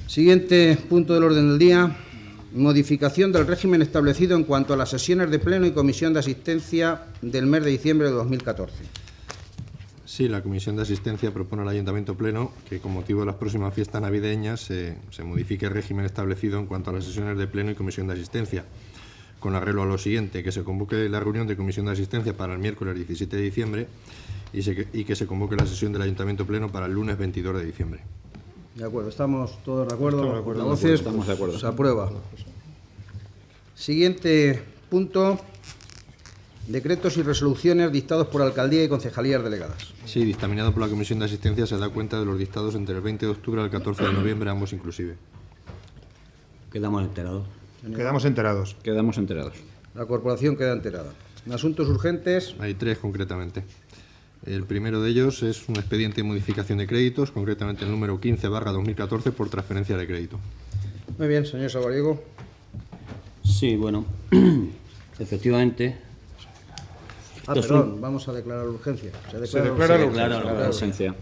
Siguiente punto del orden del día. Modificación del régimen establecido en cuanto a las sesiones de pleno y comisión de asistencia del mes de diciembre de 2014. Sí, la Comisión de Asistencia propone al Ayuntamiento Pleno que, con motivo de las próximas fiestas navideñas, se modifique el régimen establecido en cuanto a las sesiones de Pleno y Comisión de Asistencia, con arreglo a lo siguiente: que se convoque la reunión de Comisión de Asistencia para el miércoles 17 de diciembre y que se convoque la sesión del Ayuntamiento Pleno para el lunes 22 de diciembre. De acuerdo, ¿estamos todos de acuerdo? Estamos de acuerdo. ¿Las voces? Estamos de acuerdo. Se aprueba. Siguiente punto. Decretos y resoluciones dictados por Alcaldía y Concejalías delegadas. Sí, dictaminado por la Comisión de Asistencia, se da cuenta de los dictados entre el 20 de octubre al 14 de noviembre, ambos inclusive. Quedamos enterados. Quedamos enterados. Quedamos enterados. La corporación queda enterada. Asuntos urgentes. Hay 3 concretamente. El primero de ellos es un expediente de modificación de créditos, concretamente el número 15/2014 por transferencia de crédito. Muy bien, señor Sabariego. Sí, bueno, efectivamente. Esto es Perdón, vamos a declarar urgencia. Se declara declara urgencia. Claro, la presencia.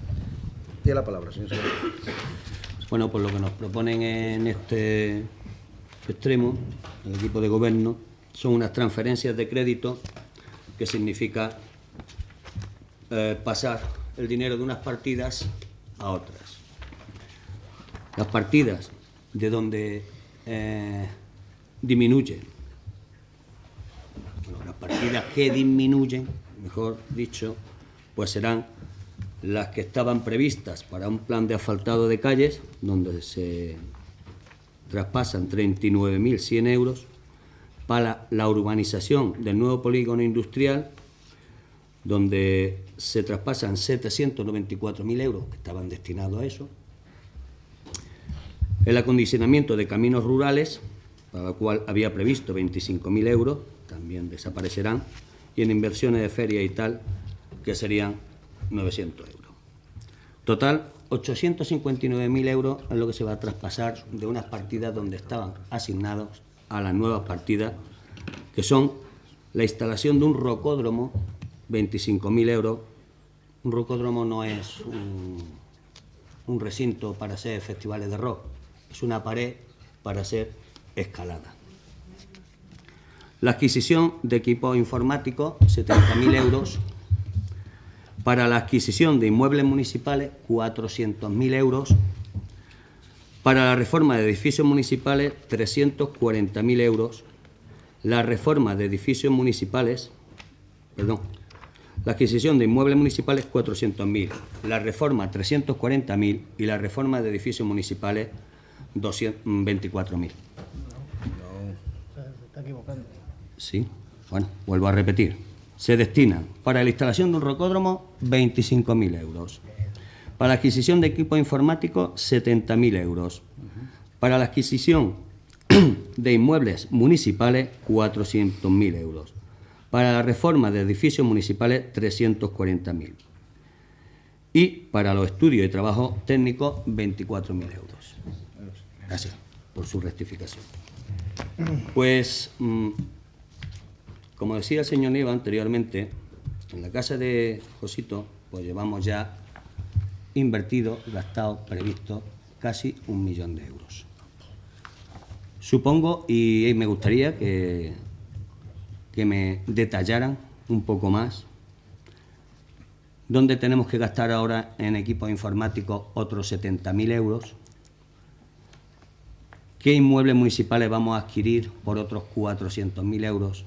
Tiene la palabra, señor Sabariego. Bueno, pues lo que nos proponen en este extremo, el equipo de gobierno, son unas transferencias de crédito que significa pasar el dinero de unas partidas a otras. Las partidas de donde disminuyen, bueno, las partidas que disminuyen, mejor dicho, pues serán las que estaban previstas para un plan de asfaltado de calles, donde se traspasan 39.100 euros, para la urbanización del nuevo polígono industrial, donde se traspasan 794.000 euros que estaban destinados a eso, el acondicionamiento de caminos rurales, para lo cual había previsto 25.000 euros, también desaparecerán, y en inversiones de feria y tal, que serían 900 euros. Total, 859.000 euros es lo que se va a traspasar de unas partidas donde estaban asignados a las nuevas partidas, que son la instalación de un rocódromo, 25.000 euros. Un rocódromo no es un recinto para hacer festivales de rock, es una pared para hacer escalada. La adquisición de equipos informáticos, 70.000 euros. Para la adquisición de inmuebles municipales, 400.000 euros. Para la reforma de edificios municipales, 340.000 euros. La reforma de edificios municipales, la adquisición de inmuebles municipales, 400.000. La reforma, 340.000. Y la reforma de edificios municipales, 24.000. Se está equivocando. Sí, bueno, vuelvo a repetir. Se destinan para la instalación de un rocódromo 25.000 euros. Para la adquisición de equipos informáticos 70.000 euros. Para la adquisición de inmuebles municipales 400.000 euros. Para la reforma de edificios municipales 340.000. Y para los estudios y trabajos técnicos 24.000 euros. Gracias por su rectificación. Pues, como decía el señor Nieva anteriormente, en la casa de Josito pues llevamos ya invertido, gastado, previsto casi 1 millón de euros. Supongo, y me gustaría que me detallaran un poco más dónde tenemos que gastar ahora en equipos informáticos otros 70.000 euros, qué inmuebles municipales vamos a adquirir por otros 400.000 euros,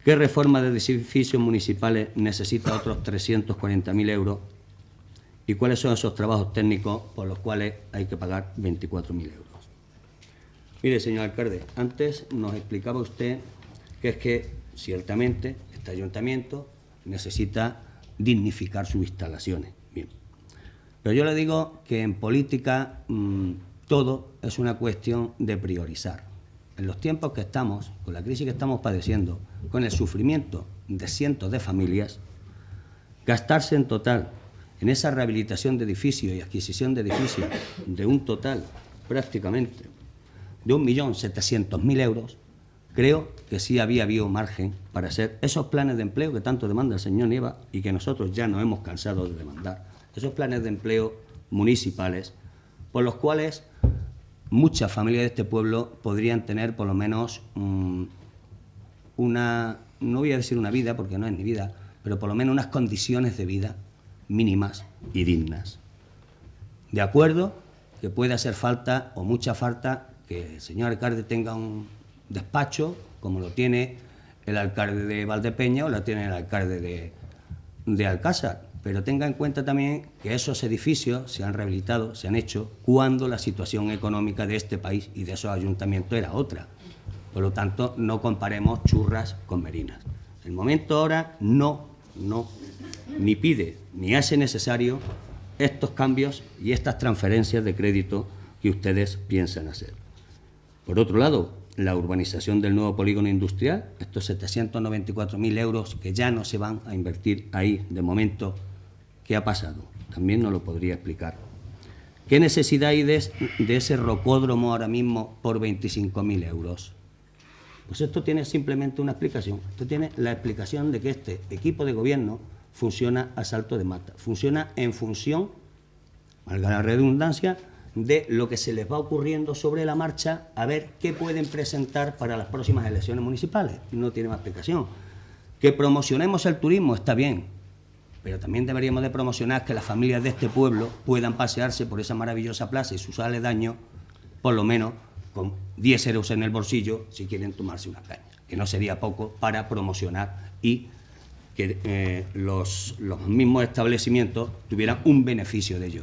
qué reforma de edificios municipales necesita otros 340.000 euros y cuáles son esos trabajos técnicos por los cuales hay que pagar 24.000 euros. Mire, señor alcalde, antes nos explicaba usted que es que ciertamente este ayuntamiento necesita dignificar sus instalaciones. Bien. Pero yo le digo que en política todo es una cuestión de priorizar. En los tiempos que estamos, con la crisis que estamos padeciendo, con el sufrimiento de cientos de familias, gastarse en total en esa rehabilitación de edificios y adquisición de edificios de un total prácticamente de 1.700.000 euros, creo que sí había habido margen para hacer esos planes de empleo que tanto demanda el señor Nieva y que nosotros ya nos hemos cansado de demandar. Esos planes de empleo municipales por los cuales muchas familias de este pueblo podrían tener por lo menos una, no voy a decir una vida porque no es ni vida, pero por lo menos unas condiciones de vida mínimas y dignas. De acuerdo que puede hacer falta o mucha falta que el señor alcalde tenga un despacho como lo tiene el alcalde de Valdepeña o lo tiene el alcalde de Alcázar, pero tenga en cuenta también que esos edificios se han rehabilitado, se han hecho cuando la situación económica de este país y de esos ayuntamientos era otra. Por lo tanto, no comparemos churras con merinas. El momento ahora no, ni pide ni hace necesario estos cambios y estas transferencias de crédito que ustedes piensan hacer. Por otro lado, la urbanización del nuevo polígono industrial, estos 794.000 euros que ya no se van a invertir ahí de momento, ¿qué ha pasado? También nos lo podría explicar. ¿Qué necesidad hay de ese rocódromo ahora mismo por 25.000 euros? Pues esto tiene simplemente una explicación. Esto tiene la explicación de que este equipo de gobierno funciona a salto de mata. Funciona en función, valga la redundancia, de lo que se les va ocurriendo sobre la marcha, a ver qué pueden presentar para las próximas elecciones municipales. No tiene más explicación. Que promocionemos el turismo está bien, pero también deberíamos de promocionar que las familias de este pueblo puedan pasearse por esa maravillosa plaza y sus aledaños, por lo menos con 10 euros en el bolsillo si quieren tomarse una caña, que no sería poco para promocionar y que los mismos establecimientos tuvieran un beneficio de ello.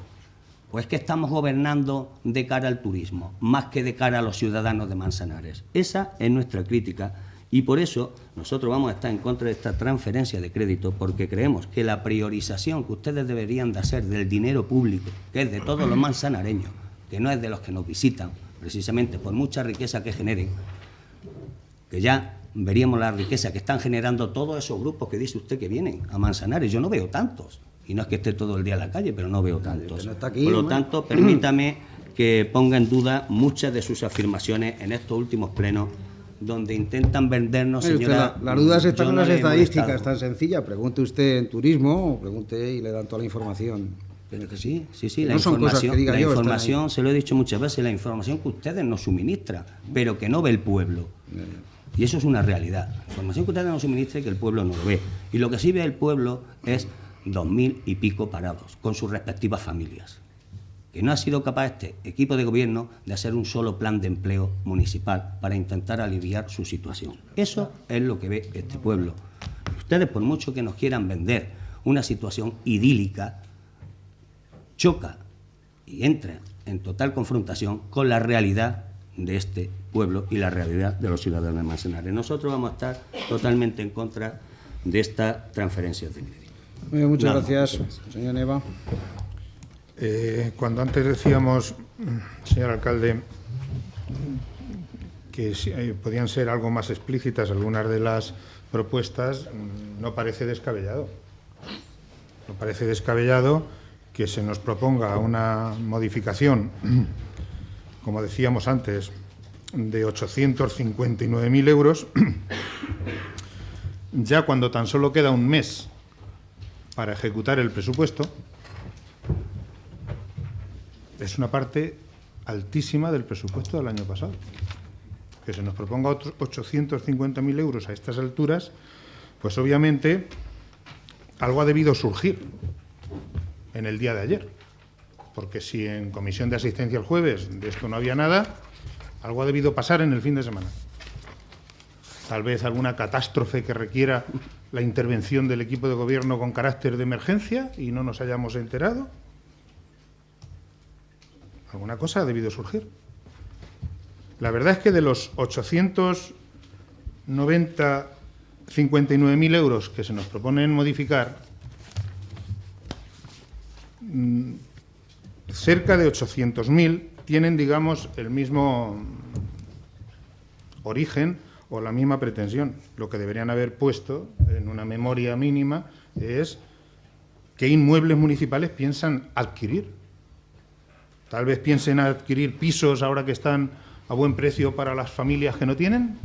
Pues que estamos gobernando de cara al turismo, más que de cara a los ciudadanos de Manzanares. Esa es nuestra crítica y por eso nosotros vamos a estar en contra de esta transferencia de crédito, porque creemos que la priorización que ustedes deberían de hacer del dinero público, que es de todos los manzanareños, que no es de los que nos visitan, precisamente por mucha riqueza que generen, que ya veríamos la riqueza que están generando todos esos grupos que dice usted que vienen a Manzanares. Yo no veo tantos. Y no es que esté todo el día en la calle, pero no veo tantos. No está aquí, por lo tanto, permítame que ponga en duda muchas de sus afirmaciones en estos últimos plenos, donde intentan vendernos, señora... Las dudas están yo en no las le he estadísticas, molestado. tan sencilla. Pregunte usted en turismo, o pregunte y le dan toda la información. Pero que sí, la No son cosas que información, diga la yo, están información, se lo he dicho muchas veces, la información que ustedes nos suministran, pero que no ve el pueblo. Y eso es una realidad. La información que ustedes nos suministran y que el pueblo no lo ve. Y lo que sí ve el pueblo es 2.000 y pico parados, con sus respectivas familias. Que no ha sido capaz este equipo de gobierno de hacer un solo plan de empleo municipal para intentar aliviar su situación. Eso es lo que ve este pueblo. Ustedes, por mucho que nos quieran vender una situación idílica, choca y entra en total confrontación con la realidad de este pueblo y la realidad de los ciudadanos de Manzanares. Nosotros vamos a estar totalmente en contra de esta transferencia de crédito. Muy bien, muchas Nada, gracias, señor Neva. Cuando antes decíamos, señor alcalde, que podían ser algo más explícitas algunas de las propuestas, no parece descabellado. No parece descabellado que se nos proponga una modificación, como decíamos antes, de 859.000 euros, ya cuando tan solo queda un mes para ejecutar el presupuesto. Es una parte altísima del presupuesto del año pasado. Que se nos proponga otros 850.000 euros a estas alturas, pues obviamente algo ha debido surgir en el día de ayer. Porque si en comisión de asistencia el jueves de esto no había nada, algo ha debido pasar en el fin de semana. Tal vez alguna catástrofe que requiera la intervención del equipo de gobierno con carácter de emergencia y no nos hayamos enterado. Alguna cosa ha debido surgir. La verdad es que de los 59.000 euros que se nos proponen modificar, cerca de 800.000 tienen, digamos, el mismo origen o la misma pretensión. Lo que deberían haber puesto en una memoria mínima es qué inmuebles municipales piensan adquirir. Tal vez piensen adquirir pisos ahora que están a buen precio para las familias que no tienen.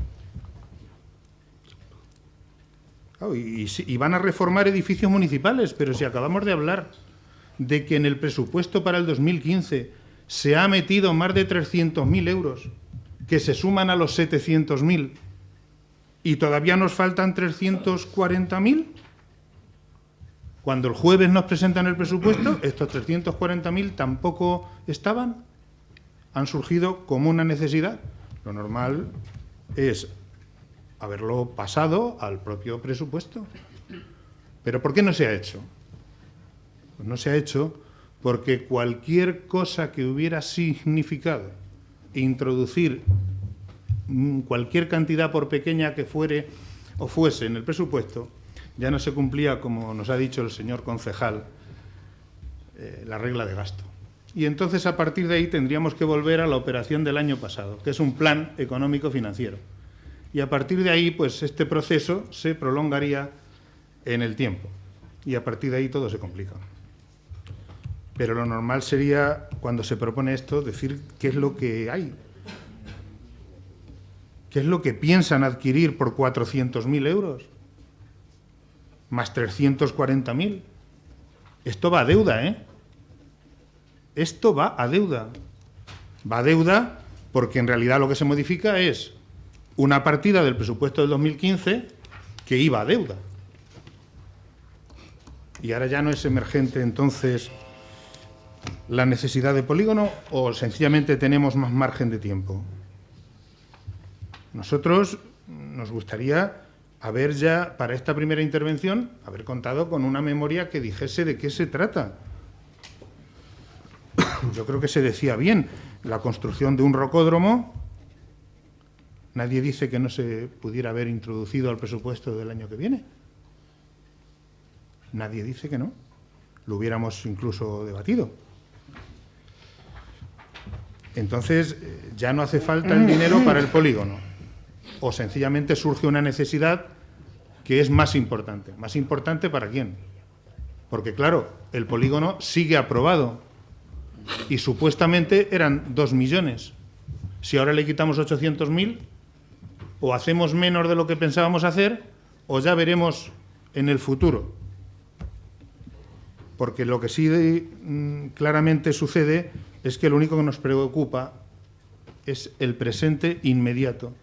Claro, y van a reformar edificios municipales, pero si acabamos de hablar de que en el presupuesto para el 2015 se ha metido más de 300.000 euros, que se suman a los 700.000, y todavía nos faltan 340.000. Cuando el jueves nos presentan el presupuesto, estos 340.000 tampoco estaban, han surgido como una necesidad. Lo normal es haberlo pasado al propio presupuesto. ¿Pero por qué no se ha hecho? Pues no se ha hecho porque cualquier cosa que hubiera significado introducir cualquier cantidad, por pequeña que fuere o fuese, en el presupuesto, ya no se cumplía, como nos ha dicho el señor concejal, la regla de gasto. Y entonces, a partir de ahí, tendríamos que volver a la operación del año pasado, que es un plan económico financiero. Y a partir de ahí, pues este proceso se prolongaría en el tiempo. Y a partir de ahí todo se complica. Pero lo normal sería, cuando se propone esto, decir qué es lo que hay. ¿Qué es lo que piensan adquirir por 400.000 euros? Más 340.000. Esto va a deuda, ¿eh? Esto va a deuda. Va a deuda porque en realidad lo que se modifica es una partida del presupuesto del 2015 que iba a deuda. Y ahora ya no es emergente entonces la necesidad de polígono o sencillamente tenemos más margen de tiempo. Nosotros nos gustaría haber ya, para esta primera intervención, haber contado con una memoria que dijese de qué se trata. Yo creo que se decía bien, la construcción de un rocódromo, nadie dice que no se pudiera haber introducido al presupuesto del año que viene. Nadie dice que no. Lo hubiéramos incluso debatido. Entonces, ya no hace falta el dinero para el polígono. O sencillamente surge una necesidad que es más importante. ¿Más importante para quién? Porque, claro, el polígono sigue aprobado y supuestamente eran 2 millones. Si ahora le quitamos 800.000, o hacemos menos de lo que pensábamos hacer, o ya veremos en el futuro. Porque lo que sí claramente sucede es que lo único que nos preocupa es el presente inmediato.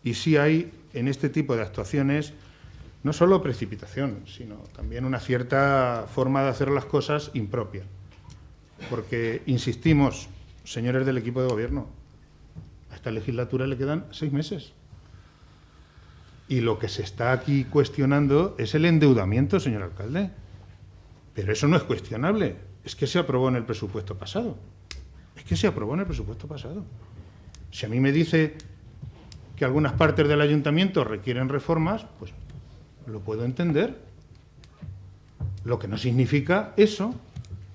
Y sí hay en este tipo de actuaciones no solo precipitación, sino también una cierta forma de hacer las cosas impropia. Porque, insistimos, señores del equipo de gobierno, a esta legislatura le quedan 6 meses. Y lo que se está aquí cuestionando es el endeudamiento, señor alcalde. Pero eso no es cuestionable, es que se aprobó en el presupuesto pasado. Es que se aprobó en el presupuesto pasado. Si a mí me dice que algunas partes del ayuntamiento requieren reformas, pues lo puedo entender. Lo que no significa eso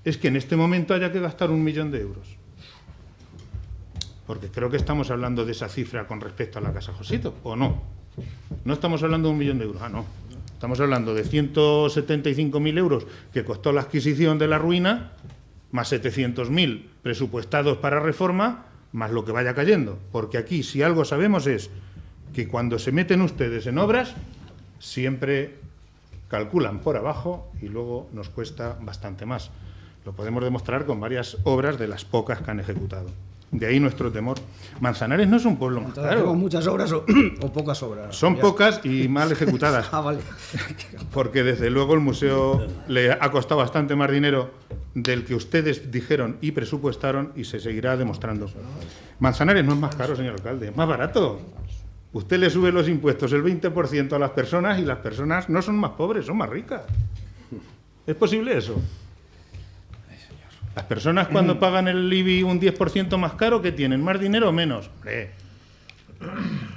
es que en este momento haya que gastar 1 millón de euros. Porque creo que estamos hablando de esa cifra con respecto a la Casa Josito, ¿o no? No estamos hablando de 1 millón de euros, no. Estamos hablando de 175.000 euros que costó la adquisición de la ruina, más 700.000 presupuestados para reforma, más lo que vaya cayendo. Porque aquí, si algo sabemos, es que cuando se meten ustedes en obras, siempre calculan por abajo y luego nos cuesta bastante más. Lo podemos demostrar con varias obras de las pocas que han ejecutado. De ahí nuestro temor. Manzanares no es un pueblo más caro. ¿Tenemos muchas obras o pocas obras? Son pocas y mal ejecutadas. Ah, vale. Porque desde luego el museo le ha costado bastante más dinero del que ustedes dijeron y presupuestaron y se seguirá demostrando. Manzanares no es más caro, señor alcalde, es más barato. Usted le sube los impuestos el 20% a las personas y las personas no son más pobres, son más ricas. ¿Es posible eso? Las personas cuando pagan el IBI un 10% más caro, ¿qué tienen? ¿Más dinero o menos? ¡Hombre!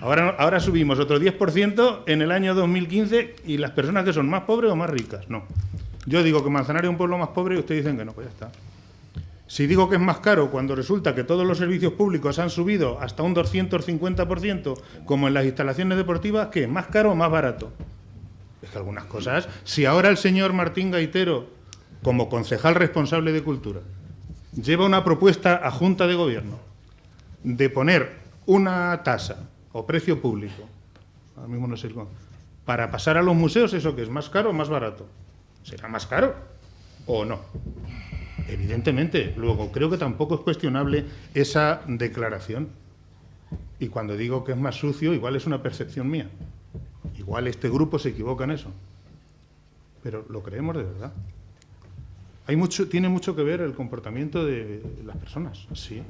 Ahora subimos otro 10% en el año 2015 y las personas que son más pobres o más ricas. No. Yo digo que Manzanares es un pueblo más pobre y ustedes dicen que no, pues ya está. Si digo que es más caro cuando resulta que todos los servicios públicos han subido hasta un 250%, como en las instalaciones deportivas, ¿qué? ¿Más caro o más barato? Es que algunas cosas... Si ahora el señor Martín Gaitero, como concejal responsable de Cultura, lleva una propuesta a Junta de Gobierno de poner una tasa o precio público, ahora mismo no sé cómo, para pasar a los museos, ¿eso qué es? ¿Más caro o más barato? ¿Será más caro o no? Evidentemente. Luego, creo que tampoco es cuestionable esa declaración. Y cuando digo que es más sucio, igual es una percepción mía. Igual este grupo se equivoca en eso. pero lo creemos de verdad. Tiene mucho que ver el comportamiento de las personas, sí,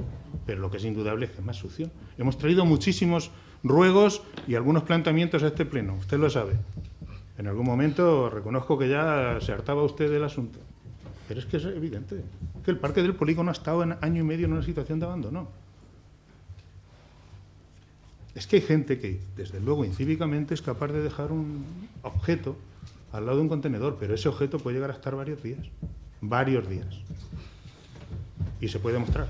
pero lo que es indudable es que es más sucio. Hemos traído muchísimos ruegos y algunos planteamientos a este pleno, usted lo sabe. En algún momento reconozco que ya se hartaba usted del asunto, pero es que es evidente que el Parque del Polígono ha estado en año y medio en una situación de abandono. Es que hay gente que, desde luego, incívicamente es capaz de dejar un objeto al lado de un contenedor, pero ese objeto puede llegar a estar varios días. Y se puede demostrar.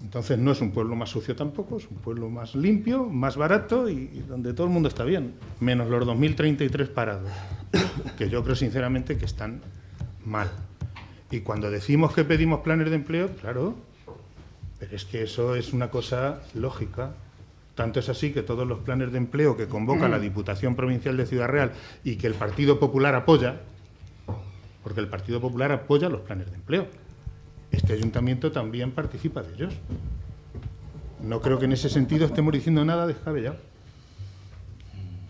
Entonces no es un pueblo más sucio tampoco, es un pueblo más limpio, más barato y donde todo el mundo está bien, menos los 2.033 parados, que yo creo sinceramente que están mal. Y cuando decimos que pedimos planes de empleo, claro, pero es que eso es una cosa lógica. Tanto es así que todos los planes de empleo que convoca la Diputación Provincial de Ciudad Real y que el Partido Popular apoya, porque el Partido Popular apoya los planes de empleo, este ayuntamiento también participa de ellos. No creo que en ese sentido estemos diciendo nada descabellado.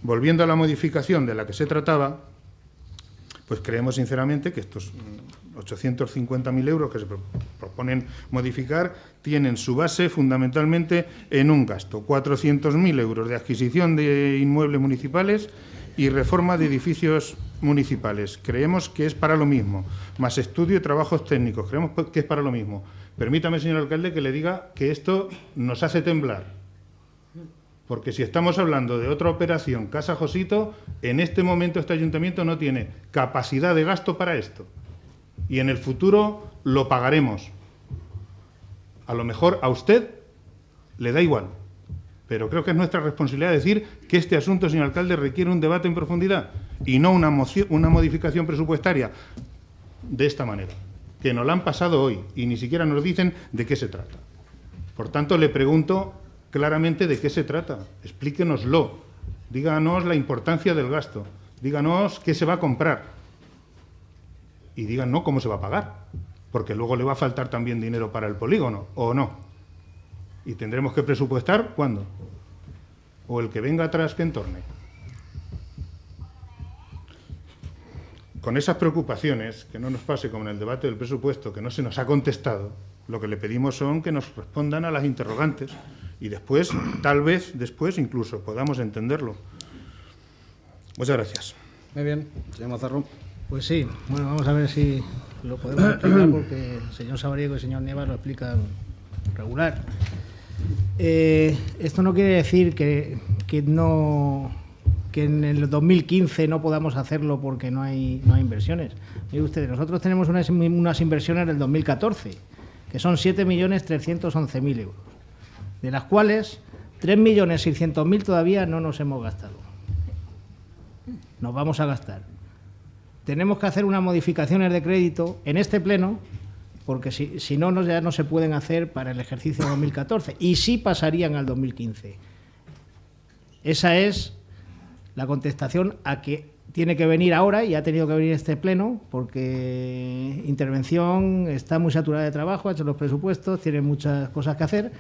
Volviendo a la modificación de la que se trataba, pues creemos sinceramente que estos 850.000 euros que se proponen modificar tienen su base fundamentalmente en un gasto, 400.000 euros de adquisición de inmuebles municipales y reforma de edificios municipales. Creemos que es para lo mismo, más estudio y trabajos técnicos, creemos que es para lo mismo. Permítame, señor alcalde, que le diga que esto nos hace temblar, porque si estamos hablando de otra operación, Casa Josito, en este momento este ayuntamiento no tiene capacidad de gasto para esto. Y en el futuro lo pagaremos. A lo mejor a usted le da igual, pero creo que es nuestra responsabilidad decir que este asunto, señor alcalde, requiere un debate en profundidad y no una modificación presupuestaria de esta manera, que nos la han pasado hoy y ni siquiera nos dicen de qué se trata. Por tanto, le pregunto claramente de qué se trata. Explíquenoslo. Díganos la importancia del gasto. Díganos qué se va a comprar. Y díganos cómo se va a pagar. Porque luego le va a faltar también dinero para el polígono, ¿o no? Y tendremos que presupuestar, ¿cuándo? O el que venga atrás que entorne. Con esas preocupaciones, que no nos pase como en el debate del presupuesto, que no se nos ha contestado, lo que le pedimos son que nos respondan a las interrogantes y después, tal vez después incluso, podamos entenderlo. Muchas gracias. Muy bien, señor Mazarrón. Pues sí, bueno, vamos a ver si lo podemos explicar porque el señor Sabariego y el señor Nievas lo explican regular. Esto no quiere decir que en el 2015 no podamos hacerlo porque no hay inversiones. Mire usted, nosotros tenemos unas inversiones del 2014, que son 7.311.000 euros, de las cuales 3.600.000 todavía no nos hemos gastado. Nos vamos a gastar. Tenemos que hacer unas modificaciones de crédito en este pleno, porque si no, ya no se pueden hacer para el ejercicio 2014 y sí pasarían al 2015. Esa es la contestación a que tiene que venir ahora y ha tenido que venir este pleno porque Intervención está muy saturada de trabajo, ha hecho los presupuestos, tiene muchas cosas que hacer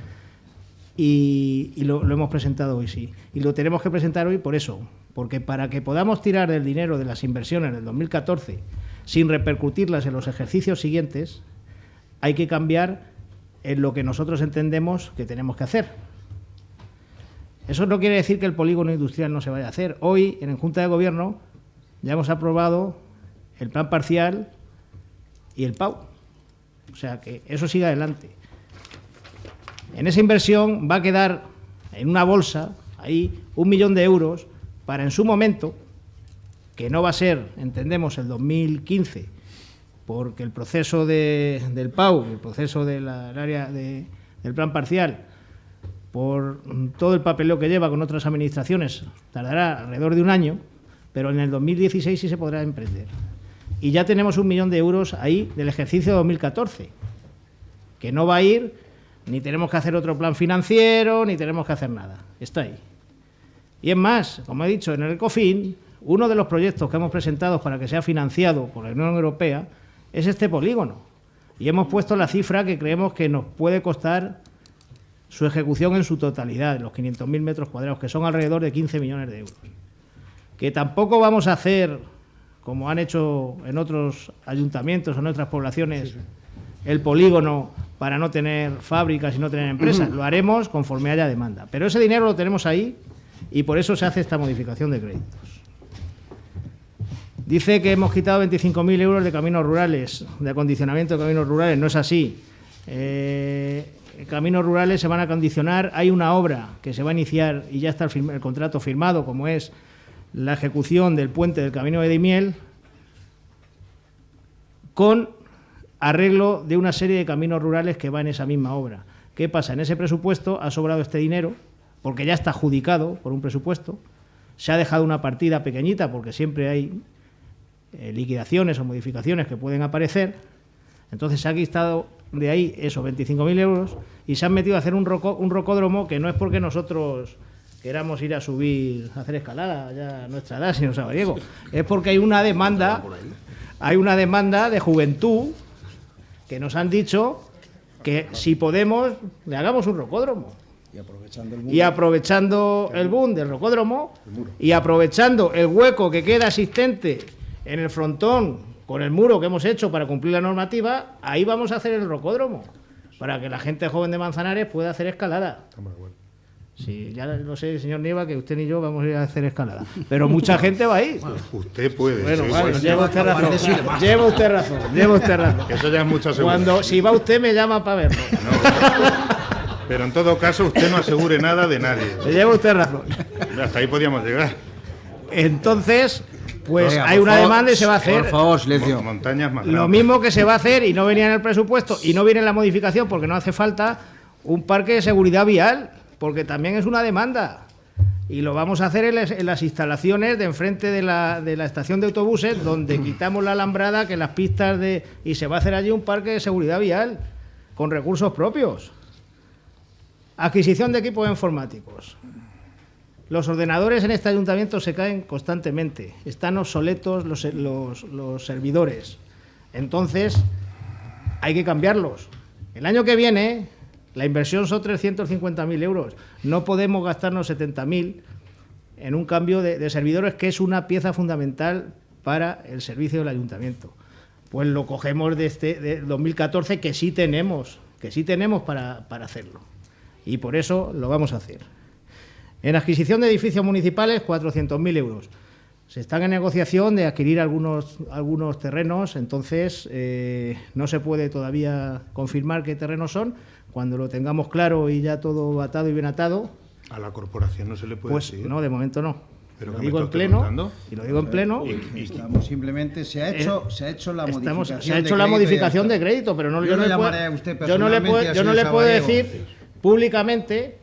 y lo hemos presentado hoy, sí. Y lo tenemos que presentar hoy por eso, porque para que podamos tirar del dinero de las inversiones del 2014 sin repercutirlas en los ejercicios siguientes, hay que cambiar en lo que nosotros entendemos que tenemos que hacer. Eso no quiere decir que el polígono industrial no se vaya a hacer. Hoy, en la Junta de Gobierno, ya hemos aprobado el plan parcial y el PAU. O sea, que eso sigue adelante. En esa inversión va a quedar en una bolsa, ahí, 1 millón de euros para en su momento, que no va a ser, entendemos, el 2015, porque el proceso del PAU, el proceso del área del plan parcial, por todo el papeleo que lleva con otras administraciones, tardará alrededor de un año, pero en el 2016 sí se podrá emprender. Y ya tenemos 1 millón de euros ahí del ejercicio 2014, que no va a ir, ni tenemos que hacer otro plan financiero, ni tenemos que hacer nada. Está ahí. Y es más, como he dicho, en el Ecofin, uno de los proyectos que hemos presentado para que sea financiado por la Unión Europea es este polígono. Y hemos puesto la cifra que creemos que nos puede costar su ejecución en su totalidad, los 500.000 metros cuadrados, que son alrededor de 15 millones de euros. que tampoco vamos a hacer, como han hecho en otros ayuntamientos o en otras poblaciones, el polígono para no tener fábricas y no tener empresas. Lo haremos conforme haya demanda. Pero ese dinero lo tenemos ahí y por eso se hace esta modificación de créditos. Dice que hemos quitado 25.000 euros de caminos rurales, de acondicionamiento de caminos rurales. No es así. Caminos rurales se van a acondicionar. Hay una obra que se va a iniciar y ya está el contrato firmado, como es la ejecución del puente del Camino de Daimiel, con arreglo de una serie de caminos rurales que va en esa misma obra. ¿Qué pasa? En ese presupuesto ha sobrado este dinero, porque ya está adjudicado por un presupuesto. Se ha dejado una partida pequeñita, porque siempre hay liquidaciones o modificaciones que pueden aparecer. Entonces se ha quitado de ahí esos 25.000 euros y se han metido a hacer un rocódromo, que no es porque nosotros queramos ir a subir, a hacer escalada ya a nuestra edad, señor Sabariego. Es porque hay una demanda de juventud que nos han dicho que si podemos le hagamos un rocódromo. Y aprovechando el boom del rocódromo y aprovechando el hueco que queda existente en el frontón con el muro que hemos hecho para cumplir la normativa, ahí vamos a hacer el rocódromo, para que la gente joven de Manzanares pueda hacer escalada. Sí, ya lo sé, señor Nieva, que usted ni yo vamos a ir a hacer escalada, pero mucha gente va a ir. Usted puede. Bueno, sí, vale, sí. lleva usted razón. Eso ya es mucha seguridad. Si va usted me llama para verlo. Pero en todo caso, usted no asegure nada de nadie. Lleva usted razón. Hasta ahí podíamos llegar. Entonces, pues Oiga, hay por una favor, demanda y se va a hacer por favor, silencio. Montañas más lo grandes. mismo que se va a hacer, y no venía en el presupuesto y no viene en la modificación porque no hace falta, un parque de seguridad vial, porque también es una demanda. Y lo vamos a hacer en las instalaciones de enfrente de la estación de autobuses, donde quitamos la alambrada, que las pistas y se va a hacer allí un parque de seguridad vial con recursos propios. Adquisición de equipos informáticos. Los ordenadores en este ayuntamiento se caen constantemente. Están obsoletos los servidores. Entonces, hay que cambiarlos. El año que viene, la inversión son 350.000 euros. No podemos gastarnos 70.000 en un cambio de servidores, que es una pieza fundamental para el servicio del ayuntamiento. Pues lo cogemos de 2014, que sí tenemos para hacerlo. Y por eso lo vamos a hacer. En adquisición de edificios municipales, 400.000 euros. Se están en negociación de adquirir algunos terrenos, entonces no se puede todavía confirmar qué terrenos son. Cuando lo tengamos claro y ya todo atado y bien atado, A la corporación no se le puede pues decir. no, de momento no. Pero Lo que me digo en estoy pleno, preguntando. y lo digo en pleno. Estamos simplemente se ha hecho la modificación. Se ha hecho la modificación de crédito, pero no, Yo no le le puedo- llamaré a usted yo no le puedo, personalmente, yo no al le señor puedo Sabariego. decir públicamente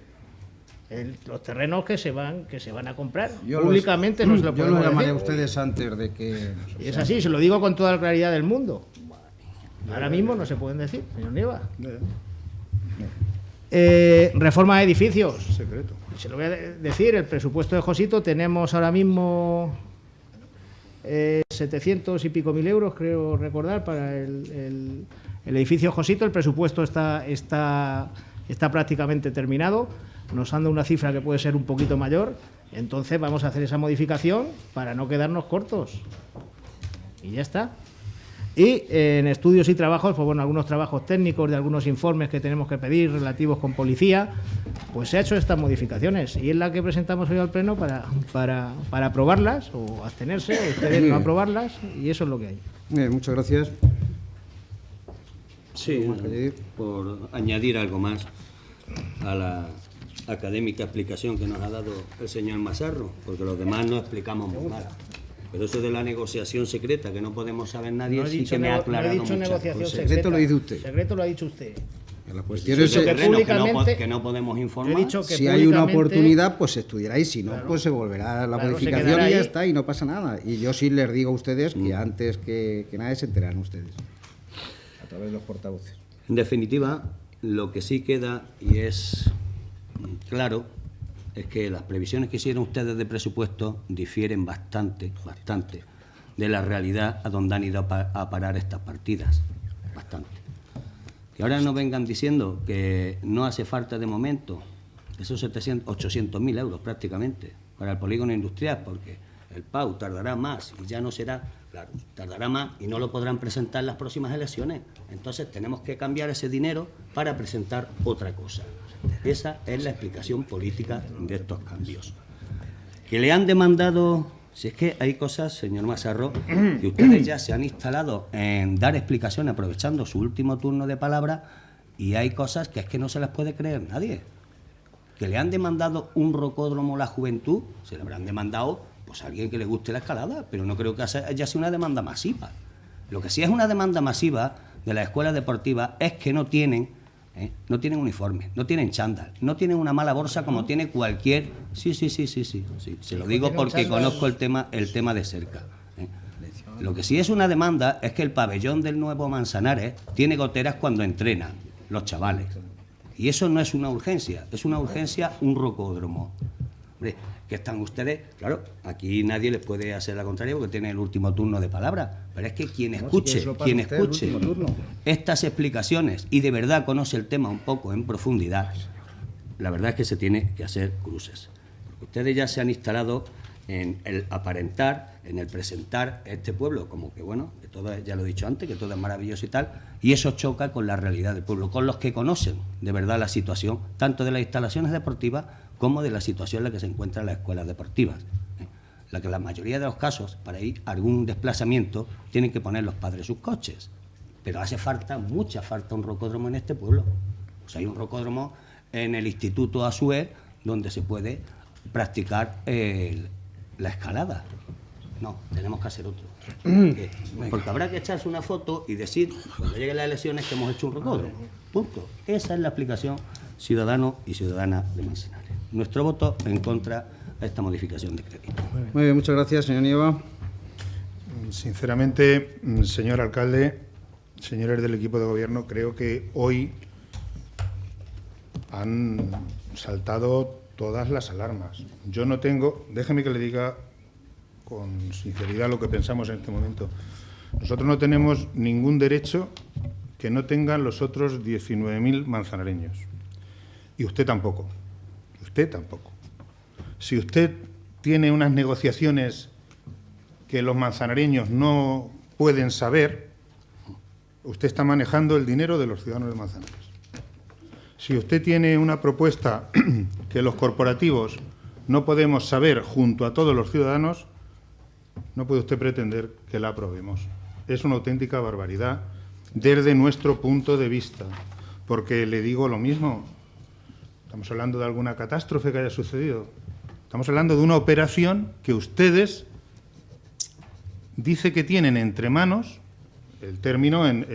los terrenos que se van a comprar. Públicamente no se lo Yo podemos lo llamaré a decir. ustedes antes de que... Y es así, se lo digo con toda la claridad del mundo. Ahora mismo no se pueden decir, señor Nieva. Reforma de edificios. Secreto. Se lo voy a decir, el presupuesto de Josito tenemos ahora mismo 700 y pico mil euros, creo recordar, para el edificio Josito. El presupuesto está prácticamente terminado. Nos han dado una cifra que puede ser un poquito mayor. Entonces vamos a hacer esa modificación para no quedarnos cortos. Y ya está. Y en estudios y trabajos, pues bueno, algunos trabajos técnicos de algunos informes que tenemos que pedir relativos con policía, pues se ha hecho estas modificaciones y es la que presentamos hoy al Pleno para aprobarlas o abstenerse, o ustedes no aprobarlas, y eso es lo que hay. muchas gracias. Sí, ¿Algo más que añadir? por añadir algo más a la académica explicación que nos ha dado el señor Mazarro, porque los demás no explicamos muy mal. Pero eso de la negociación secreta, que no podemos saber nadie, No he sí dicho que me ha no he aclarado dicho muchas negociación cosas. secreto lo dice usted. Secreto lo ha dicho usted. La cuestión Sí, es lo que Terrenos públicamente- que no podemos informar. He dicho que si hay una públicamente- oportunidad, pues se estudiará, y si no, Claro. pues se volverá a la Claro, se modificación quedará y ya ahí. está, y no pasa nada. Y yo sí les digo a ustedes que antes que nadie se enterarán ustedes, a través de los portavoces. En definitiva, lo que sí queda y es claro es que las previsiones que hicieron ustedes de presupuesto difieren bastante de la realidad a donde han ido a parar estas partidas. Bastante. Que ahora no vengan diciendo que no hace falta de momento esos 800.000 euros prácticamente para el polígono industrial, porque el PAU tardará más y ya no será, claro, tardará más y no lo podrán presentar en las próximas elecciones. Entonces tenemos que cambiar ese dinero para presentar otra cosa. Esa es la explicación política de estos cambios. Que le han demandado, si es que hay cosas, señor Mazarró, que ustedes ya se han instalado en dar explicaciones aprovechando su último turno de palabra, y hay cosas que es que no se las puede creer nadie. Que le han demandado un rocódromo a la juventud, se le habrán demandado pues a alguien que le guste la escalada, pero no creo que haya sido una demanda masiva. Lo que sí es una demanda masiva de las escuelas deportivas es que no tienen uniforme, no tienen chándal, no tienen una mala bolsa como tiene cualquier... Sí, se lo digo porque conozco el tema de cerca. Lo que sí es una demanda es que el pabellón del Nuevo Manzanares tiene goteras cuando entrenan los chavales. Y eso no es una urgencia, es una urgencia un rocódromo. Hombre, que están ustedes, claro, aquí nadie les puede hacer la contraria porque tiene el último turno de palabra, pero es que quien escuche estas explicaciones y de verdad conoce el tema un poco en profundidad, la verdad es que se tiene que hacer cruces. Porque ustedes ya se han instalado en el aparentar, en el presentar este pueblo como que, bueno, que todo, ya lo he dicho antes, que todo es maravilloso y tal, y eso choca con la realidad del pueblo, con los que conocen de verdad la situación, tanto de las instalaciones deportivas como de la situación en la que se encuentran las escuelas deportivas. La que la mayoría de los casos, para ir a algún desplazamiento, tienen que poner los padres sus coches. Pero hace falta, mucha falta, un rocódromo en este pueblo. O sea, hay un rocódromo en el Instituto Asuer donde se puede practicar la escalada. No, tenemos que hacer otro. Porque habrá que echarse una foto y decir, cuando lleguen las elecciones, que hemos hecho un rocódromo. Punto. Esa es la explicación ciudadano y ciudadana de Manzanares. Nuestro voto en contra a esta modificación de crédito. Muy bien, muchas gracias, señor Nieva. Sinceramente, señor alcalde, señores del equipo de gobierno, creo que hoy han saltado todas las alarmas. Yo no tengo, déjeme que le diga con sinceridad lo que pensamos en este momento. Nosotros no tenemos ningún derecho que no tengan los otros 19.000 manzanareños. Y usted tampoco. Usted tampoco. Si usted tiene unas negociaciones que los manzanareños no pueden saber, usted está manejando el dinero de los ciudadanos de Manzanares. Si usted tiene una propuesta que los corporativos no podemos saber junto a todos los ciudadanos, no puede usted pretender que la aprobemos. Es una auténtica barbaridad desde nuestro punto de vista, porque le digo lo mismo. Estamos hablando de alguna catástrofe que haya sucedido. Estamos hablando de una operación que ustedes dice que tienen entre manos, el término entre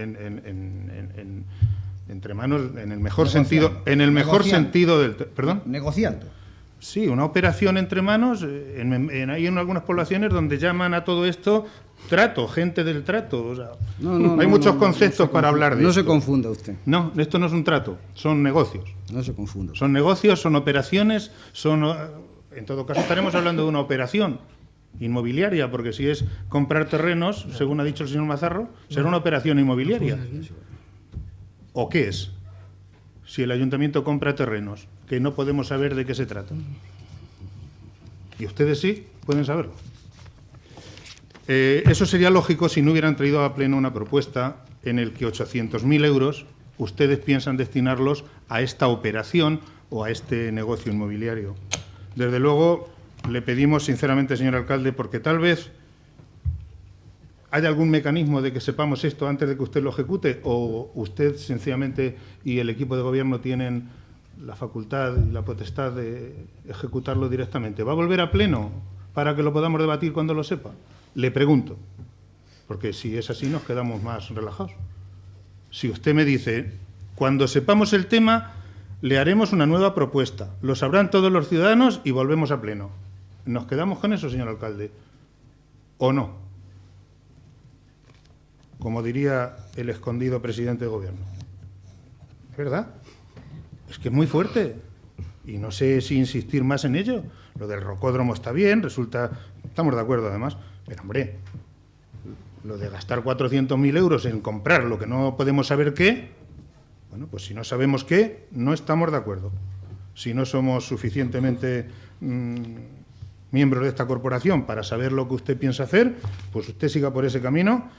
manos en el mejor sentido, del perdón. Negociando. Sí, una operación entre manos. Hay en algunas poblaciones donde llaman a todo esto trato, gente del trato. O sea, hay muchos conceptos para hablar de esto. No se confunda usted. No, esto no es un trato, son negocios. No se confunda. Son negocios, son operaciones, en todo caso estaremos hablando de una operación inmobiliaria, porque si es comprar terrenos, según ha dicho el señor Mazarró, será una operación inmobiliaria. ¿O qué es? Si el ayuntamiento compra terrenos, que no podemos saber de qué se trata. Y ustedes sí pueden saberlo. Eso sería lógico si no hubieran traído a pleno una propuesta en el que 800.000 euros ustedes piensan destinarlos a esta operación o a este negocio inmobiliario. Desde luego, le pedimos sinceramente, señor alcalde, porque tal vez haya algún mecanismo de que sepamos esto antes de que usted lo ejecute, o usted sencillamente y el equipo de gobierno tienen la facultad y la potestad de ejecutarlo directamente. ¿Va a volver a pleno para que lo podamos debatir cuando lo sepa? Le pregunto, porque si es así nos quedamos más relajados. Si usted me dice, cuando sepamos el tema, le haremos una nueva propuesta, lo sabrán todos los ciudadanos y volvemos a pleno. ¿Nos quedamos con eso, señor alcalde? ¿O no? Como diría el escondido presidente de gobierno. ¿Es verdad? Es que es muy fuerte. Y no sé si insistir más en ello. Lo del rocódromo está bien, estamos de acuerdo además, pero hombre, lo de gastar 400.000 euros en comprar lo que no podemos saber qué, bueno, pues si no sabemos qué, no estamos de acuerdo. Si no somos suficientemente miembros de esta corporación para saber lo que usted piensa hacer, pues usted siga por ese camino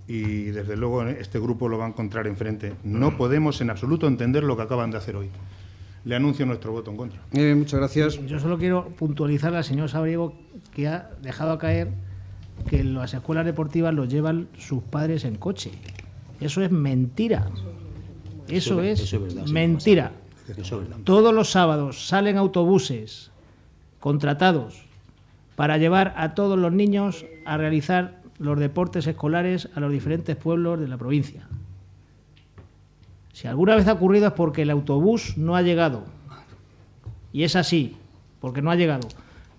y, desde luego, este grupo lo va a encontrar enfrente. No podemos en absoluto entender lo que acaban de hacer hoy. Le anuncio nuestro voto en contra. Muchas gracias. Yo solo quiero puntualizar al señor Sabriego que ha dejado caer que las escuelas deportivas los llevan sus padres en coche. Eso es mentira. Eso es verdad, sí, mentira. Eso es verdad. Todos los sábados salen autobuses contratados para llevar a todos los niños a realizar los deportes escolares a los diferentes pueblos de la provincia. Si alguna vez ha ocurrido es porque el autobús no ha llegado. Y es así, porque no ha llegado.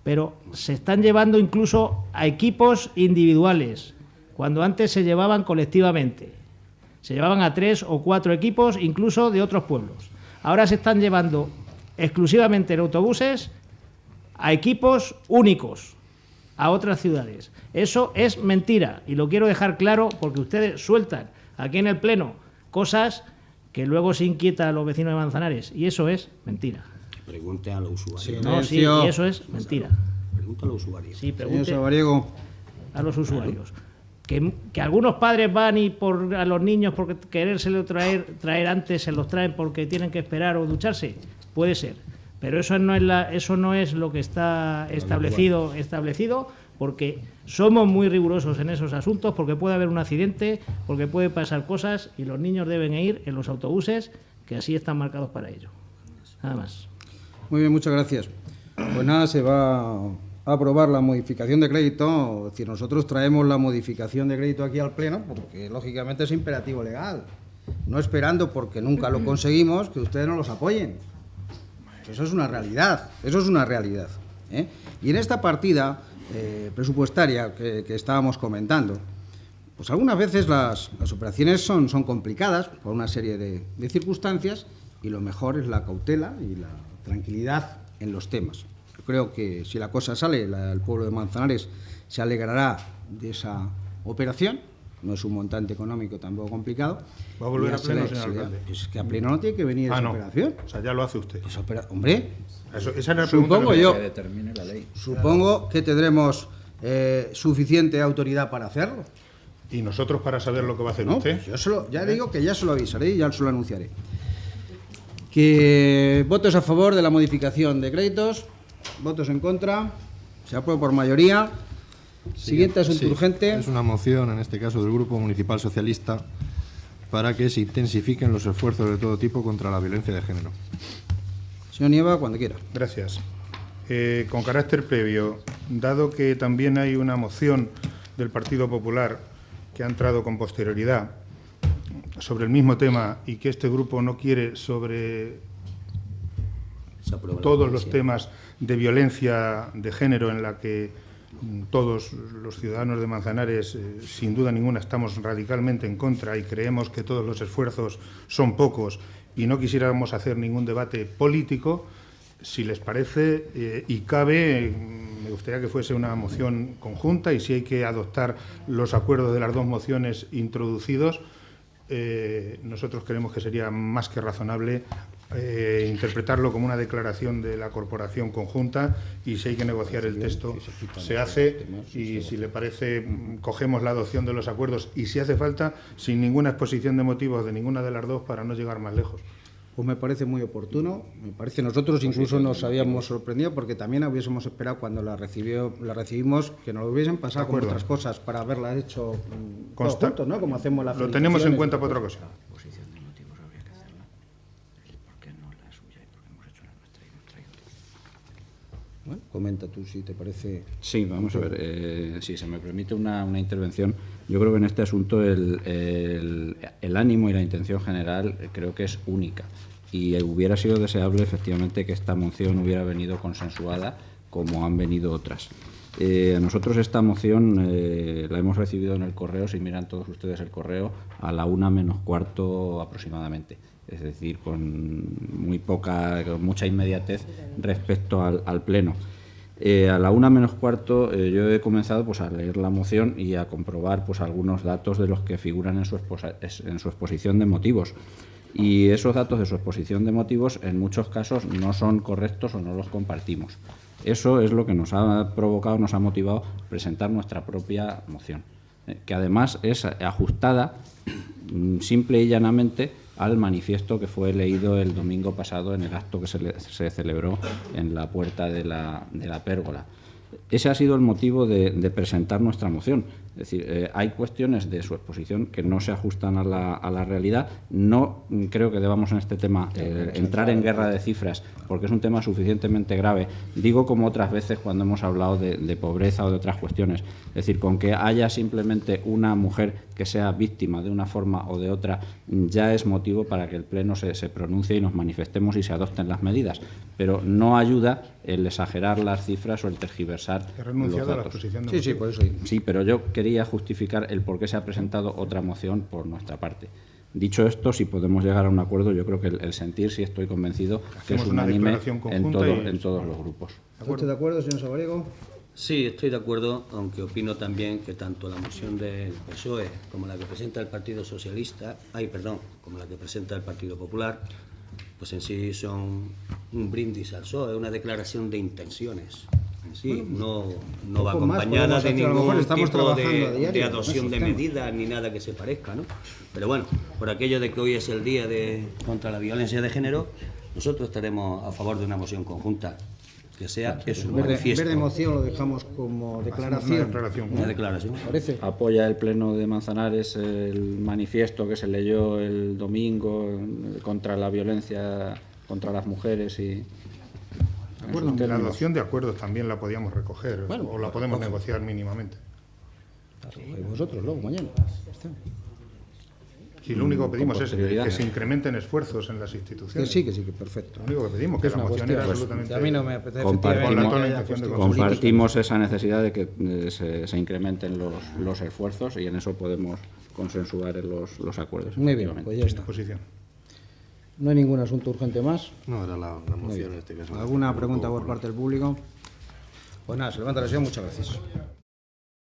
Pero se están llevando incluso a equipos individuales, cuando antes se llevaban colectivamente. Se llevaban a 3 o 4 equipos, incluso de otros pueblos. Ahora se están llevando exclusivamente en autobuses a equipos únicos, a otras ciudades. Eso es mentira, y lo quiero dejar claro porque ustedes sueltan aquí en el Pleno cosas que luego se inquieta a los vecinos de Manzanares, y eso es mentira. Pregunte a los usuarios. No, sí, y eso es mentira. Pregunte a los usuarios. Sí, Señor pregunte Sabariego. a los usuarios. Que algunos padres van y por a los niños por querérselo traer antes, se los traen porque tienen que esperar o ducharse, puede ser. Pero eso no es lo que está establecido, porque somos muy rigurosos en esos asuntos, porque puede haber un accidente, porque puede pasar cosas, y los niños deben ir en los autobuses que así están marcados para ello. Nada más. Muy bien, muchas gracias. Pues nada, se va a aprobar la modificación de crédito. Es decir, nosotros traemos la modificación de crédito aquí al Pleno porque, lógicamente, es imperativo legal. No esperando, porque nunca lo conseguimos, que ustedes no los apoyen. Eso es una realidad, ¿eh? Y en esta partida presupuestaria que estábamos comentando, pues algunas veces las operaciones son complicadas por una serie de circunstancias, y lo mejor es la cautela y la tranquilidad en los temas. Yo creo que si la cosa sale, el pueblo de Manzanares se alegrará de esa operación. No es un montante económico tampoco complicado. ¿Va a volver Ya a Pleno, se le- señor se le- alcalde? Es que a Pleno no tiene que venir esa no. operación. O sea, ya lo hace usted. Hombre, Esa era la pregunta supongo que yo, Que determine la ley. supongo que tendremos suficiente autoridad para hacerlo. ¿Y nosotros para saber lo que va a hacer No, usted? pues ya digo que ya se lo avisaré y ya se lo anunciaré. Que votos a favor de la modificación de créditos, votos en contra, se aprueba por mayoría. Siguiente asunto Sí, urgente. es una moción, en este caso del Grupo Municipal Socialista, para que se intensifiquen los esfuerzos de todo tipo contra la violencia de género. Señor Nieva, cuando quiera. Gracias. Con carácter previo, dado que también hay una moción del Partido Popular que ha entrado con posterioridad sobre el mismo tema y que este grupo no quiere sobre Se aprueba la todos los ponencia. temas de violencia de género en la que todos los ciudadanos de Manzanares, sin duda ninguna, estamos radicalmente en contra y creemos que todos los esfuerzos son pocos y no quisiéramos hacer ningún debate político. Si les parece y cabe, me gustaría que fuese una moción conjunta, y si hay que adoptar los acuerdos de las dos mociones introducidos, nosotros creemos que sería más que razonable interpretarlo como una declaración de la corporación conjunta, y si hay que negociar el texto se hace, y si le parece cogemos la adopción de los acuerdos, y si hace falta sin ninguna exposición de motivos de ninguna de las dos para no llegar más lejos. Pues me parece muy oportuno. Me parece, nosotros incluso nos habíamos sorprendido porque también hubiésemos esperado cuando la recibimos que nos lo hubiesen pasado De con acuerdo. otras cosas para haberla hecho todos Consta. juntos, ¿no? Como hacemos las Lo tenemos en felicitaciones. cuenta para otra cosa. Exposición de motivos habría que hacerla. ¿Por qué no la suya y por qué hemos hecho la nuestra y hemos traído? Bueno, comenta tú si te parece. Sí, vamos a ver. Si se me permite una intervención, yo creo que en este asunto el ánimo y la intención general creo que es única. Y hubiera sido deseable, efectivamente, que esta moción hubiera venido consensuada como han venido otras. A nosotros esta moción la hemos recibido en el correo, si miran todos ustedes el correo, a la 1:15 aproximadamente. Es decir, con mucha inmediatez respecto al Pleno. A la 1:15 yo he comenzado pues a leer la moción y a comprobar pues algunos datos de los que figuran en su exposición de motivos. y esos datos de su exposición de motivos en muchos casos no son correctos o no los compartimos. Eso es lo que nos ha provocado, nos ha motivado a presentar nuestra propia moción, que además es ajustada simple y llanamente al manifiesto que fue leído el domingo pasado en el acto que se celebró en la puerta de la pérgola. Ese ha sido el motivo de presentar nuestra moción. Es decir, hay cuestiones de su exposición que no se ajustan a la realidad. No creo que debamos en este tema entrar en guerra de cifras, porque es un tema suficientemente grave. Digo como otras veces cuando hemos hablado de pobreza o de otras cuestiones. Es decir, con que haya simplemente una mujer que sea víctima de una forma o de otra, ya es motivo para que el Pleno se pronuncie y nos manifestemos y se adopten las medidas. Pero no ayuda el exagerar las cifras o el tergiversar He renunciado los a la datos. exposición de Sí, sí, motivos. por eso. Sí, pero yo quería justificar el por qué se ha presentado otra moción por nuestra parte. Dicho esto, si podemos llegar a un acuerdo, yo creo que el sentir, sí estoy convencido, que es Hacemos una unánime declaración conjunta en todos los grupos. ¿Está usted de acuerdo, señor Sabariego? Sí, estoy de acuerdo, aunque opino también que tanto la moción del PSOE como la que presenta el Partido Socialista, como la que presenta el Partido Popular, pues en sí son un brindis al PSOE, una declaración de intenciones. En sí, no va poco más acompañada podemos de hacer, a lo mejor ningún estamos tipo trabajando a diario de con adopción esos de temas. medidas ni nada que se parezca, ¿no? Pero bueno, por aquello de que hoy es el día contra la violencia de género, nosotros estaremos a favor de una moción conjunta, que sea eso, un En manifiesto, vez de moción lo dejamos como Una declaración. declaración una declaración. ¿Parece? ¿Apoya el Pleno de Manzanares el manifiesto que se leyó el domingo contra la violencia contra las mujeres y... La adopción de acuerdos también la podíamos recoger o la podemos negociar mínimamente. Vosotros luego, mañana. Si lo único que pedimos con es posterioridad. que se incrementen esfuerzos en las Que instituciones. sí, perfecto. Lo único que pedimos, que Es la una moción cuestión, era pues, absolutamente... a mí no me apetece Compartimos- efectivamente, Con la que haya intención de cuestiones Compartimos esa necesidad de que se incrementen los esfuerzos y en eso podemos consensuar en los acuerdos. Muy bien, efectivamente. pues ya está. Posición. No hay ningún asunto urgente más. No, era la moción en este caso. ¿Alguna pregunta por parte del público? Pues nada, se levanta la sesión. Muchas gracias.